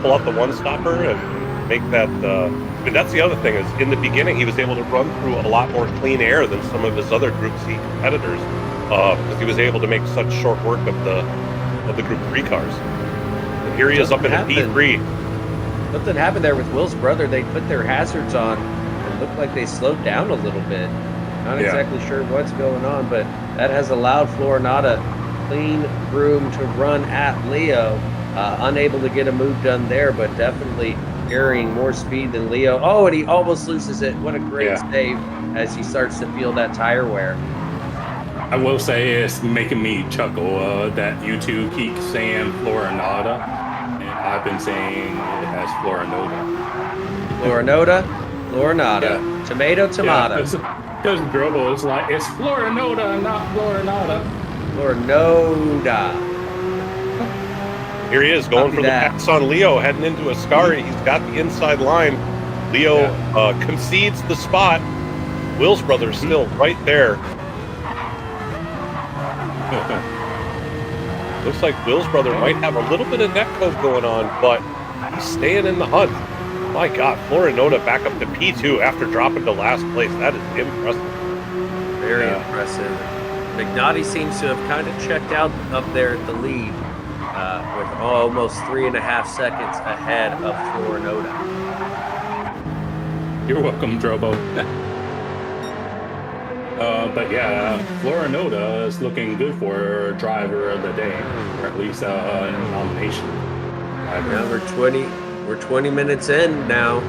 Pull out the 1-stopper and make that... I mean, that's the other thing is, in the beginning, he was able to run through a lot more clean air than some of his other Group C competitors because he was able to make such short work of the of the Group 3 cars. And here he is up in a P3. Something happened there with Will's brother. They put their hazards on and looked like they slowed down a little bit. Not exactly sure what's going on, but that has allowed Florinata clean room to run at Leo. Unable to get a move done there, but definitely carrying more speed than Leo. Oh, and he almost loses it. What a great save as he starts to feel that tire wear. I will say it's making me chuckle that you two keep saying Florinata, and I've been saying it as Florinota. Florinata. Tomato. Because Drobo is like, it's Florinota, not Florinata. Florinota. Here he is going for the pass on Leo, heading into Ascari. He's got the inside line. Leo concedes the spot. Will's brother still right there. Looks like Will's brother might have a little bit of netcode going on, but he's staying in the hunt. My God, Florinota back up to P2 after dropping to last place. That is impressive. Very impressive. McNaughty seems to have kind of checked out up there at the lead. With almost 3.5 seconds ahead of Florinota. You're welcome, Drobo. But yeah, Florinota is looking good for driver of the day, or at least a nomination. Yeah, we're 20 minutes in now,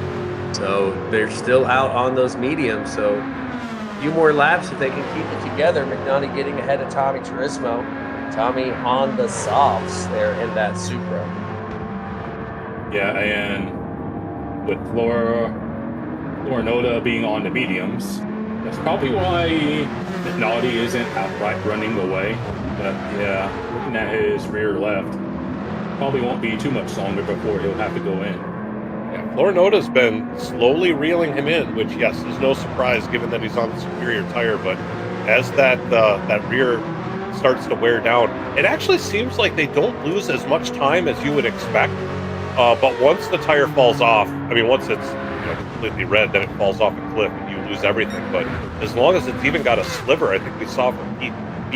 so they're still out on those mediums. So a few more laps if they can keep it together. McNaughty getting ahead of Tommy Turismo. Tommy on the softs there in that Supra. Yeah, and with Florinota being on the mediums, that's probably why McNaughty isn't outright running away. But yeah, looking at his rear left, probably won't be too much longer before he'll have to go in. Yeah, Florinota's been slowly reeling him in, which, yes, is no surprise given that he's on the superior tire. But as that rear starts to wear down, it actually seems like they don't lose as much time as you would expect. But once the tire falls off, I mean, once it's completely red, then it falls off a cliff and you lose everything. But as long as it's even got a sliver, I think we saw from Pete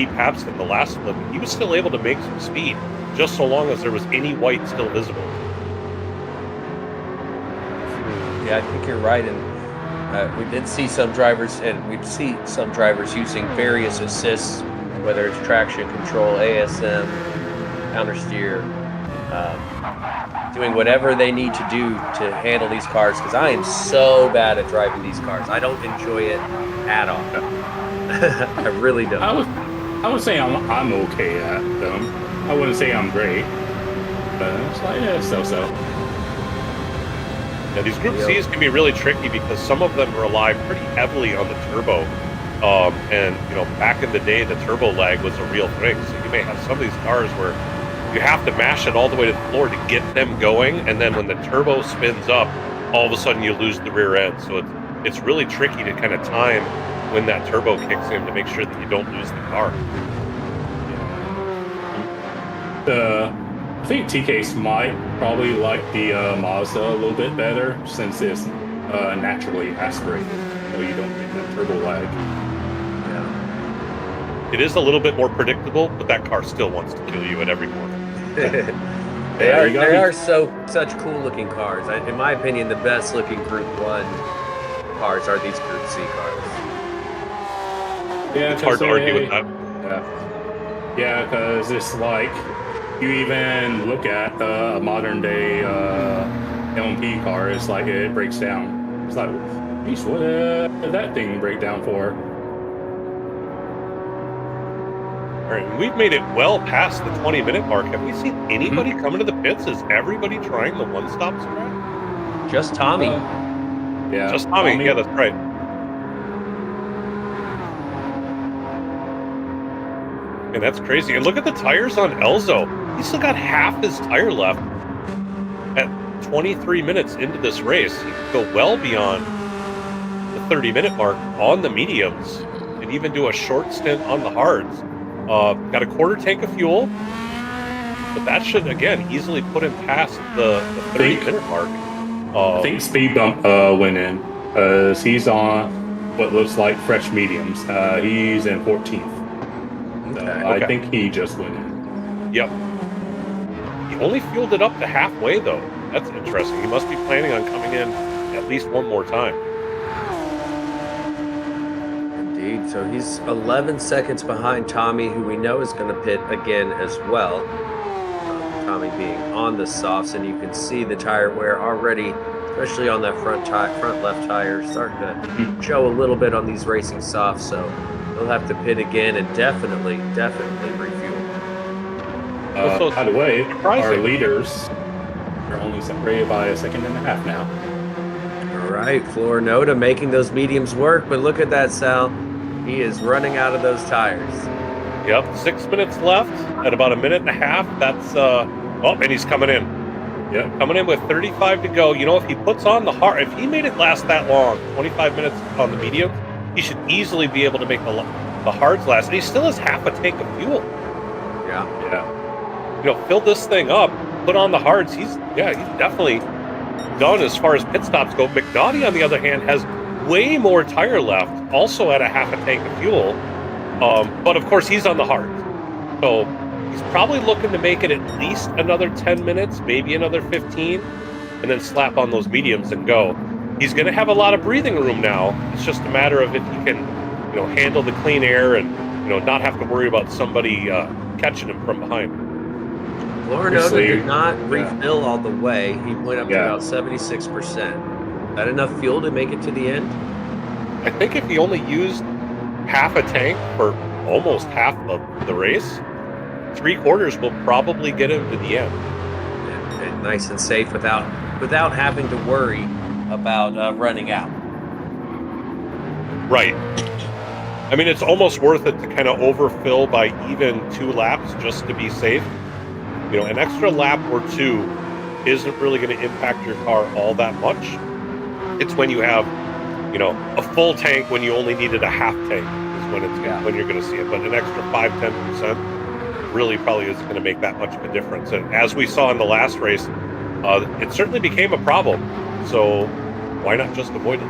Papston the last slip, he was still able to make some speed, just so long as there was any white still visible. Yeah, I think you're right, and we did see some drivers, and we see some drivers using various assists, whether it's traction control, ASM, countersteer, doing whatever they need to do to handle these cars, because I am so bad at driving these cars. I don't enjoy it at all. I really don't. I would say I'm okay at them. I wouldn't say I'm great, but it's like, so-so. Yeah, these Group Cs can be really tricky because some of them rely pretty heavily on the turbo. And, back in the day, the turbo lag was a real thing. So you may have some of these cars where you have to mash it all the way to the floor to get them going. And then when the turbo spins up, all of a sudden you lose the rear end. So it's really tricky to kind of time when that turbo kicks in to make sure that you don't lose the car. I think TK's might probably like the Mazda a little bit better since it's naturally aspirated, so you don't get that turbo lag. Yeah. It is a little bit more predictable, but that car still wants to kill you at every corner. They are such cool looking cars. In my opinion, the best looking Group 1 cars are these Group C cars. Yeah, it's hard to argue with that. Yeah, because it's like you even look at a modern day LMP car, it's like it breaks down. It's like, geez, what did that thing break down for? All right, we've made it well past the 20-minute mark. Have we seen anybody coming to the pits? Is everybody trying the one-stop strat? Just Tommy. Yeah, just Tommy. Yeah, that's right. And that's crazy. And look at the tires on Elzo. He's still got half his tire left at 23 minutes into this race. He could go well beyond the 30-minute mark on the mediums and even do a short stint on the hards. Got a quarter tank of fuel, but that should, again, easily put him past the 30-minute mark. I think speed bump went in because he's on what looks like fresh mediums. He's in 14th. I think he just went in. Yep. He only fueled it up to halfway, though. That's interesting. He must be planning on coming in at least one more time. Indeed. So he's 11 seconds behind Tommy, who we know is going to pit again as well. Tommy being on the softs, and you can see the tire wear already, especially on that front left tire, starting to show a little bit on these racing softs. So he'll have to pit again and definitely refuel. By the way, surprising. our leaders are only separated by a second and a half now. All right, Florinota making those mediums work, but look at that, Sal. He is running out of those tires. Yep, 6 minutes left at about a minute and a half. That's and he's coming in. Yep. Coming in with 35 to go. You know, if he puts on the hard, if he made it last that long, 25 minutes on the medium, he should easily be able to make the hards last. And he still has half a tank of fuel. Yeah. You know, fill this thing up, put on the hards. He's definitely done as far as pit stops go. McNaughty, on the other hand, has way more tire left, also at a half a tank of fuel. But of course, he's on the hards. So he's probably looking to make it at least another 10 minutes, maybe another 15, and then slap on those mediums and go. He's going to have a lot of breathing room now. It's just a matter of if he can, you know, handle the clean air and, you know, not have to worry about somebody catching him from behind. Florinota did not refill all the way. He went up to about 76%. That enough fuel to make it to the end? I think if he only used half a tank for almost half of the race, 3/4 will probably get him to the end. And nice and safe without having to worry about running out. Right. I mean, it's almost worth it to kind of overfill by even 2 laps just to be safe. You know, an extra lap or 2 isn't really going to impact your car all that much. It's when you have, you know, a full tank when you only needed a half tank is when you're going to see it. But an extra 5-10% really probably isn't going to make that much of a difference. And as we saw in the last race, it certainly became a problem. So why not just avoid it?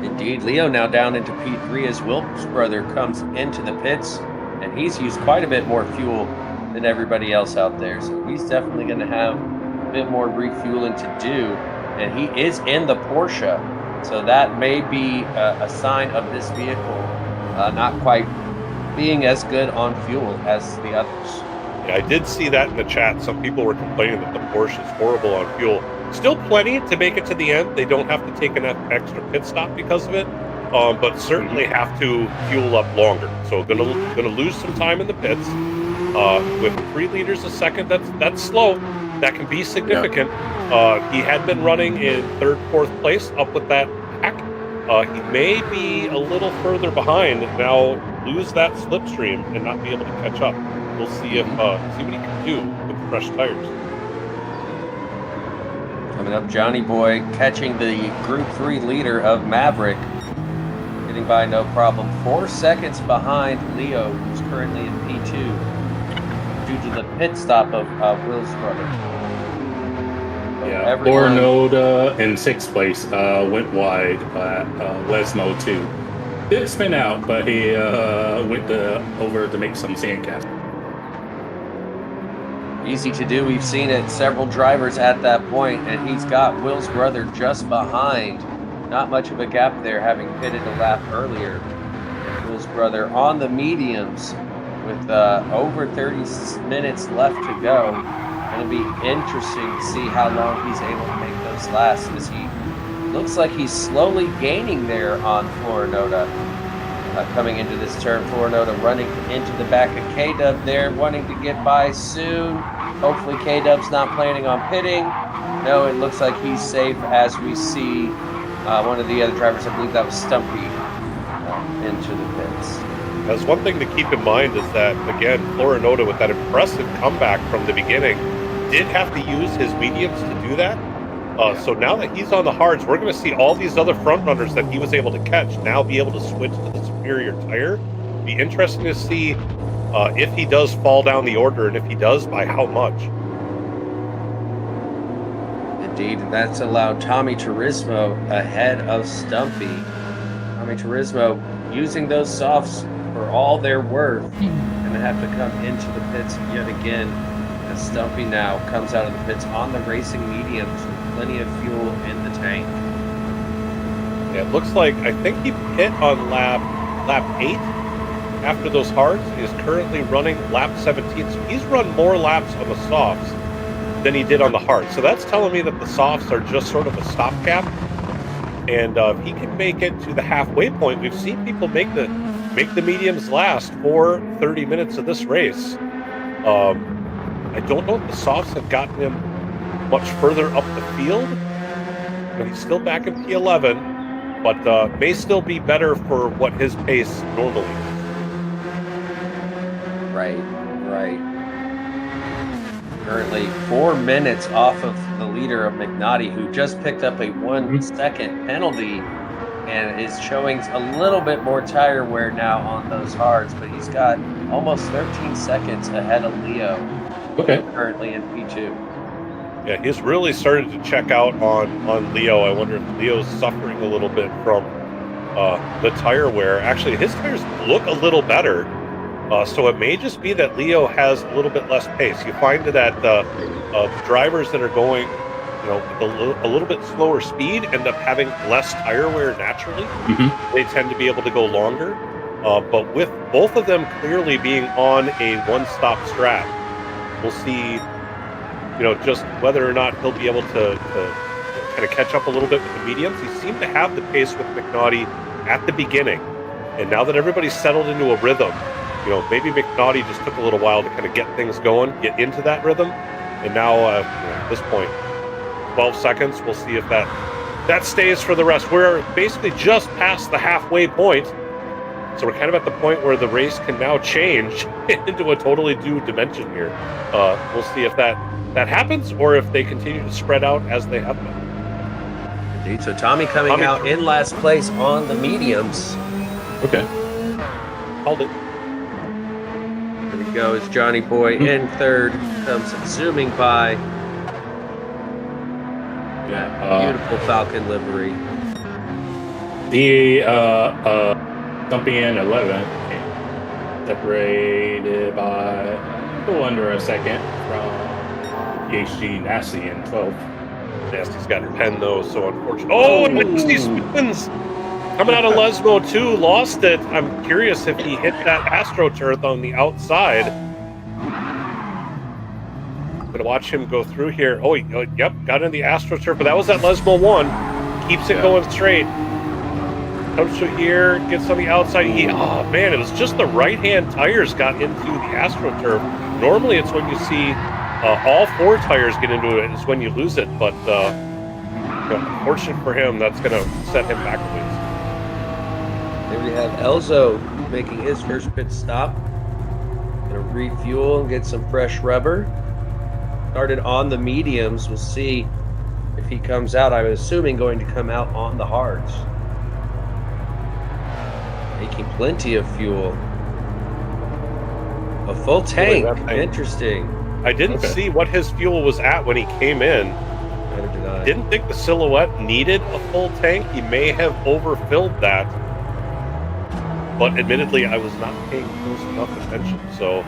Indeed. Leo now down into P3 as Wilkes' brother comes into the pits, and he's used quite a bit more fuel than everybody else out there. So he's definitely going to have a bit more refueling to do. And he is in the Porsche. So that may be a sign of this vehicle not quite being as good on fuel as the others. Yeah, I did see that in the chat. Some people were complaining that the Porsche is horrible on fuel. Still plenty to make it to the end. They don't have to take an extra pit stop because of it, but certainly have to fuel up longer. So gonna lose some time in the pits. With 3 liters a second, that's slow. That can be significant. He had been running in 3rd, 4th place up with that pack. He may be a little further behind now, lose that slipstream and not be able to catch up. We'll see see what he can do with fresh tires. Coming up, Johnny Boy catching the Group 3 leader of Maverick, getting by no problem. 4 seconds behind Leo, who's currently in P2 due to the pit stop of Will's brother. Yeah, Florinota in 6th place went wide at Lesmo 2. Did spin out, but he went over to make some sandcastle. Easy to do. We've seen it, several drivers at that point, and he's got Will's brother just behind. Not much of a gap there, having pitted a lap earlier. Will's brother on the mediums with over 30 minutes left to go. Going to be interesting to see how long he's able to make those last, as he looks like he's slowly gaining there on Florinota. Coming into this turn, Florinota running into the back of K-Dub there, wanting to get by soon. Hopefully K-Dub's not planning on pitting. No, it looks like he's safe as we see one of the other drivers, I believe that was Stumpy, into the pits. That's one thing to keep in mind is that, again, Florinota, with that impressive comeback from the beginning, did have to use his mediums to do that. So now that he's on the hards, we're going to see all these other front runners that he was able to catch now be able to switch to the superior tire. Be interesting to see if he does fall down the order, and if he does, by how much. Indeed, that's allowed Tommy Turismo ahead of Stumpy. Tommy Turismo using those softs for all they're worth, and have to come into the pits yet again as Stumpy now comes out of the pits on the racing mediums with plenty of fuel in the tank. Yeah, it looks like, I think he hit on lap 8 after those hards. He is currently running lap 17. So he's run more laps on the softs than he did on the hards. So that's telling me that the softs are just sort of a stopgap. And if he can make it to the halfway point, we've seen people make the mediums last for 30 minutes of this race. I don't know if the softs have gotten him much further up the field, but he's still back in P11, but may still be better for what his pace normally is. Right. Currently 4 minutes off of the leader of McNaughty, who just picked up a 1 second penalty and is showing a little bit more tire wear now on those hards, but he's got almost 13 seconds ahead of Leo. Okay. Currently in P2. Yeah, he's really started to check out on Leo. I wonder if Leo's suffering a little bit from the tire wear. Actually, his tires look a little better. So it may just be that Leo has a little bit less pace. You find that drivers that are going, with a little bit slower speed end up having less tire wear naturally. They tend to be able to go longer. But with both of them clearly being on a one-stop strat, we'll see, just whether or not he'll be able to kind of catch up a little bit with the mediums. He seemed to have the pace with McNaughty at the beginning. And now that everybody's settled into a rhythm, maybe McNaughty just took a little while to kind of get things going, get into that rhythm. And now, at this point, 12 seconds, we'll see if that stays for the rest. We're basically just past the halfway point. So we're kind of at the point where the race can now change into a totally new dimension here. We'll see if that happens or if they continue to spread out as they have been. Indeed. So Tommy coming out in last place on the mediums. Okay. Called it. There we go. It's Johnny Boy in third. Comes zooming by. Yeah. Beautiful Falcon livery. The Stumpy in 11th, separated by a little under a second from PHG Nasty in 12th. Nasty's got a pen though, so unfortunate. Oh, Nasty spins! Coming out of Lesmo too, lost it. I'm curious if he hit that AstroTurf on the outside. I'm gonna watch him go through here. Oh, yep, got in the AstroTurf, but that was at Lesmo 1. Keeps it going straight. Comes through here, gets on the outside. Oh man, it was just the right-hand tires got into the AstroTurf. Normally it's when you see all 4 tires get into it, is when you lose it, but unfortunate for him, that's gonna set him back a ways. There we have Elzo making his first pit stop. Gonna refuel and get some fresh rubber. Started on the mediums. We'll see if he comes out. I'm assuming going to come out on the hards. Making plenty of fuel. A full tank. Interesting. I didn't see what his fuel was at when he came in. Neither did I. Didn't think the Silhouette needed a full tank. He may have overfilled that. But admittedly, I was not paying close enough attention. So,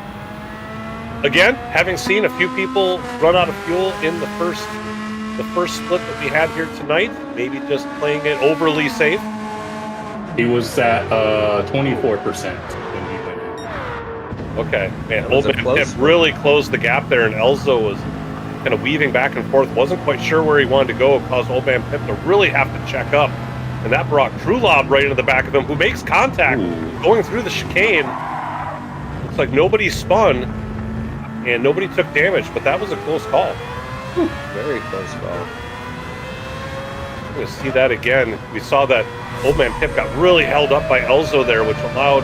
again, having seen a few people run out of fuel in the first split that we had here tonight, maybe just playing it overly safe. He was at 24% when he went in. Okay, man, was a Old Man close Pip really closed the gap there, and Elzo was kind of weaving back and forth. Wasn't quite sure where he wanted to go. It caused Old Man Pip to really have to check up. And that brought Krulov right into the back of him, who makes contact going through the chicane. Looks like nobody spun and nobody took damage, but that was a close call. Very close call. We're going to see that again. We saw that Old Man Pip got really held up by Elzo there, which allowed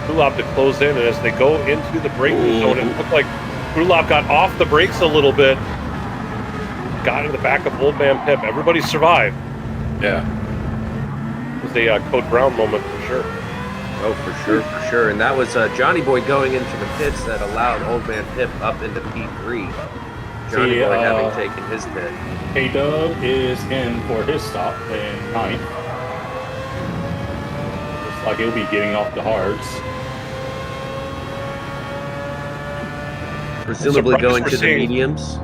Krulov to close in. And as they go into the braking zone, it looked like Krulov got off the brakes a little bit, got in the back of Old Man Pip. Everybody survived. Yeah. It was a Code Brown moment for sure. Oh, for sure. And that was Johnny Boy going into the pits that allowed Old Man Pip up into P3. Johnny Boy having taken his pit. K-Dub is in for his stop in 9th. Looks like he'll be getting off the hards. Presumably Surprised going we're to the seeing- mediums.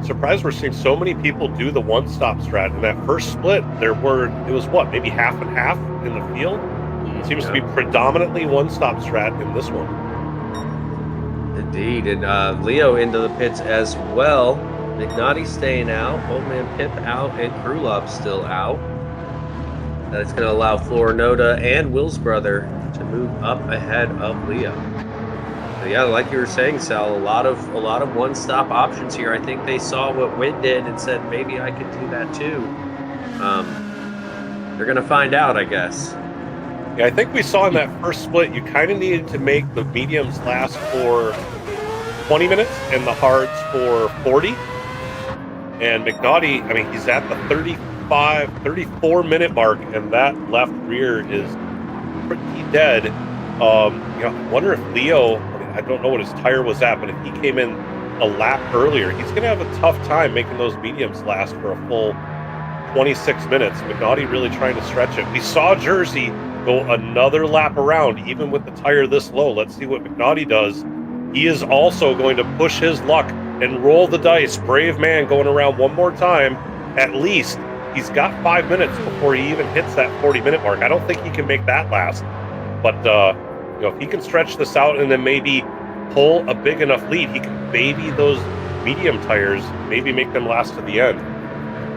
Surprised we're seeing so many people do the one-stop strat. In that first split, it was what, maybe half and half in the field? It seems to be predominantly one-stop strat in this one. Indeed, and Leo into the pits as well. McNaughty staying out, Old Man Pip out, and Krulov still out. That's going to allow Florinota and Will's brother to move up ahead of Leo. But yeah, like you were saying, Sal, a lot of one-stop options here. I think they saw what Witt did and said, maybe I could do that too. They're going to find out, I guess. Yeah, I think we saw in that first split, you kind of needed to make the mediums last for 20 minutes and the hards for 40. And McNaughty, I mean, he's at the 34-minute mark, and that left rear is pretty dead. I wonder if Leo, I don't know what his tire was at, but if he came in a lap earlier, he's going to have a tough time making those mediums last for a full 26 minutes. McNaughty really trying to stretch it. We saw Jersey go another lap around, even with the tire this low. Let's see what McNaughty does. He is also going to push his luck and roll the dice. Brave man going around one more time. At least he's got 5 minutes before he even hits that 40-minute mark. I don't think he can make that last. But if he can stretch this out and then maybe pull a big enough lead, he can baby those medium tires, maybe make them last to the end.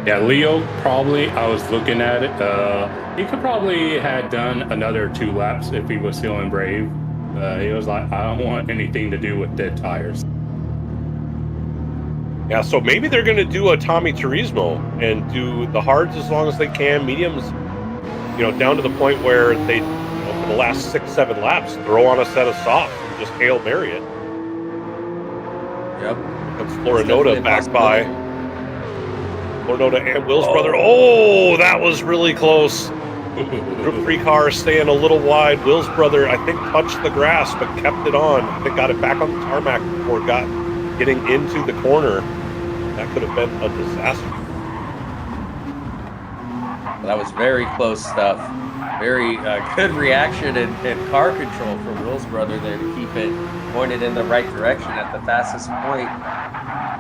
Yeah, Leo probably, I was looking at it, he could probably had done another 2 laps if he was feeling brave. He was like, I don't want anything to do with dead tires. Yeah, so maybe they're going to do a Tommy Turismo and do the hards as long as they can, mediums, down to the point where they, for the last 6-7 laps, throw on a set of softs and just Hail Mary it. Yep. Comes Florinota back by. Florinota and Will's brother. Oh, that was really close. Group 3 car staying a little wide. Will's brother, I think, touched the grass, but kept it on. I think got it back on the tarmac before getting into the corner. That could have been a disaster. That was very close stuff. Very good reaction and car control from Will's brother there to keep it pointed in the right direction at the fastest point.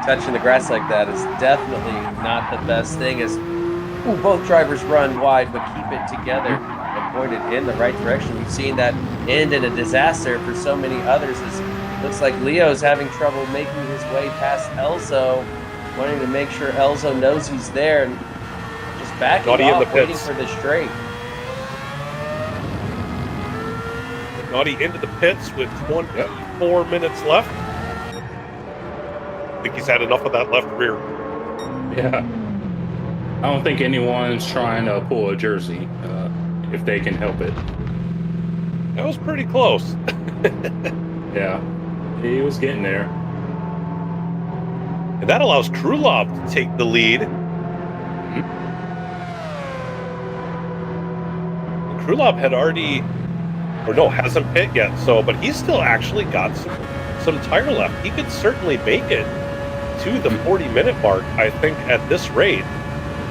Touching the grass like that is definitely not the best thing, as both drivers run wide but keep it together and pointed in the right direction. We've seen that end in a disaster for so many others. It looks like Leo's having trouble making his way past Elzo, wanting to make sure Elzo knows he's there and just backing off, waiting for the straight. Naughty into the pits with 24 minutes left. I think he's had enough of that left rear. Yeah. I don't think anyone's trying to pull a Jersey if they can help it. That was pretty close. Yeah, he was getting there. And that allows Krulov to take the lead. Krulov had already, hasn't pit yet, but he's still actually got some tire left. He could certainly make it to the 40-minute mark, I think, at this rate.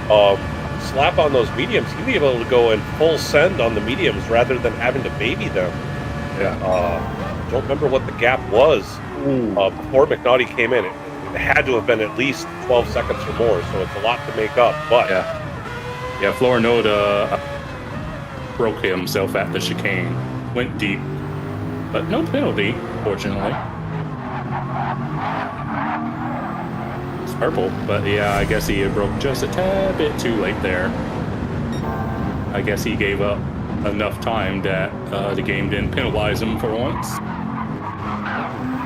Slap on those mediums, he'd be able to go in full send on the mediums rather than having to baby them. Yeah. Don't remember what the gap was before McNaughty came in. It had to have been at least 12 seconds or more, so it's a lot to make up. But yeah, Florinota broke himself at the chicane, went deep, but no penalty, fortunately. It's purple, but yeah, I guess he broke just a tad bit too late there. I guess he gave up enough time that the game didn't penalize him for once.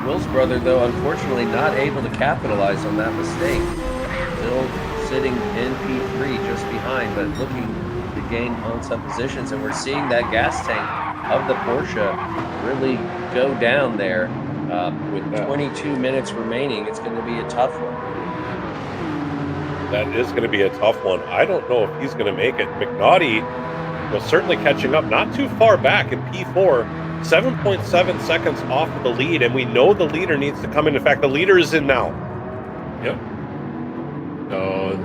Will's brother, though, unfortunately not able to capitalize on that mistake. Still sitting in P3 just behind, but looking to gain on some positions. And we're seeing that gas tank of the Porsche really go down there. With 22 minutes remaining, it's going to be a tough one. That is going to be a tough one. I don't know if he's going to make it. McNaughty was certainly catching up, not too far back in P4. 7.7 seconds off of the lead, and we know the leader needs to come in. In fact, the leader is in now. Yep. So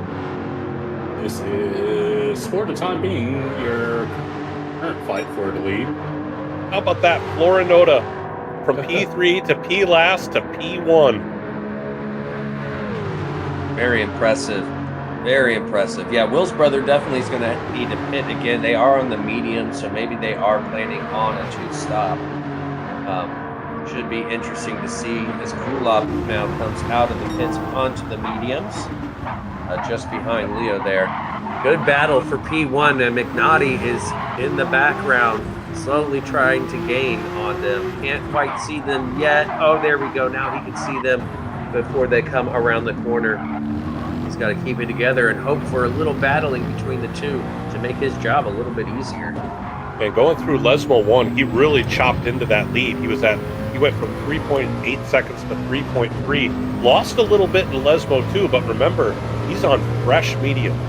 this is, for the time being, your current fight for the lead. How about that? Florinota from P3 to P last to P1. Very impressive. Very impressive. Yeah, Will's brother definitely is going to need to pit again. They are on the medium, so maybe they are planning on a two-stop. Should be interesting to see as Kulop now comes out of the pits onto the mediums, just behind Leo there. Good battle for P1, and McNaughty is in the background, slowly trying to gain on them. Can't quite see them yet. Oh, there we go. Now he can see them before they come around the corner. He's got to keep it together and hope for a little battling between the two to make his job a little bit easier. And going through Lesmo 1, he really chopped into that lead. He went from 3.8 seconds to 3.3. Lost a little bit in Lesmo 2, but remember, he's on fresh mediums.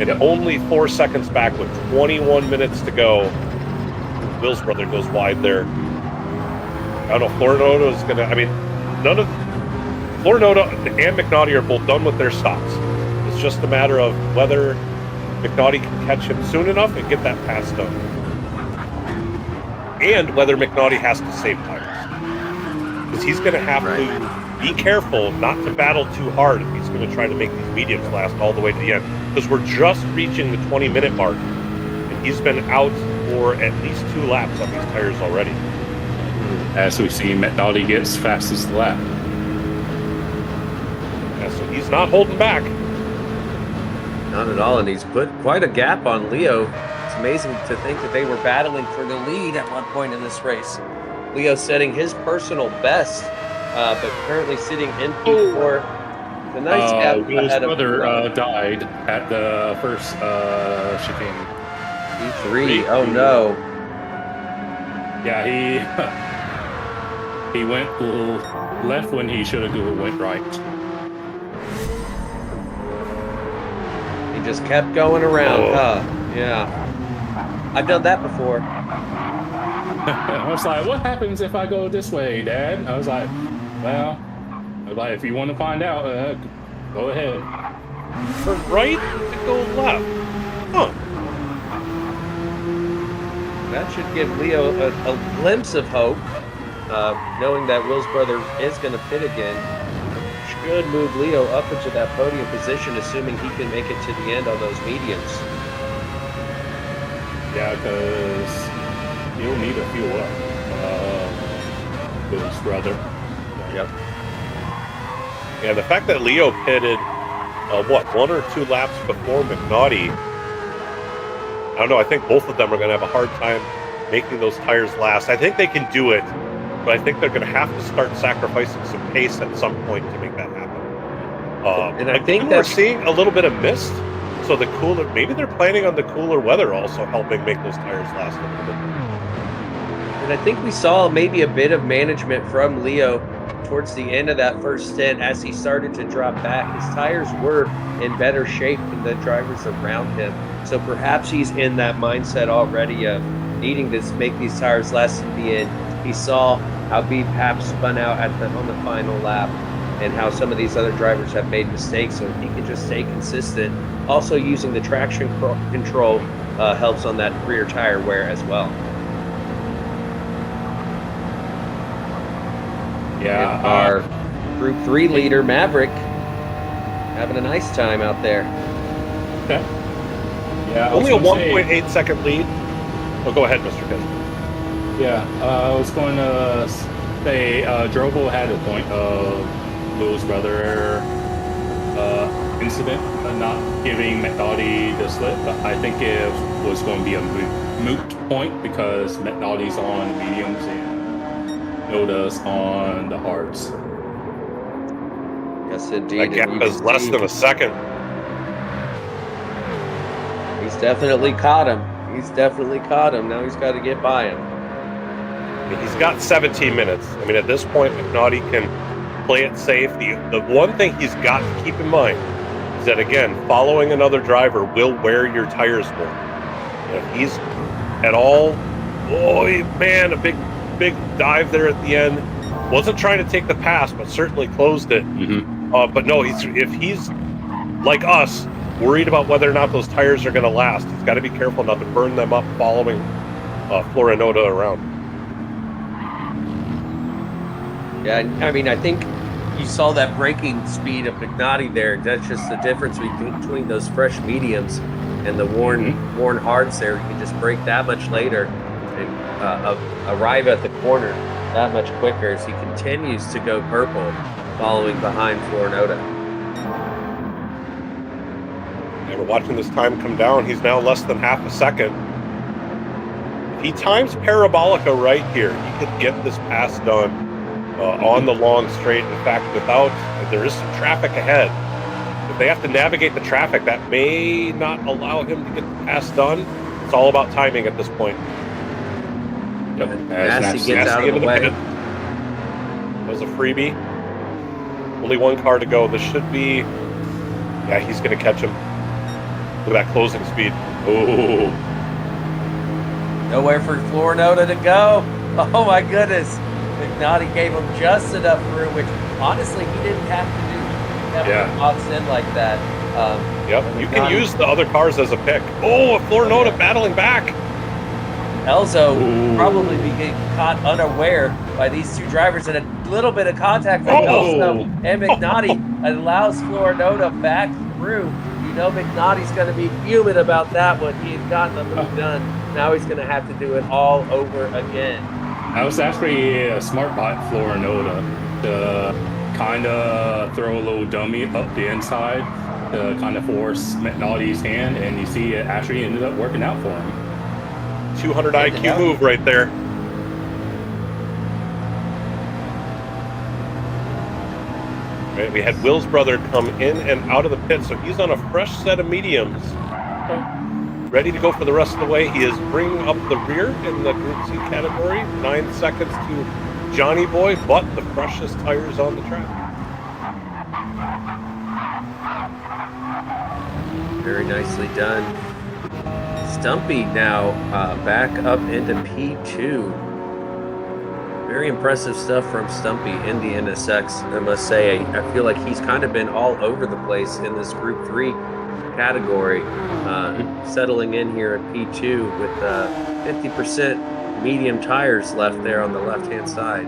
And only 4 seconds back with 21 minutes to go. Will's brother goes wide there. I don't know, Florinoto is going to, I mean, none of, Florinoto and McNaughty are both done with their stops. It's just a matter of whether McNaughty can catch him soon enough and get that pass done. And whether McNaughty has to save tires. Because he's going to have to be careful not to battle too hard if he's going to try to make these mediums last all the way to the end. Because we're just reaching the 20-minute mark. And he's been out for at least 2 laps on these tires already. As we see, McNaughty gets fastest lap. Yeah, so he's not holding back. Not at all, and he's put quite a gap on Leo. It's amazing to think that they were battling for the lead at one point in this race. Leo setting his personal best, but currently sitting in P4. The nice gap Will's ahead of brother died at the first chicane. P3. Oh no! Yeah, he went left when he should have went right. He just kept going around, Yeah. I've done that before. I was like, what happens if I go this way, Dad? I was like, well, if you want to find out, go ahead. Turn right to go left. Huh. That should give Leo a glimpse of hope, knowing that Will's brother is going to pit again. Should move Leo up into that podium position, assuming he can make it to the end on those mediums. Yeah, because he'll need to fuel up Will's brother. Yep. Yeah, the fact that Leo pitted, 1 or 2 laps before McNaughty, I don't know, I think both of them are going to have a hard time making those tires last. I think they can do it, but I think they're going to have to start sacrificing some pace at some point to make that happen. And I think we're seeing a little bit of mist, so the cooler, maybe they're planning on the cooler weather also helping make those tires last a little bit. And I think we saw maybe a bit of management from Leo towards the end of that first stint as he started to drop back. His tires were in better shape than the drivers around him. So perhaps he's in that mindset already of needing to make these tires last at the end. He saw how B-Pap spun out on the final lap and how some of these other drivers have made mistakes, so he can just stay consistent. Also using the traction control helps on that rear tire wear as well. Yeah, and our Group 3 leader, Maverick, having a nice time out there. Okay. Yeah, only a 1.8 second lead. Oh, go ahead, Mr. Kidd. Yeah, I was going to say Drobo had a point of Will's brother incident, not giving McNaughty the slip, but I think it was going to be a moot point because McNaughty's on mediums and Noda's on the hards. Yes, indeed. That gap is less than a second. He's definitely caught him. Now he's got to get by him. He's got 17 minutes. I mean, at this point, McNaughty can play it safe. The one thing he's got to keep in mind is that, again, following another driver will wear your tires more. And if he's at all, a big dive there at the end. Wasn't trying to take the pass, but certainly closed it. Mm-hmm. But no, if he's like us, worried about whether or not those tires are going to last, he's got to be careful not to burn them up following Florinoto around. Yeah, I mean, I think you saw that braking speed of McNaughty there. That's just the difference between those fresh mediums and the worn hards there. You can just brake that much later and arrive at the corner that much quicker as he continues to go purple, following behind Florinota. Yeah, we're watching this time come down. He's now less than half a second. If he times Parabolica right here, he could get this pass done on the long straight. In fact, there is some traffic ahead. If they have to navigate the traffic, that may not allow him to get the pass done. It's all about timing at this point. Yep. Nasty gets out of the way. That was a freebie. Only one car to go. This should be... Yeah, he's going to catch him. Look at that closing speed. Oh. Nowhere for Florinota to go. Oh, my goodness. McNaughty gave him just enough room, which honestly he didn't have to do. He box in like that. You can use the other cars as a pick. Oh, Florinota battling back. Elzo probably be getting caught unaware by these two drivers, and a little bit of contact from Elzo and McNaughty allows Florinota back through. You know McNaughty's going to be fuming about that one. He had gotten the move done. Now he's going to have to do it all over again. That was actually a smart by Florinota to kind of throw a little dummy up the inside to kind of force McNaughty's hand, and you see it actually ended up working out for him. 200 IQ move right there. Right, we had Will's brother come in and out of the pit, so he's on a fresh set of mediums. Ready to go for the rest of the way. He is bringing up the rear in the Group C category. 9 seconds to Johnny Boy, but the freshest tires on the track. Very nicely done. Stumpy now back up into P2. Very impressive stuff from Stumpy in the NSX. I must say, I feel like he's kind of been all over the place in this Group 3 category, settling in here at P2 with 50% medium tires left there on the left-hand side.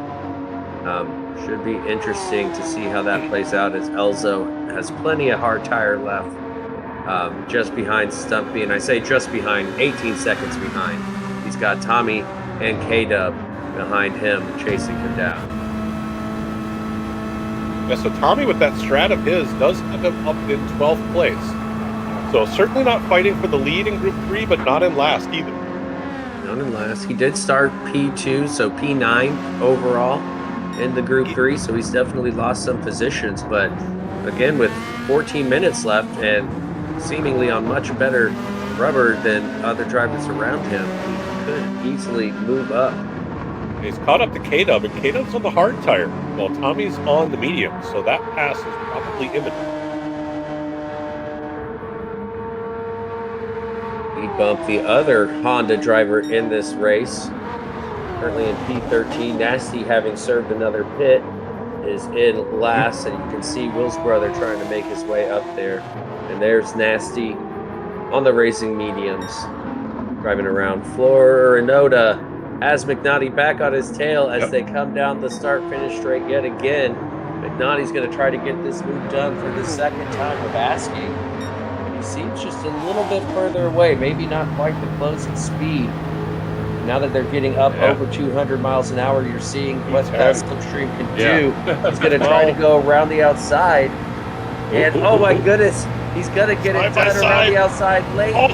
Should be interesting to see how that plays out as Elzo has plenty of hard tire left. Just behind Stumpy, and I say just behind, 18 seconds behind. He's got Tommy and K-Dub behind him, chasing him down. Yeah, so Tommy with that strat of his does have him up in 12th place. So certainly not fighting for the lead in Group 3, but not in last either. Not in last. He did start P2, so P9 overall in the Group 3, so he's definitely lost some positions, but again, with 14 minutes left and seemingly on much better rubber than other drivers around him, he could easily move up. He's caught up to K-Dub, and K-Dub's on the hard tire, while Tommy's on the medium, so that pass is probably imminent. He bumped the other Honda driver in this race, currently in P13. Nasty, having served another pit, is in last, and you can see Will's brother trying to make his way up there. And there's Nasty on the racing mediums, driving around. Florinota has McNaughty back on his tail as they come down the start-finish straight yet again. McNaughty's going to try to get this move done for the second time of asking. He seems just a little bit further away, maybe not quite the closing speed. Now that they're getting up over 200 miles an hour, you're seeing what that slipstream can do. He's going to try to go around the outside. And, oh my goodness, he's going to get it done around the outside late on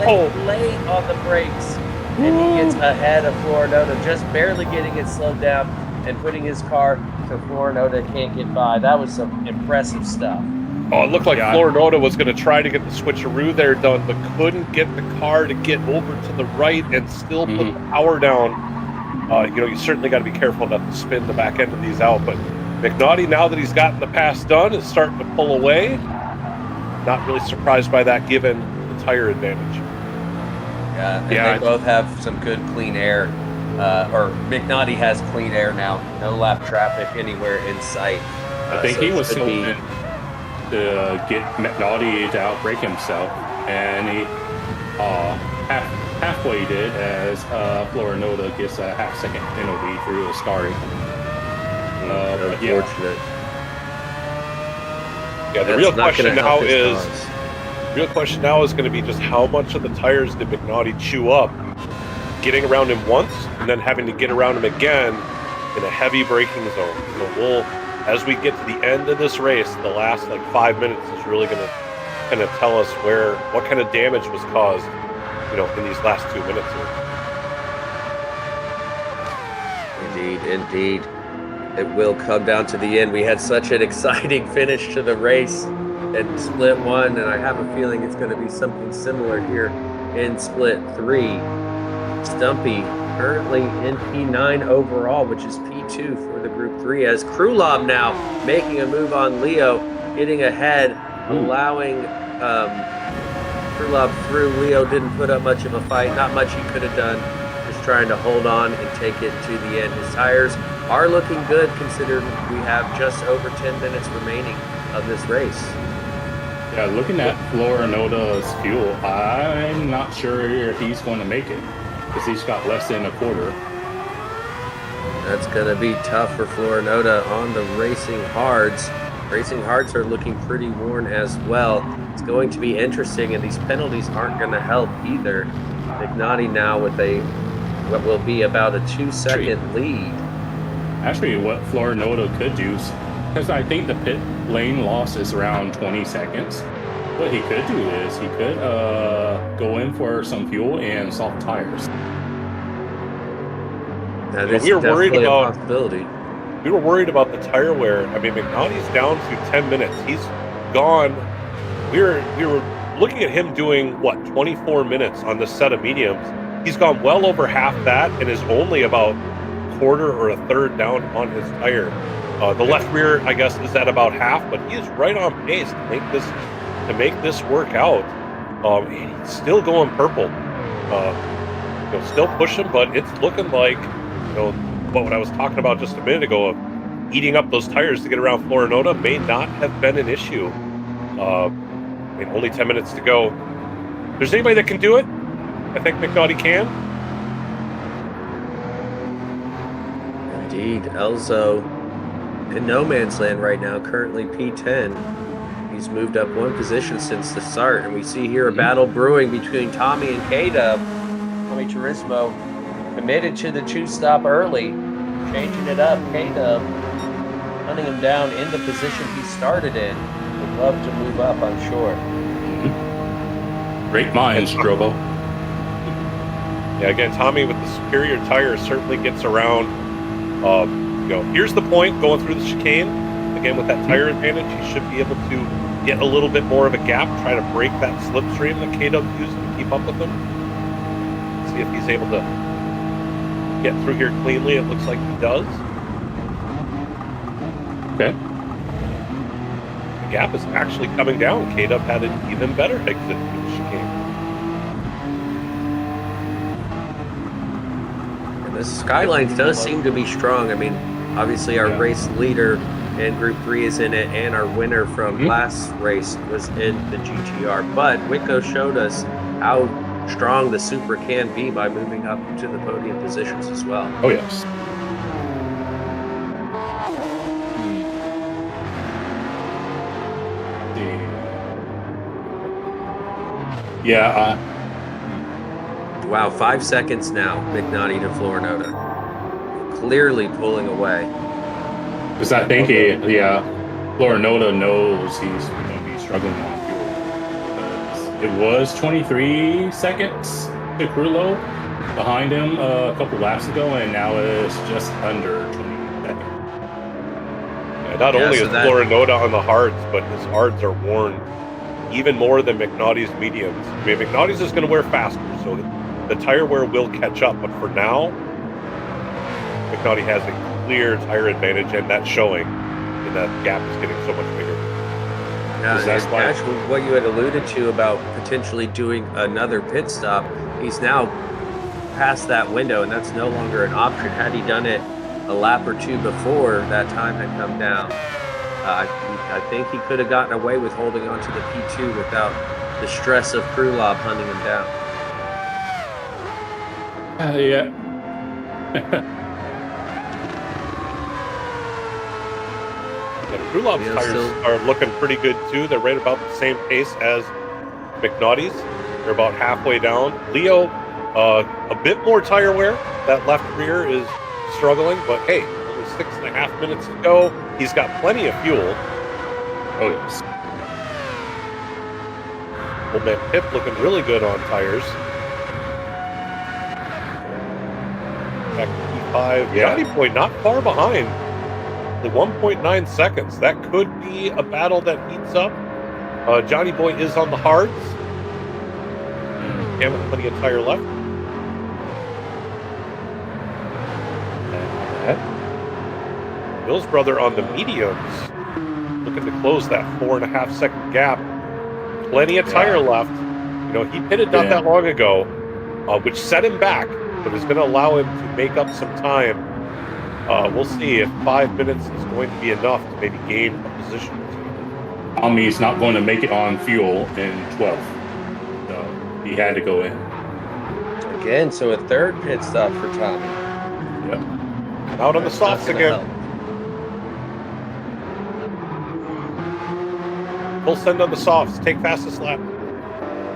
the brakes. And he gets ahead of Florinota, just barely getting it slowed down and putting his car so Florinota can't get by. That was some impressive stuff. Oh, it looked like Florinota was going to try to get the switcheroo there done, but couldn't get the car to get over to the right and still put the power down. You certainly got to be careful not to spin the back end of these out, but McNaughty, now that he's gotten the pass done, is starting to pull away. Not really surprised by that, given the tire advantage. They both have some good clean air. Or McNaughty has clean air now. No lap traffic anywhere in sight. I think he was hoping to get McNaughty to outbrake himself, and he halfway did as Florinota gets a half-second penalty through the starting. Unfortunate. Yeah, the That's real not question gonna now help his is cause. going to be just how much of the tires did McNaughty chew up, getting around him once and then having to get around him again in a heavy braking zone. So as we get to the end of this race, the last like 5 minutes is really going to kind of tell us what kind of damage was caused, in these last 2 minutes here. Indeed. It will come down to the end. We had such an exciting finish to the race in split 1, and I have a feeling it's going to be something similar here in split 3. Stumpy currently in P9 overall, which is P2 for the Group 3, as Krulov now making a move on Leo, getting ahead, allowing Krulov through. Leo didn't put up much of a fight, not much he could have done, just trying to hold on and take it to the end. His tires are looking good considering we have just over 10 minutes remaining of this race. Yeah, looking at Florinoda's fuel, I'm not sure he's going to make it because he's got less than a quarter. That's going to be tough for Florinoda on the racing hards. Racing hards are looking pretty worn as well. It's going to be interesting, and these penalties aren't going to help either. McNaughty now with what will be about a 2-second lead. Actually, what Florinoda could do, because I think the pit lane loss is around 20 seconds. What he could do is he could go in for some fuel and soft tires. That is definitely a possibility. We were worried about the tire wear. I mean, McNaughty's down to 10 minutes. He's gone. We were looking at him doing 24 minutes on this set of mediums. He's gone well over half that and is only about a quarter or a third down on his tire. The left rear, I guess, is at about half, but he is right on pace to make this work out. And he's still going purple. Still pushing, but it's looking like what I was talking about just a minute ago of eating up those tires to get around Florinoda may not have been an issue. Only 10 minutes to go. If there's anybody that can do it, I think McNaughty can. Indeed. Elzo in no man's land right now, currently P10. He's moved up one position since the start, and we see here a battle brewing between Tommy and K-Dub. Tommy Turismo committed to the 2-stop early, changing it up. K-Dub hunting him down in the position he started in. Would love to move up, I'm sure. Great minds, Drobo. Yeah, again, Tommy with the superior tire certainly gets around. Here's the point going through the chicane. Again, with that tire advantage, he should be able to get a little bit more of a gap, try to break that slipstream that K-Dub used to keep up with him. See if he's able to get through here cleanly. It looks like he does. Okay. The gap is actually coming down. K-Dub had an even better exit through the chicane. And the Skylines does seem to be strong. I mean, obviously our race leader in Group 3 is in it, and our winner from last race was in the GTR. But Wicco showed us how strong the Supra can be by moving up to the podium positions as well. Oh, yes. Yeah. Wow, 5 seconds now, McNaughty to Florinoda. Clearly pulling away. Because I think Florinoda knows he's going to be struggling on fuel. It was 23 seconds to Krulov behind him a couple laps ago, and now it's just under 20 seconds. Yeah, not only is Florinoda on the hards, but his hards are worn even more than McNaughty's mediums. I mean, McNaughty's is going to wear faster, so the tire wear will catch up. But for now, McNaughty has a clear tire advantage, and that's showing, and that gap is getting so much bigger. Yeah, that's actually what you had alluded to about potentially doing another pit stop. He's now past that window, and that's no longer an option. Had he done it a lap or two before that time had come down, I think he could have gotten away with holding on to the P2 without the stress of Krulov hunting him down. Yeah. And Krulop's Leo's tires still- are looking pretty good too. They're right about the same pace as McNaughty's. They're about halfway down. Leo, a bit more tire wear. That left rear is struggling, but hey, only 6.5 minutes to go. He's got plenty of fuel. Oh, yes. Old man Pip looking really good on tires. Back to P5. Yeah. Johnny Boy not far behind. The 1.9 seconds. That could be a battle that heats up. Johnny Boy is on the hards. Haven't plenty of tire left. Bill's brother on the mediums. Looking to close that 4.5 second gap. Plenty of tire left. You know, he pitted not that long ago, which set him back, but is going to allow him to make up some time. We'll see if 5 minutes is going to be enough to maybe gain a position. Tommy's not going to make it on fuel in 12th. So he had to go in. Again, so a third pit stop for Tommy. Yep. Out on the That's not softs gonna again. help. Full send on the softs. Take fastest lap.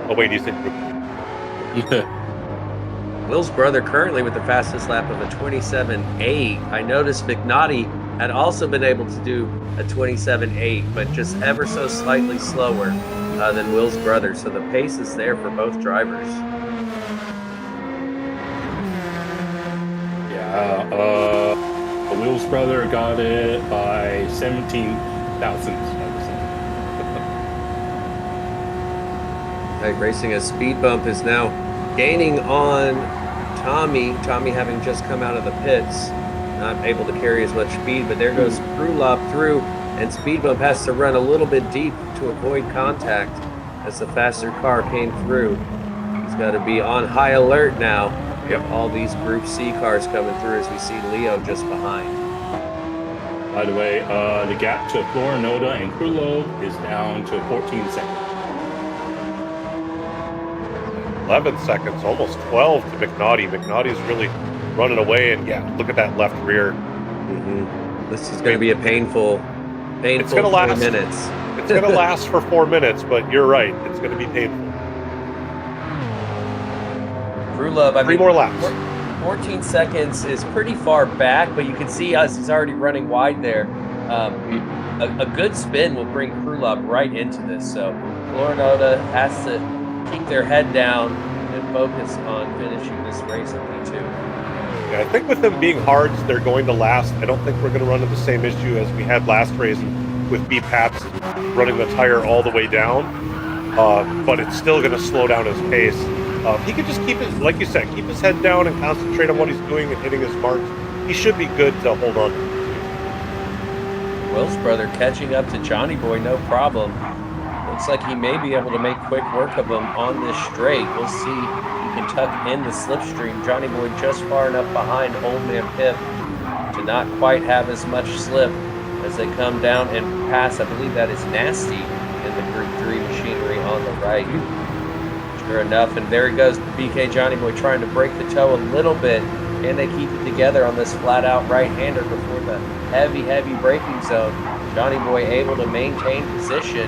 Oh, wait, he's in group. Will's brother currently with the fastest lap of a 27.8. I noticed McNaughty had also been able to do a 27.8, but just ever so slightly slower than Will's brother. So the pace is there for both drivers. Yeah, Will's brother got it by 17 thousandths. Tight racing, a speed bump is now gaining on Tommy. Tommy having just come out of the pits, not able to carry as much speed, but there goes Krulop through, and speed bump has to run a little bit deep to avoid contact as the faster car came through. He's got to be on high alert now. Yep. All these Group C cars coming through as we see Leo just behind. By the way, the gap to Florinoda and Krulo is down to 14 seconds. 11 seconds, almost 12 to McNaughty. McNaughty's really running away, and yeah, look at that left rear. This is going to be a painful It's gonna last 4 minutes. It's going to last for 4 minutes, but you're right, it's going to be painful. Krulov, I Three mean, more laps. 14 seconds is pretty far back, but you can see us. He's already running wide there. A good spin will bring Krulov right into this. So Florinoda has to keep their head down and focus on finishing this race in P2. Yeah, I think with them being hards, they're going to last. I don't think we're going to run into the same issue as we had last race with B-Paps running the tire all the way down. But it's still going to slow down his pace. He can just keep his, like you said, keep his head down and concentrate on what he's doing and hitting his marks. He should be good to hold on. Will's brother catching up to Johnny Boy, no problem. Looks like he may be able to make quick work of him on this straight. We'll see. He can tuck in the slipstream. Johnny Boy just far enough behind Old Man Pip to not quite have as much slip as they come down and pass. I believe that is Nasty in the Group 3 machinery on the right. Sure enough, and there he goes, BK Johnny Boy trying to break the toe a little bit. Can they keep it together on this flat-out right-hander before the heavy braking zone? Johnny Boy able to maintain position.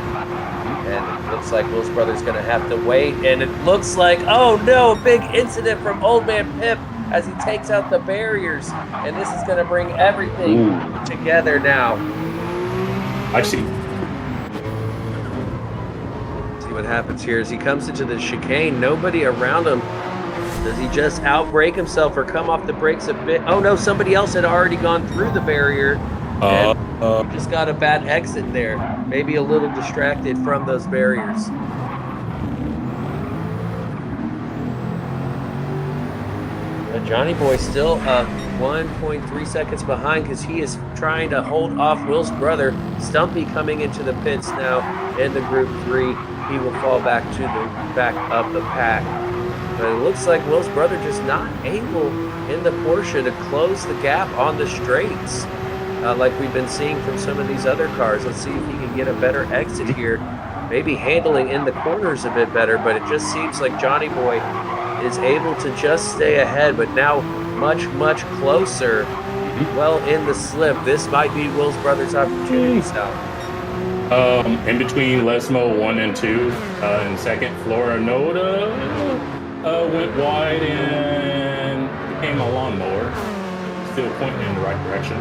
And it looks like Will's brother's going to have to wait. And it looks like, oh no, a big incident from Old Man Pip as he takes out the barriers. And this is going to bring everything together now. I see. See what happens here as he comes into the chicane. Nobody around him. Does he just outbrake himself or come off the brakes a bit? Oh no, somebody else had already gone through the barrier. And just got a bad exit there. Maybe a little distracted from those barriers. But Johnny Boy still 1.3 seconds behind because he is trying to hold off Will's brother. Stumpy coming into the pits now in the Group 3. He will fall back to the back of the pack. But it looks like Will's brother just not able in the Porsche to close the gap on the straights. Like we've been seeing from some of these other cars. Let's see if he can get a better exit here. Maybe handling in the corners a bit better, but it just seems like Johnny Boy is able to just stay ahead, but now much closer well in the slip. This might be Will's brother's opportunity now. In between Lesmo 1 and 2, in second, Florinoda went wide and became a lawnmower. Still pointing in the right direction.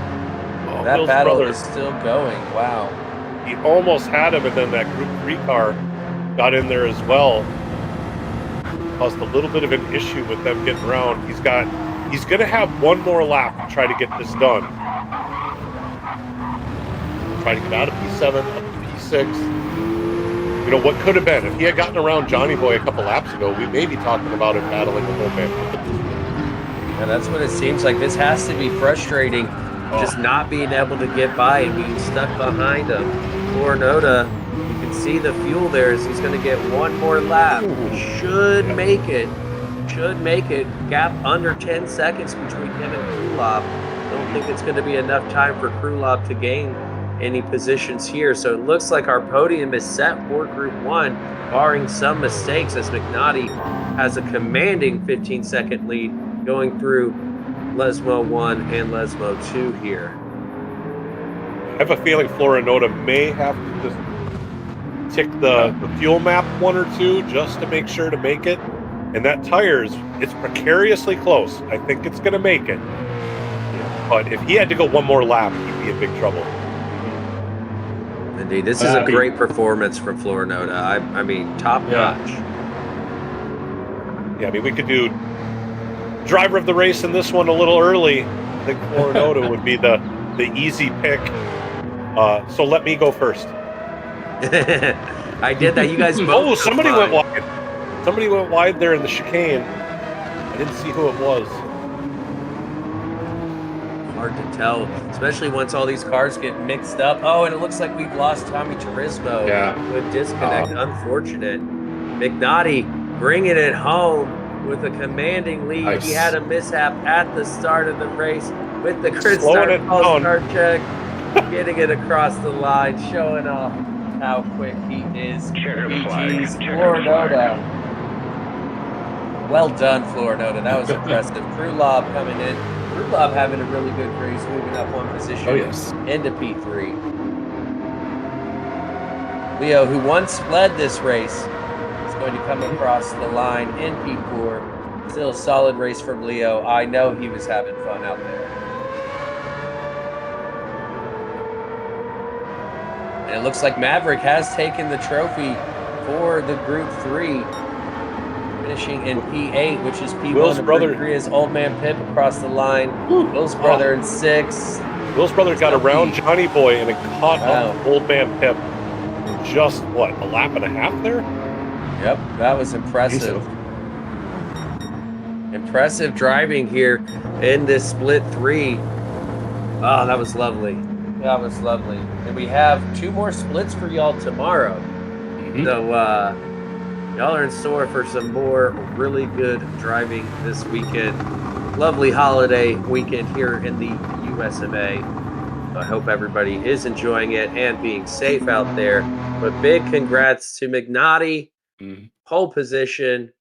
Oh, That Will's battle brother, is still going. Wow. he almost had him, and then that Group 3 car got in there as well. Caused a little bit of an issue with them getting around. He's going to have one more lap to try to get this done. Try to get out of P7, up to P6. You know, what could have been, if he had gotten around Johnny Boy a couple laps ago, we may be talking about him battling with Old Man. And that's what it seems like. This has to be frustrating, just not being able to get by and being stuck behind him. Florinoda, you can see the fuel there as he's going to get one more lap. Should make it. Should make it. Gap under 10 seconds between him and Krulov. Don't think it's going to be enough time for Krulov to gain any positions here. So it looks like our podium is set for Group 1, barring some mistakes, as McNaughty has a commanding 15-second lead going through Lesmo 1 and Lesmo 2 here. I have a feeling Florinoda may have to just tick the fuel map 1 or 2 just to make sure to make it. And that it's precariously close. I think it's going to make it. But if he had to go one more lap, he'd be in big trouble. Indeed, this is a great performance from Florinoda. I mean, top notch. Yeah, I mean, we could do driver of the race in this one a little early. I think Florinoda would be the easy pick. So let me go first. I did that. You guys both. Somebody went wide. Somebody went wide there in the chicane. I didn't see who it was. Hard to tell, especially once all these cars get mixed up. Oh, and it looks like we've lost Tommy Turismo. Yeah. With disconnect. Unfortunate. McNaughty bringing it home with a commanding lead. Nice. He had a mishap at the start of the race with the grid Slowing start it down. car check, getting it across the line, showing off how quick he is. PG's Florinoda. Well done, Florinoda. That was impressive. Krulov coming in. Krulov having a really good race, moving up one position into P3. Leo, who once led this race, is going to come across the line in P4. Still a solid race from Leo. I know he was having fun out there. And it looks like Maverick has taken the trophy for the Group 3. Finishing in P8, which is P1. Will's brother. Group 3 is Old Man Pip across the line. Will's brother in 6. Will's brother got around Johnny Boy and it caught up Old Man Pip. Just, a lap and a half there? Yep, that was impressive. Impressive driving here in this split 3. Oh, that was lovely. That was lovely. And we have 2 more splits for y'all tomorrow. So, y'all are in store for some more really good driving this weekend. Lovely holiday weekend here in the US of A. I hope everybody is enjoying it and being safe out there. But big congrats to McNaughty. Pole position,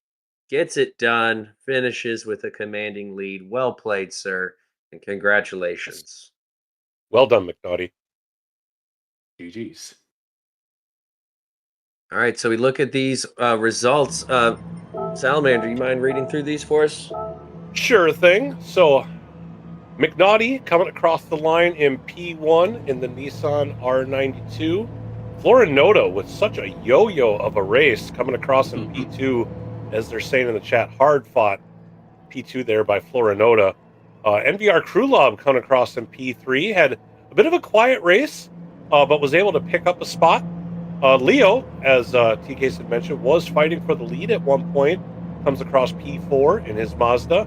gets it done, finishes with a commanding lead. Well played, sir, and congratulations. Well done, McNaughty. GG's. All right, so we look at these results. Salamander, you mind reading through these for us? Sure thing. So, McNaughty coming across the line in P1 in the Nissan R92. Florinoda with such a yo-yo of a race coming across in P2, as they're saying in the chat, hard fought P2 there by Florinoda. NVR Krulov coming across in P3, had a bit of a quiet race, but was able to pick up a spot. Leo, as TK had mentioned, was fighting for the lead at one point, comes across P4 in his Mazda.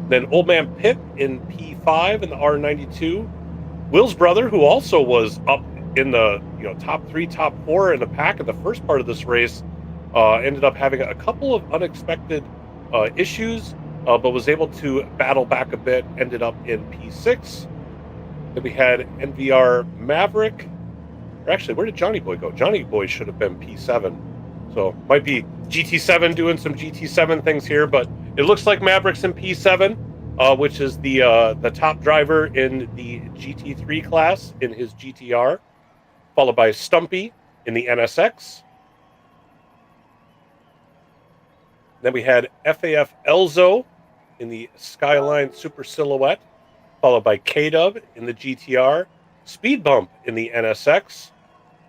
Then Old Man Pip in P5 in the R92. Will's brother, who also was up in the top 3, top 4 in the pack in the first part of this race, ended up having a couple of unexpected issues, but was able to battle back a bit, ended up in P6. Then we had NVR Maverick. Or actually, where did Johnny Boy go? Johnny Boy should have been P7. So might be GT7 doing some GT7 things here, but it looks like Maverick's in P7. which is the top driver in the GT3 class in his GTR, followed by Stumpy in the NSX. Then we had FAF Elzo in the Skyline Super Silhouette, followed by K-Dub in the GTR, Speed Bump in the NSX,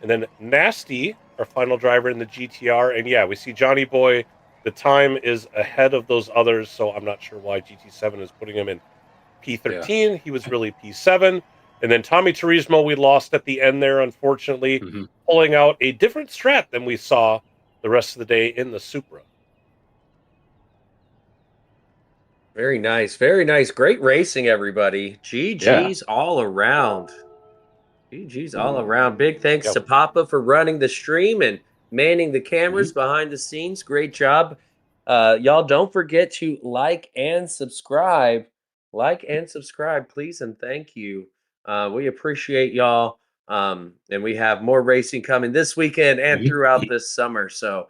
and then Nasty, our final driver in the GTR. And yeah, we see Johnny Boy. The time is ahead of those others, so I'm not sure why GT7 is putting him in P13. Yeah. He was really P7. And then Tommy Turismo, we lost at the end there, unfortunately, pulling out a different strat than we saw the rest of the day in the Supra. Very nice. Very nice. Great racing, everybody. GG's all around. GG's all around. Big thanks Yep. to Papa for running the stream and manning the cameras behind the scenes. Great job. Y'all don't forget to like and subscribe. Like and subscribe, please, and thank you. We appreciate y'all. And we have more racing coming this weekend and throughout this summer. So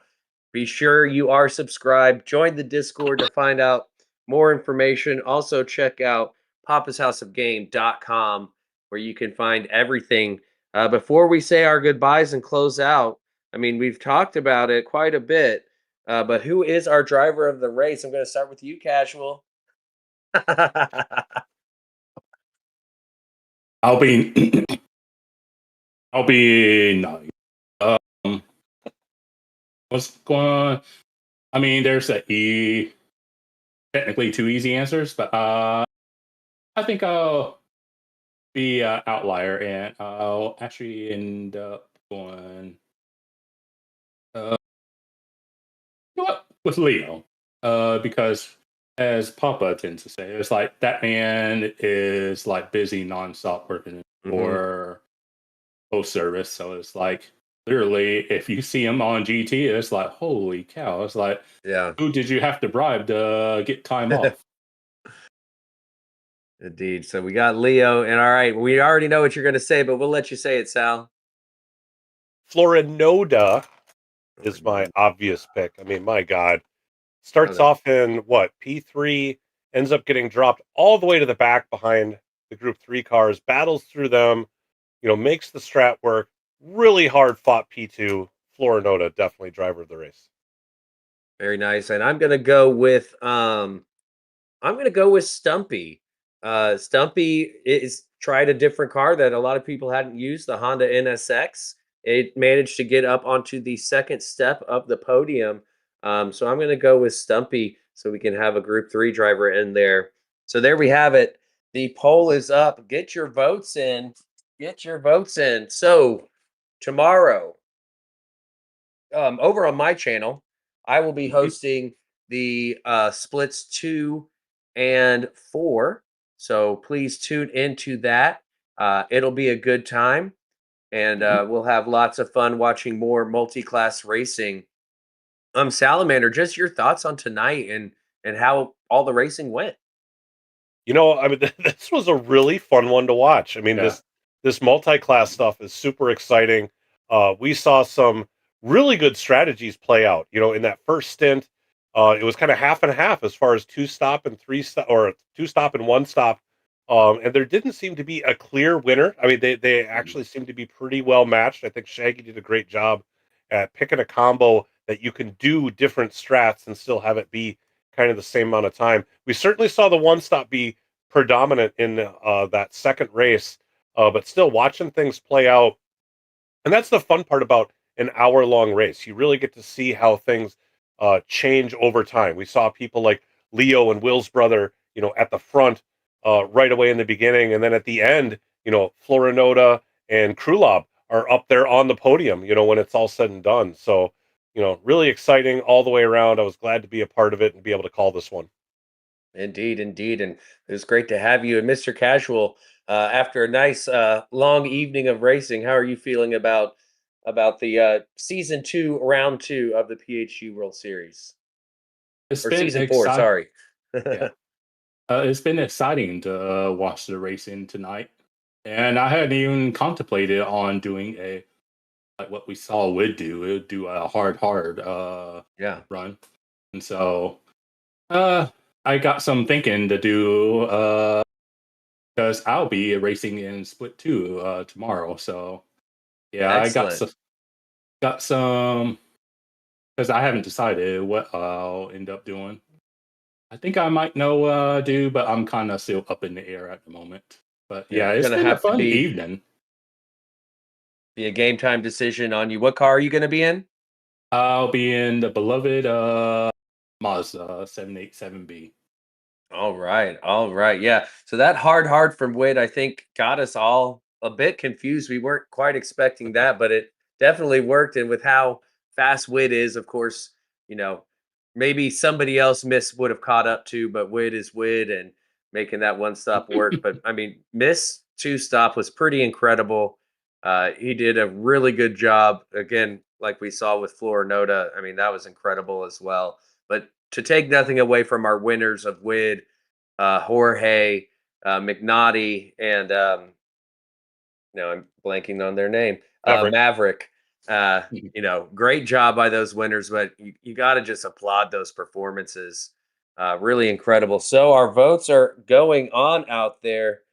be sure you are subscribed. Join the Discord to find out more information. Also, check out papa's.house-of-game.com where you can find everything. Before we say our goodbyes and close out, I mean, we've talked about it quite a bit, but who is our driver of the race? I'm going to start with you, Casual. I'll be nice. What's going on? I mean, there's technically two easy answers, but I think I'll be an outlier, and I'll actually end up going you know what, with Leo, because as Papa tends to say, it's like that man is like busy nonstop working for post service, so it's like literally if you see him on GT, it's like holy cow! It's like, Yeah, who did you have to bribe to get time off? indeed. So we got Leo, and all right, we already know what you're going to say, but we'll let you say it, Sal. Florinoda is my obvious pick. I mean, my God. Starts off in what? P3, ends up getting dropped all the way to the back behind the Group 3 cars, battles through them, makes the strat work. Really hard fought P2. Florinoda, definitely driver of the race. Very nice. And I'm gonna go with Stumpy. Stumpy is tried a different car that a lot of people hadn't used, the Honda NSX. It managed to get up onto the second step of the podium. So I'm gonna go with Stumpy so we can have a Group 3 driver in there. So there we have it. The poll is up. Get your votes in. Get your votes in. So tomorrow, over on my channel, I will be hosting the splits 2 and 4. So please tune into that. It'll be a good time, and we'll have lots of fun watching more multi-class racing. Salamander, just your thoughts on tonight and how all the racing went. I mean, this was a really fun one to watch. I mean, this multi-class stuff is super exciting. We saw some really good strategies play out. In that first stint, it was kind of half and half as far as 2-stop and 3-stop, or 2-stop and 1-stop. And there didn't seem to be a clear winner. I mean, they actually seemed to be pretty well matched. I think Shaggy did a great job at picking a combo that you can do different strats and still have it be kind of the same amount of time. We certainly saw the 1-stop be predominant in that second race, but still watching things play out. And that's the fun part about an hour-long race. You really get to see how things change over time. We saw people like Leo and Will's brother, at the front right away in the beginning. And then at the end, Florinoda and Krulov are up there on the podium, when it's all said and done. So, really exciting all the way around. I was glad to be a part of it and be able to call this one. Indeed, indeed. And it was great to have you. And Mr. Casual, after a nice long evening of racing, how are you feeling about the season 2, round 2 of the PHG World Series? It's Or been season 4, sorry. Yeah. It's been exciting to watch the racing tonight. And I hadn't even contemplated on doing like what we saw would do. It would do a hard Yeah. run. And so I got some thinking to do because I'll be racing in Split 2 tomorrow. So yeah, Excellent. got some because I haven't decided what I'll end up doing. I think I might know do, but I'm kind of still up in the air at the moment. But yeah, it's gonna been a have to fun be evening. a game time decision on you. What car are you gonna be in? I'll be in the beloved Mazda 787B. All right, all right, yeah. So that hard from Wid, I think, got us all a bit confused. We weren't quite expecting that, but it definitely worked. And with how fast Wid is, of course, you know, maybe somebody else Miss would have caught up to, but Wid is Wid and making that one stop work. But I mean, Miss two stop was pretty incredible. He did a really good job. Again, like we saw with Florinota, I mean, that was incredible as well. But to take nothing away from our winners of Wid, Jorge, McNaughty, and now I'm blanking on their name, Maverick. Maverick. Great job by those winners, but you got to just applaud those performances. Really incredible. So our votes are going on out there.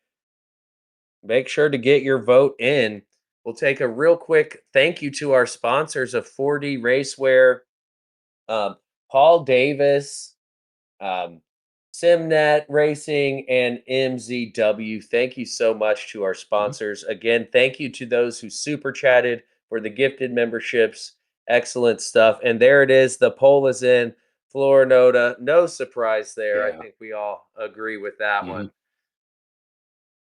Make sure to get your vote in. We'll take a real quick thank you to our sponsors of 4D Racewear, Paul Davis, Simnet Racing, and MZW. Thank you so much to our sponsors. Again, thank you to those who super chatted for the gifted memberships. Excellent stuff. And there it is. The poll is in. Florinota. No surprise there. Yeah. I think we all agree with that one.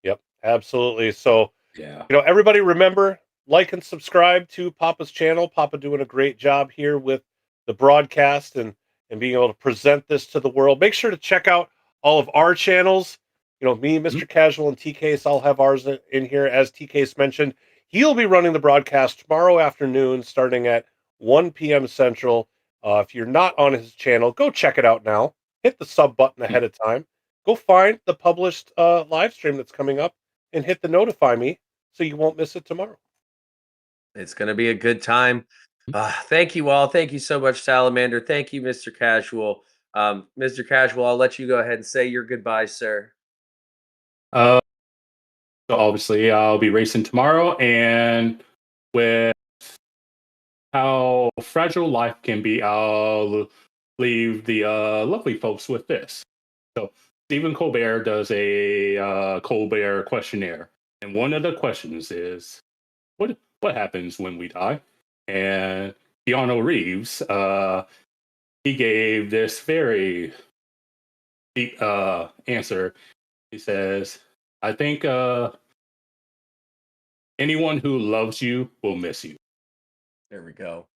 Yep, absolutely. So, Yeah. everybody remember, like and subscribe to Papa's channel. Papa doing a great job here with the broadcast and being able to present this to the world. Make sure to check out all of our channels. Me, Mr. Casual, and TK's all have ours in here. As TK's mentioned, he'll be running the broadcast tomorrow afternoon starting at 1 p.m. Central. If you're not on his channel, go check it out now. Hit the sub button ahead of time. Go find the published live stream that's coming up and hit the notify me so you won't miss it tomorrow. It's going to be a good time. Thank you all. Thank you so much, Salamander. Thank you, Mr. Casual. Mr. Casual, I'll let you go ahead and say your goodbyes, sir. So obviously I'll be racing tomorrow, and with how fragile life can be, I'll leave the lovely folks with this. So Stephen Colbert does a Colbert questionnaire, and one of the questions is, what happens when we die? And Keanu Reeves, he gave this very deep answer. He says, I think anyone who loves you will miss you. There we go.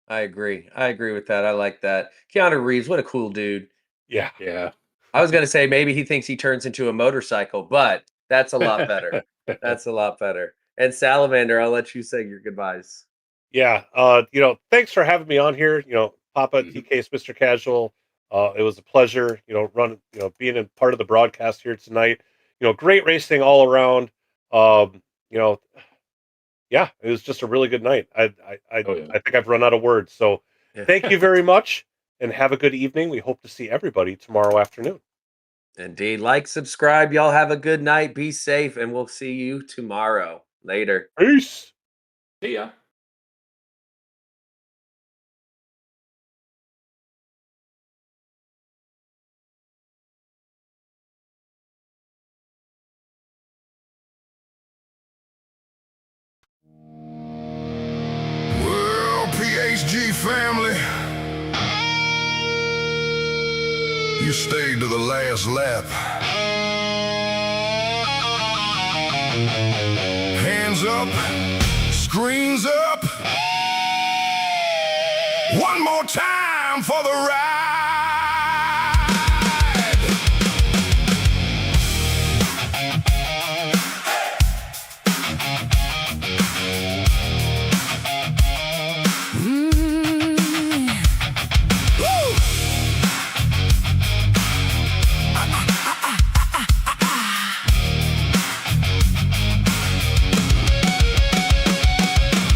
I agree. I agree with that. I like that. Keanu Reeves, what a cool dude. Yeah. Yeah. I was going to say maybe he thinks he turns into a motorcycle, but that's a lot better. That's a lot better. And Salamander, I'll let you say your goodbyes. Yeah. Thanks for having me on here. Papa, TK's Mr. Casual. It was a pleasure, being a part of the broadcast here tonight. Great racing all around. Yeah, it was just a really good night. I think I've run out of words. So thank you very much and have a good evening. We hope to see everybody tomorrow afternoon. Indeed. Like, subscribe. Y'all have a good night. Be safe, and we'll see you tomorrow. Later. Peace. See ya. Well, PHG family, you stayed to the last lap. Hands up, screens up. One more time for the ride.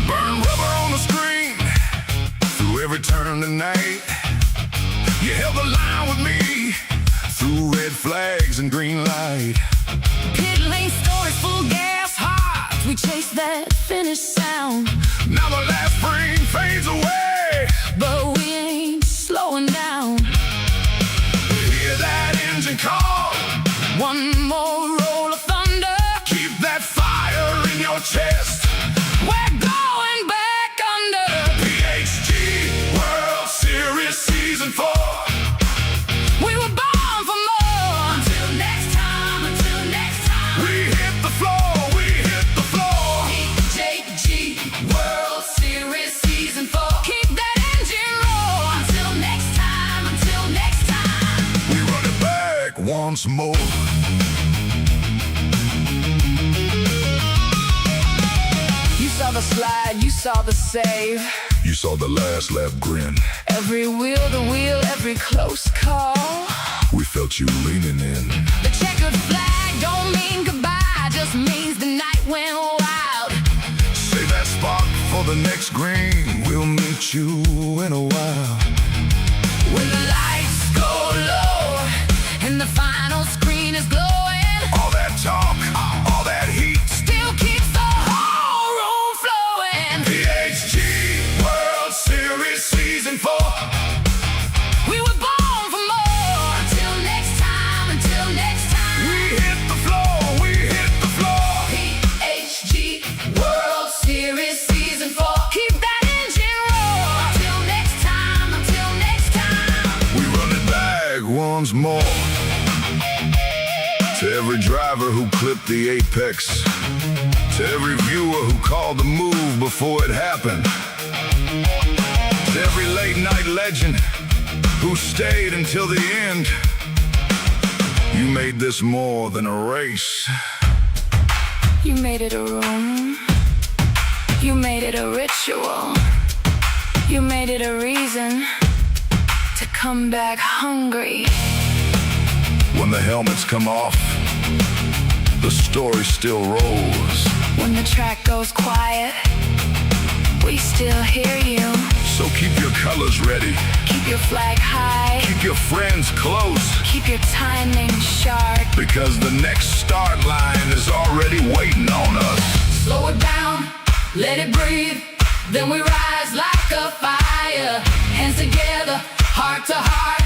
Burn rubber on the screen through every turn tonight. sound. Now the last spring fades away. But we ain't slowing down. Hear that engine call. One more roll of thunder. Keep that fire in your chest. We're going back under. PHG World Series Season 4. We were born for more. Until next time, until next time. We hit the floor, we hit the floor. PHG World Series Season 4. Keep that engine roll. Until next time, until next time. We run it back once more. You saw the slide, you saw the save. You saw the last lap grin. Every wheel, the wheel, every close call. We felt you leaning in. The checkered flag don't mean goodbye, just means the night went wild. Save that spot for the next green. We'll meet you in a while. When the lights go low and the final screen is glowing, All that talk, all that heat. still keeps the whole room flowing. PHG World Series Season 4. We were born for more. Until next time, until next time. We hit the floor, we hit the floor. PHG World Series Season 4. Keep that engine roll. Until next time, until next time. We run it back once more. To every driver who clipped the apex. To every viewer who called the move before it happened. To every late night legend who stayed until the end. You made this more than a race. You made it a room. You made it a ritual. You made it a reason to come back hungry. When the helmets come off, the story still rolls. When the track goes quiet, we still hear you. So keep your colors ready. Keep your flag high. Keep your friends close. Keep your timing sharp. Because the next start line is already waiting on us. Slow it down, let it breathe. Then we rise like a fire. Hands together, heart to heart.